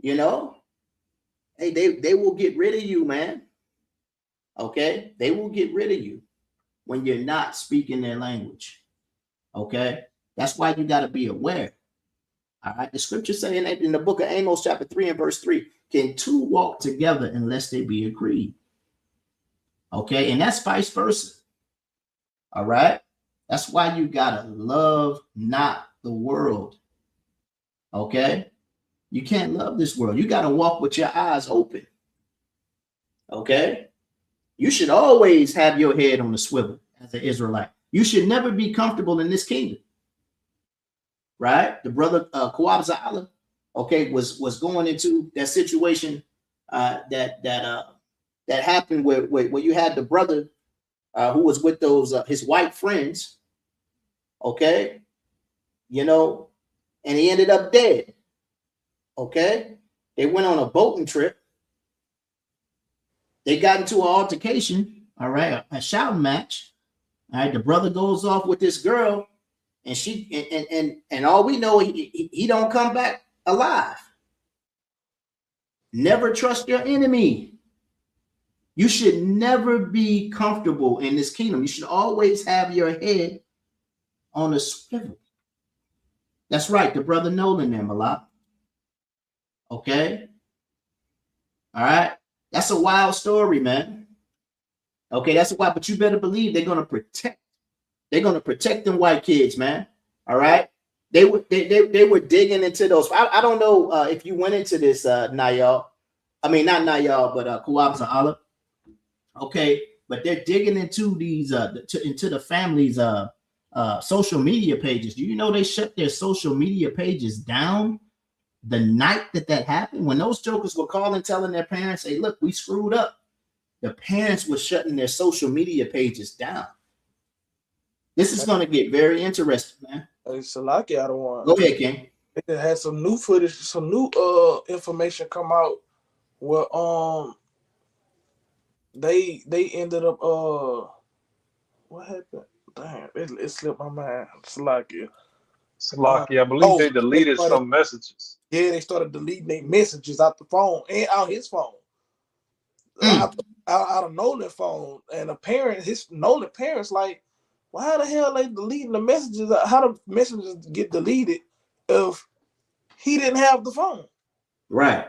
You know? Hey, they will get rid of you, man. Okay? They will get rid of you when you're not speaking their language. Okay? That's why you got to be aware. All right? The scripture saying that in the book of Amos, chapter 3 and verse 3, can two walk together unless they be agreed? Okay? And that's vice versa. All right? That's why you got to love not the world. Okay? You can't love this world. You got to walk with your eyes open. Okay? You should always have your head on the swivel as an Israelite. You should never be comfortable in this kingdom. Right? The brother Kawab okay, was going into that situation that happened where you had the brother who was with those his white friends. Okay? You know, and he ended up dead. Okay, they went on a boating trip. They got into an altercation. All right, a shouting match. All right, the brother goes off with this girl, and she and all we know, he don't come back alive. Never trust your enemy. You should never be comfortable in this kingdom. You should always have your head on a swivel. That's right, the brother Nolan there, Malak. Okay. All right. That's a wild story, man. Okay, that's a wild, but you better believe they're gonna protect. They're gonna protect them white kids, man. All right. They were digging into those. I don't know if you went into this, Nayal. I mean, not Nayal, but Kawab Za'ala. Okay, but they're digging into these into the family's social media pages. Do you know they shut their social media pages down the night that happened? When those jokers were calling, telling their parents, hey, look, we screwed up. The parents were shutting their social media pages down. This is going to get very interesting, man. Hey, Salaki, I don't want. Go ahead, King. They had some new footage, some new information come out where they ended up what happened? Damn, it slipped my mind. Salaki, I believe they deleted some messages. Yeah, they started deleting their messages out the phone and out his phone. Out of Nolan's phone. And Nolan parents like, why the hell they deleting the messages? How the messages get deleted if he didn't have the phone? Right.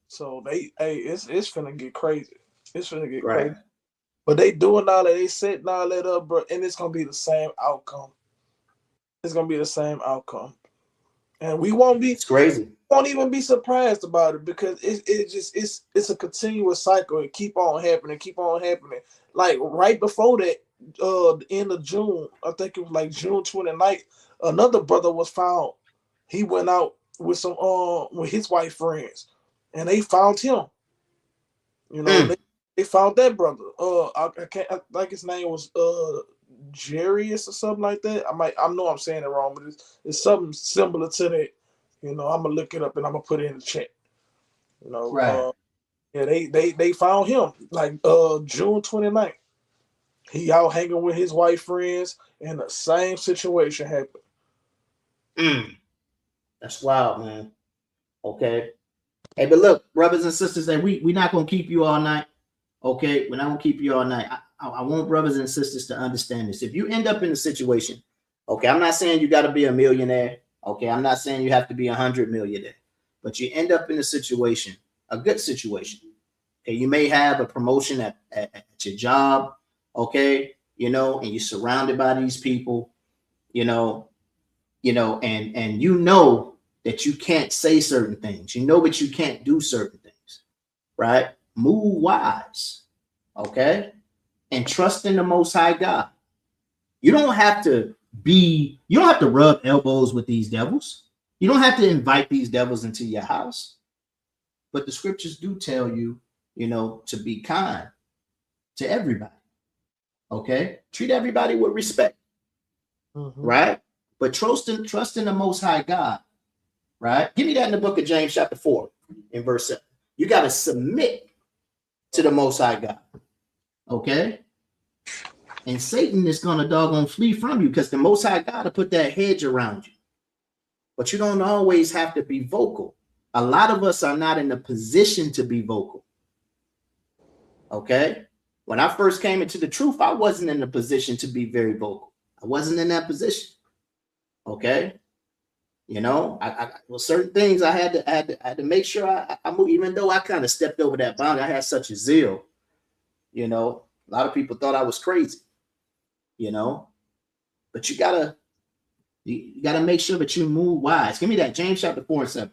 So it's finna get crazy. It's finna get crazy. But they doing all that, they setting all that up, bro, and it's gonna be the same outcome. It's gonna be the same outcome, and we won't be. It's crazy. Won't even be surprised about it because it's a continuous cycle. It keep on happening. Like right before that, the end of June, I think it was like June 29th, another brother was found. He went out with some with his white friends, and they found him. You know, they found that brother. I think his name was Jarius or something like that. I know I'm saying it wrong, but it's something similar to that. You know, I'm gonna look it up and I'm gonna put it in the chat. You know, Right. yeah, they found him like June 29th. He out hanging with his white friends, and the same situation happened. That's wild, man. Okay. Hey, but look, brothers and sisters, that we're not gonna keep you all night. Okay, we're not gonna keep you all night. I want brothers and sisters to understand this. If you end up in a situation, okay, I'm not saying you got to be a millionaire. Okay, I'm not saying you have to be 100 millionaire, but you end up in a situation, a good situation. Okay, you may have a promotion at your job. Okay, you know, and you're surrounded by these people. You know, and you know that you can't say certain things. You know, but you can't do certain things. Right? Move wise. Okay. And trust in the Most High God. You don't have to rub elbows with these devils. You don't have to invite these devils into your house. But the scriptures do tell you, you know, to be kind to everybody. Okay? Treat everybody with respect. Right? But trust in the Most High God. Right? Give me that in the book of James chapter 4 in verse 7. You got to submit to the Most High God. Okay? And Satan is going to doggone flee from you because the Most High God will put that hedge around you. But you don't always have to be vocal. A lot of us are not in a position to be vocal. Okay? When I first came into the truth, I wasn't in a position to be very vocal. I wasn't in that position. Okay? You know, well, certain things I had to make sure I move, even though I kind of stepped over that boundary. I had such a zeal. You know, a lot of people thought I was crazy. You know, but you gotta make sure that you move wise. Give me that James chapter 4 and 7.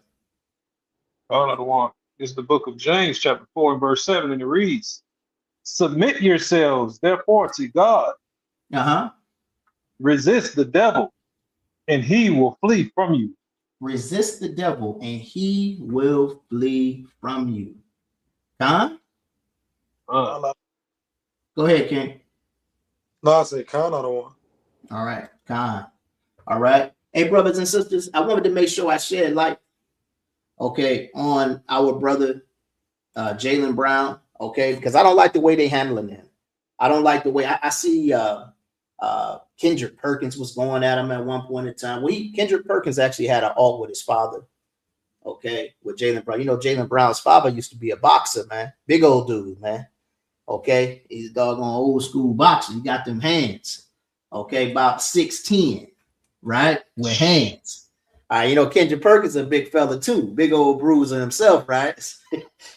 Another one is the book of James chapter 4 and verse 7, and it reads, "Submit yourselves therefore to God. Resist the devil, and he will flee from you." Resist the devil, and he will flee from you. Go ahead, King. No, I said Khan on the one. All right, Khan. All right. Hey, brothers and sisters, I wanted to make sure I shed light, okay, on our brother Jaylen Brown, okay, because I don't like the way they handling him. I don't like the way I see Kendrick Perkins was going at him at one point in time. Kendrick Perkins actually had an alt with his father, okay, with Jaylen Brown. You know, Jaylen Brown's father used to be a boxer, man. Big old dude, man. Okay, he's a doggone old school boxer. He got them hands. Okay, about 6'10", right? With hands. You know, Kendrick Perkins a big fella too, big old bruiser himself, right?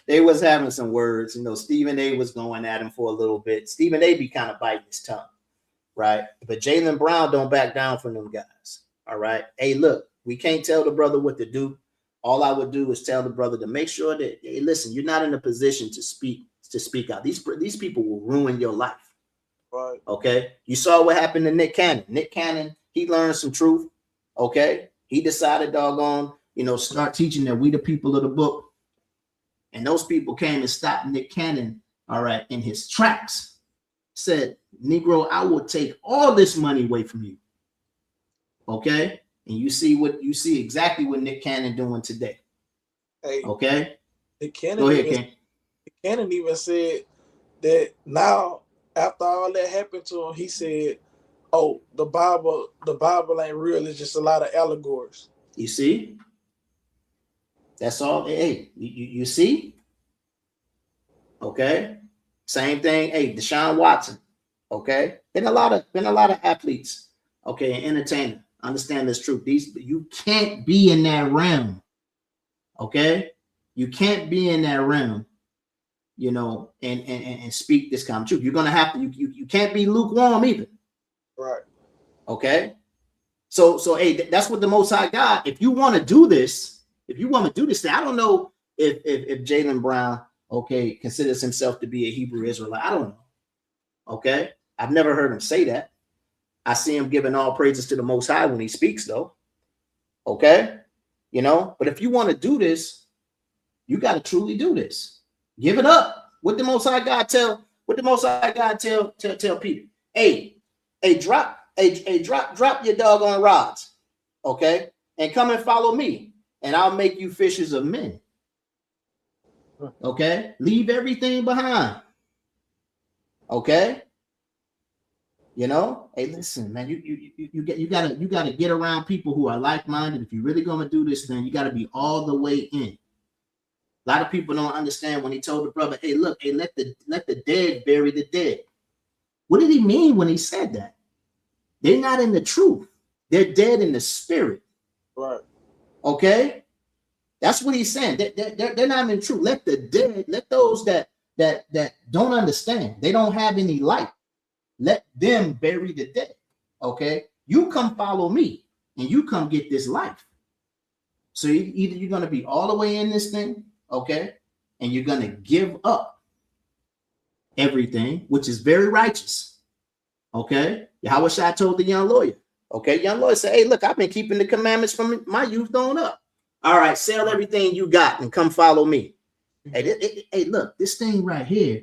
They was having some words. You know, Stephen A was going at him for a little bit. Stephen A be kind of biting his tongue, right? But Jaylen Brown don't back down from them guys. All right. Hey, look, we can't tell the brother what to do. All I would do is tell the brother to make sure that, hey, listen, you're not in a position to speak out. These people will ruin your life. Right. Okay. You saw what happened to Nick Cannon. Nick Cannon, he learned some truth. Okay. He decided, doggone, you know, start teaching that we the people of the book. And those people came and stopped Nick Cannon, all right, in his tracks. Said, Negro, I will take all this money away from you. Okay. And you see exactly what Nick Cannon doing today. Hey, okay. Nick Cannon Go ahead, Ken. Cannon even said that now, after all that happened to him, he said, "Oh, the Bible ain't real. It's just a lot of allegories." You see? That's all. Hey, you see? Okay. Same thing. Hey, Deshaun Watson. Okay. Been a lot of athletes. Okay, and entertainers. Understand this truth. You can't be in that realm. Okay, you can't be in that realm. You know, and speak this kind of truth. You're gonna have to. You can't be lukewarm either. Right. Okay. So hey, that's what the Most High God. If you want to do this, I don't know if Jaylen Brown, okay, considers himself to be a Hebrew Israelite. I don't know. Okay. I've never heard him say that. I see him giving all praises to the Most High when he speaks, though. Okay? You know, but if you want to do this, you got to truly do this. Give it up. What the Most High God tell? What the Most High God tell Peter? Hey, drop your doggone rods, okay, and come and follow me, and I'll make you fishers of men. Okay, leave everything behind. Okay, you know, hey, listen, man, you gotta get around people who are like-minded. If you're really gonna do this, then you gotta be all the way in. A lot of people don't understand when he told the brother, hey, look, hey, let the dead bury the dead. What did he mean when he said that? They're not in the truth. They're dead in the spirit. Right. Okay? That's what he's saying. They're not in the truth. Let the dead, let those that don't understand, they don't have any light, let them bury the dead. Okay? You come follow me and you come get this life. So either you're going to be all the way in this thing, okay, and you're going to give up everything, which is very righteous. Okay? Yahweh Shai told the young lawyer. Okay, young lawyer said, hey, look, I've been keeping the commandments from my youth on up. All right, sell everything you got and come follow me. Hey, look, this thing right here,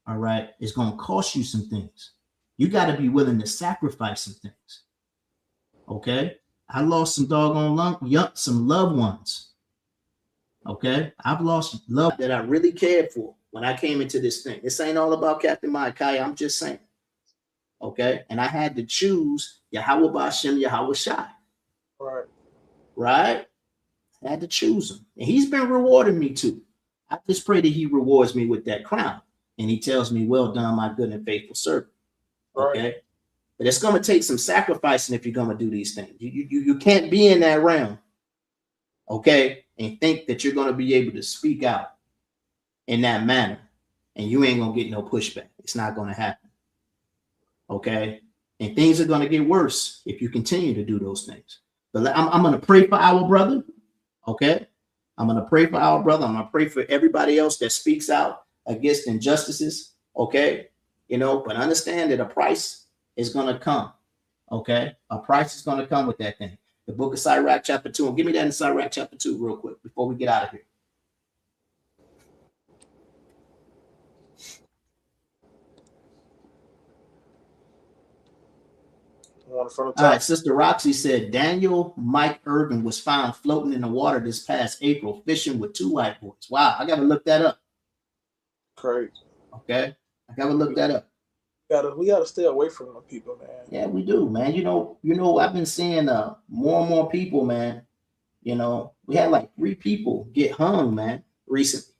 all right, is going to cost you some things. You got to be willing to sacrifice some things. Okay? I lost some some loved ones. Okay? I've lost love that I really cared for when I came into this thing. This ain't all about Captain Micaiah. I'm just saying. Okay? And I had to choose Yahweh Ba'Shem, Yahweh Shai. Right. Right? I had to choose him. And he's been rewarding me too. I just pray that he rewards me with that crown. And he tells me, well done, my good and faithful servant. Okay? Right. But it's going to take some sacrificing if you're going to do these things. You can't be in that realm, okay, and think that you're going to be able to speak out in that manner, and you ain't going to get no pushback. It's not going to happen, okay? And things are going to get worse if you continue to do those things. But I'm going to pray for our brother, okay? I'm going to pray for our brother. I'm going to pray for everybody else that speaks out against injustices, okay? You know, but understand that a price is going to come, okay? A price is going to come with that thing. The book of Sirach chapter 2. And give me that in Sirach chapter 2 real quick before we get out of here. All right, Sister Roxy said, Daniel Mike Irvin was found floating in the water this past April, fishing with 2 white boys. Wow, I got to look that up. Crazy. Okay, I got to look that up. We gotta stay away from the people, man. Yeah, we do, man. You know, I've been seeing more and more people, man. You know, we had like 3 people get hung, man, recently.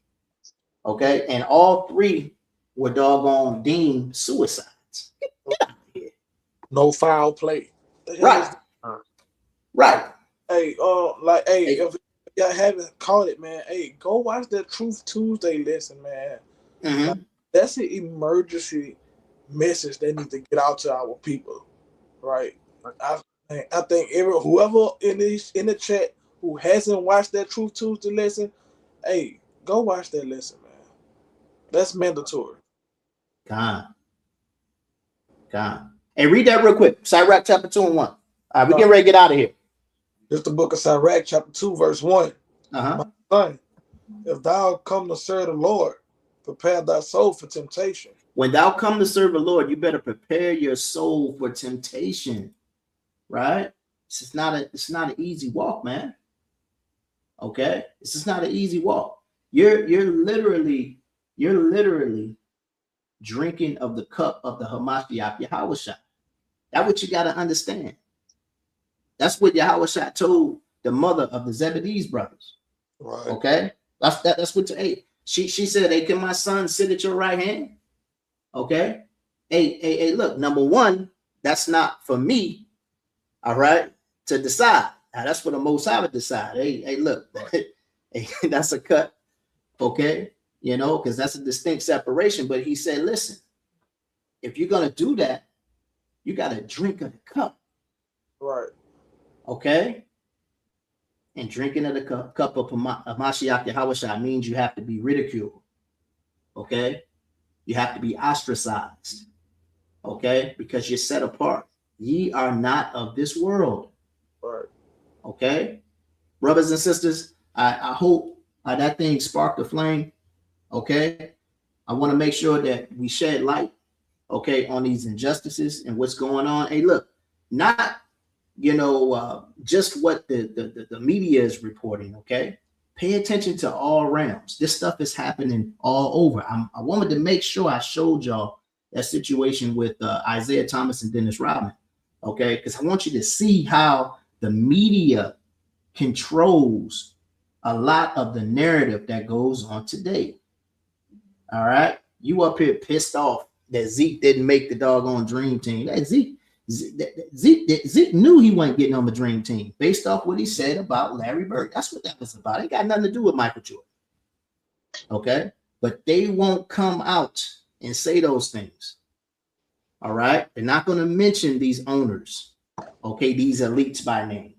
Okay, and all 3 were doggone deemed suicides. No foul play. Right. Right. Hey, if y'all haven't caught it, man, hey, go watch that Truth Tuesday lesson, man. Mm-hmm. Like, that's an emergency message they need to get out to our people, right? I think whoever in the chat who hasn't watched that Truth Tuesday lesson, hey, go watch that lesson, man. That's mandatory. God. Hey, read that real quick. Sirach chapter 2 and 1. All right, we're getting ready to get out of here. It's the book of Sirach chapter 2, verse 1. Uh-huh. My son, if thou come to serve the Lord, prepare thy soul for temptation. When thou come to serve the Lord, you better prepare your soul for temptation, right? It's not an easy walk, man. Okay, this is not an easy walk. You're literally drinking of the cup of the Hamashiach Yahweh Shai. That's what you got to understand. That's what Yahweh Shai told the mother of the Zebedee's brothers. Right. Okay, that's what. Hey, she said, "Hey, can my son sit at your right hand?" Okay. Hey, look, number one, that's not for me, all right, to decide. Now, that's for the Most High to decide. Hey, look, hey, that's a cut, okay, you know, because that's a distinct separation. But he said, listen, if you're going to do that, you got to drink of the cup. Right. Okay. And drinking of the cup of Mashiach Yahweh Shai means you have to be ridiculed. Okay. You have to be ostracized, okay? Because you're set apart. Ye are not of this world. Right. Okay? Brothers and sisters, I hope that thing sparked a flame, okay? I want to make sure that we shed light, okay, on these injustices and what's going on. Hey, look, not, just what the media is reporting, okay? Pay attention to all realms. This stuff is happening all over. I wanted to make sure I showed y'all that situation with Isaiah Thomas and Dennis Rodman, okay? Because I want you to see how the media controls a lot of the narrative that goes on today. All right? You up here pissed off that Zeke didn't make the doggone dream team. That Zeke knew he wasn't getting on the dream team based off what he said about Larry Bird. That's what that was about. It got nothing to do with Michael Jordan. Okay? But they won't come out and say those things. All right? They're not going to mention these owners, okay, these elites by name,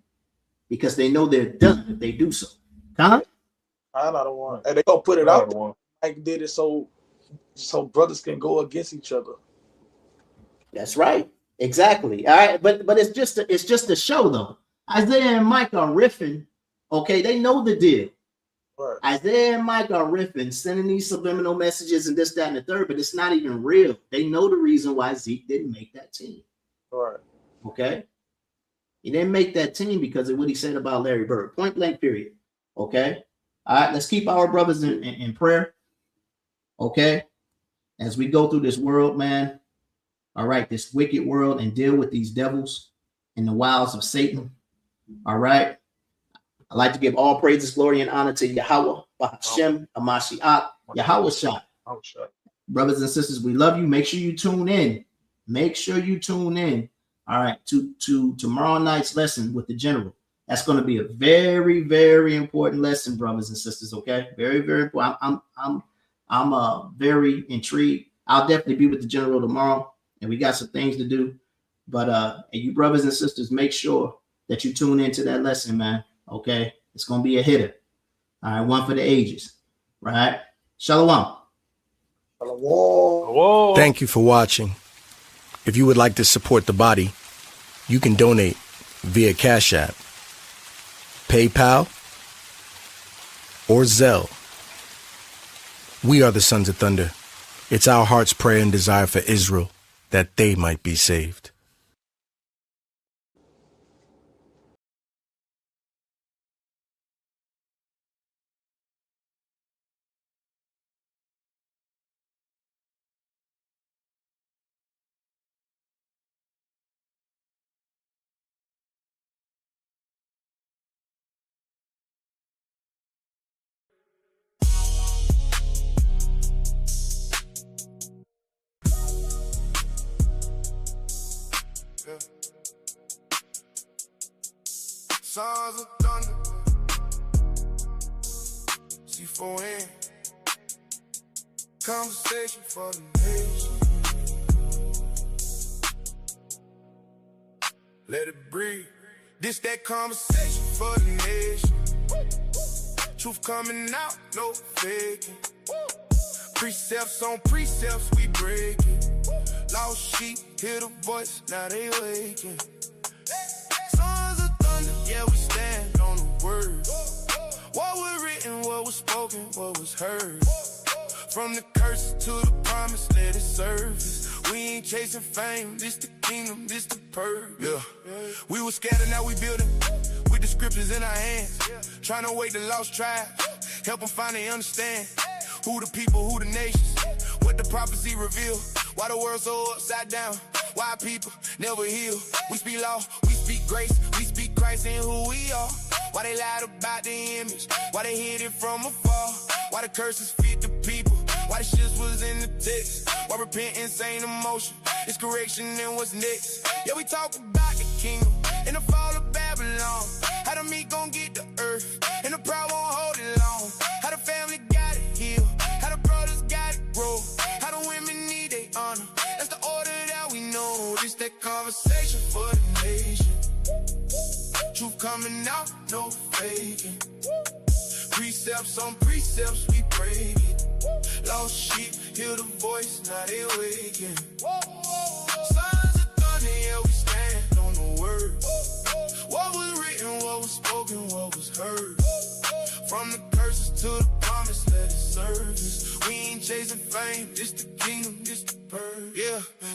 because they know they're done if they do so. Huh? I'm not the one. And they gonna put it out there. Like did it so brothers can go against each other. That's right. Exactly. All right, but it's just a show though. Isaiah and Mike are riffing. Okay, they know the deal. Right. Isaiah and Mike are riffing, sending these subliminal messages and this, that, and the third, but it's not even real. They know the reason why Zeke didn't make that team. Right. Okay. He didn't make that team because of what he said about Larry Bird. Point blank, period. Okay. All right, let's keep our brothers in prayer. Okay. As we go through this world, man. All right, this wicked world, and deal with these devils and the wiles of Satan. All right. I'd like to give all praises, glory, and honor to Yahweh, Bahashem, Hamashiach, Yahweh Shah. Brothers and sisters, we love you. Make sure you tune in. Make sure you tune in. All right, to tomorrow night's lesson with the general. That's going to be a very, very important lesson, brothers and sisters. Okay, very, very important. I'm very intrigued. I'll definitely be with the general tomorrow, and we got some things to do. But and you brothers and sisters, make sure that you tune into that lesson, man. Okay, it's going to be a hitter. All right, one for the ages. Right? Shalom. Shalom. Thank you for watching. If you would like to support the body, you can donate via Cash App, PayPal, or Zelle. We are the Sons of Thunder. It's our heart's prayer and desire for Israel that they might be saved. Sons of Thunder, C4N, conversation for the nation. Let it breathe. This that conversation for the nation. Truth coming out, no faking. Precepts on precepts, we breaking. Lost sheep, hear the voice, now they waking. Sons of thunder, yeah, we stand on the word. What was written, what was spoken, what was heard. From the curses to the promise, let it surface. We ain't chasing fame, this the kingdom, this the purpose. Yeah. We were scattered, now we building. With the scriptures in our hands. Trying to wake the lost tribes. Help them finally understand. Who the people, who the nations. What the prophecy reveal. Why the world so upside down. Why people never heal. We speak law, we speak grace. We speak Christ and who we are. Why they lied about the image. Why they hid it from afar. Why the curses fit the people. Why the shit was in the text. Why repentance ain't emotion. It's correction and what's next. Yeah, we talk about the kingdom and the fall of Babylon. How the meat gon' get the earth and the proud won't hold it long. How the family got it healed. How the brothers got it grow. How the women need they honor. That's the order that we know. This that conversation for the nation. Truth coming out, no faking. Precepts on precepts, we break it. Lost sheep, hear the voice, now they waking. Silence of thunder, yeah, we stand on the word. What was written, what was spoken, what was heard. From the curses to the promise, let it service. We ain't chasing fame, this the kingdom, this the purge.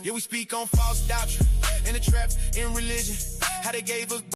Yeah, we speak on false doctrine, and the traps in religion. How they gave us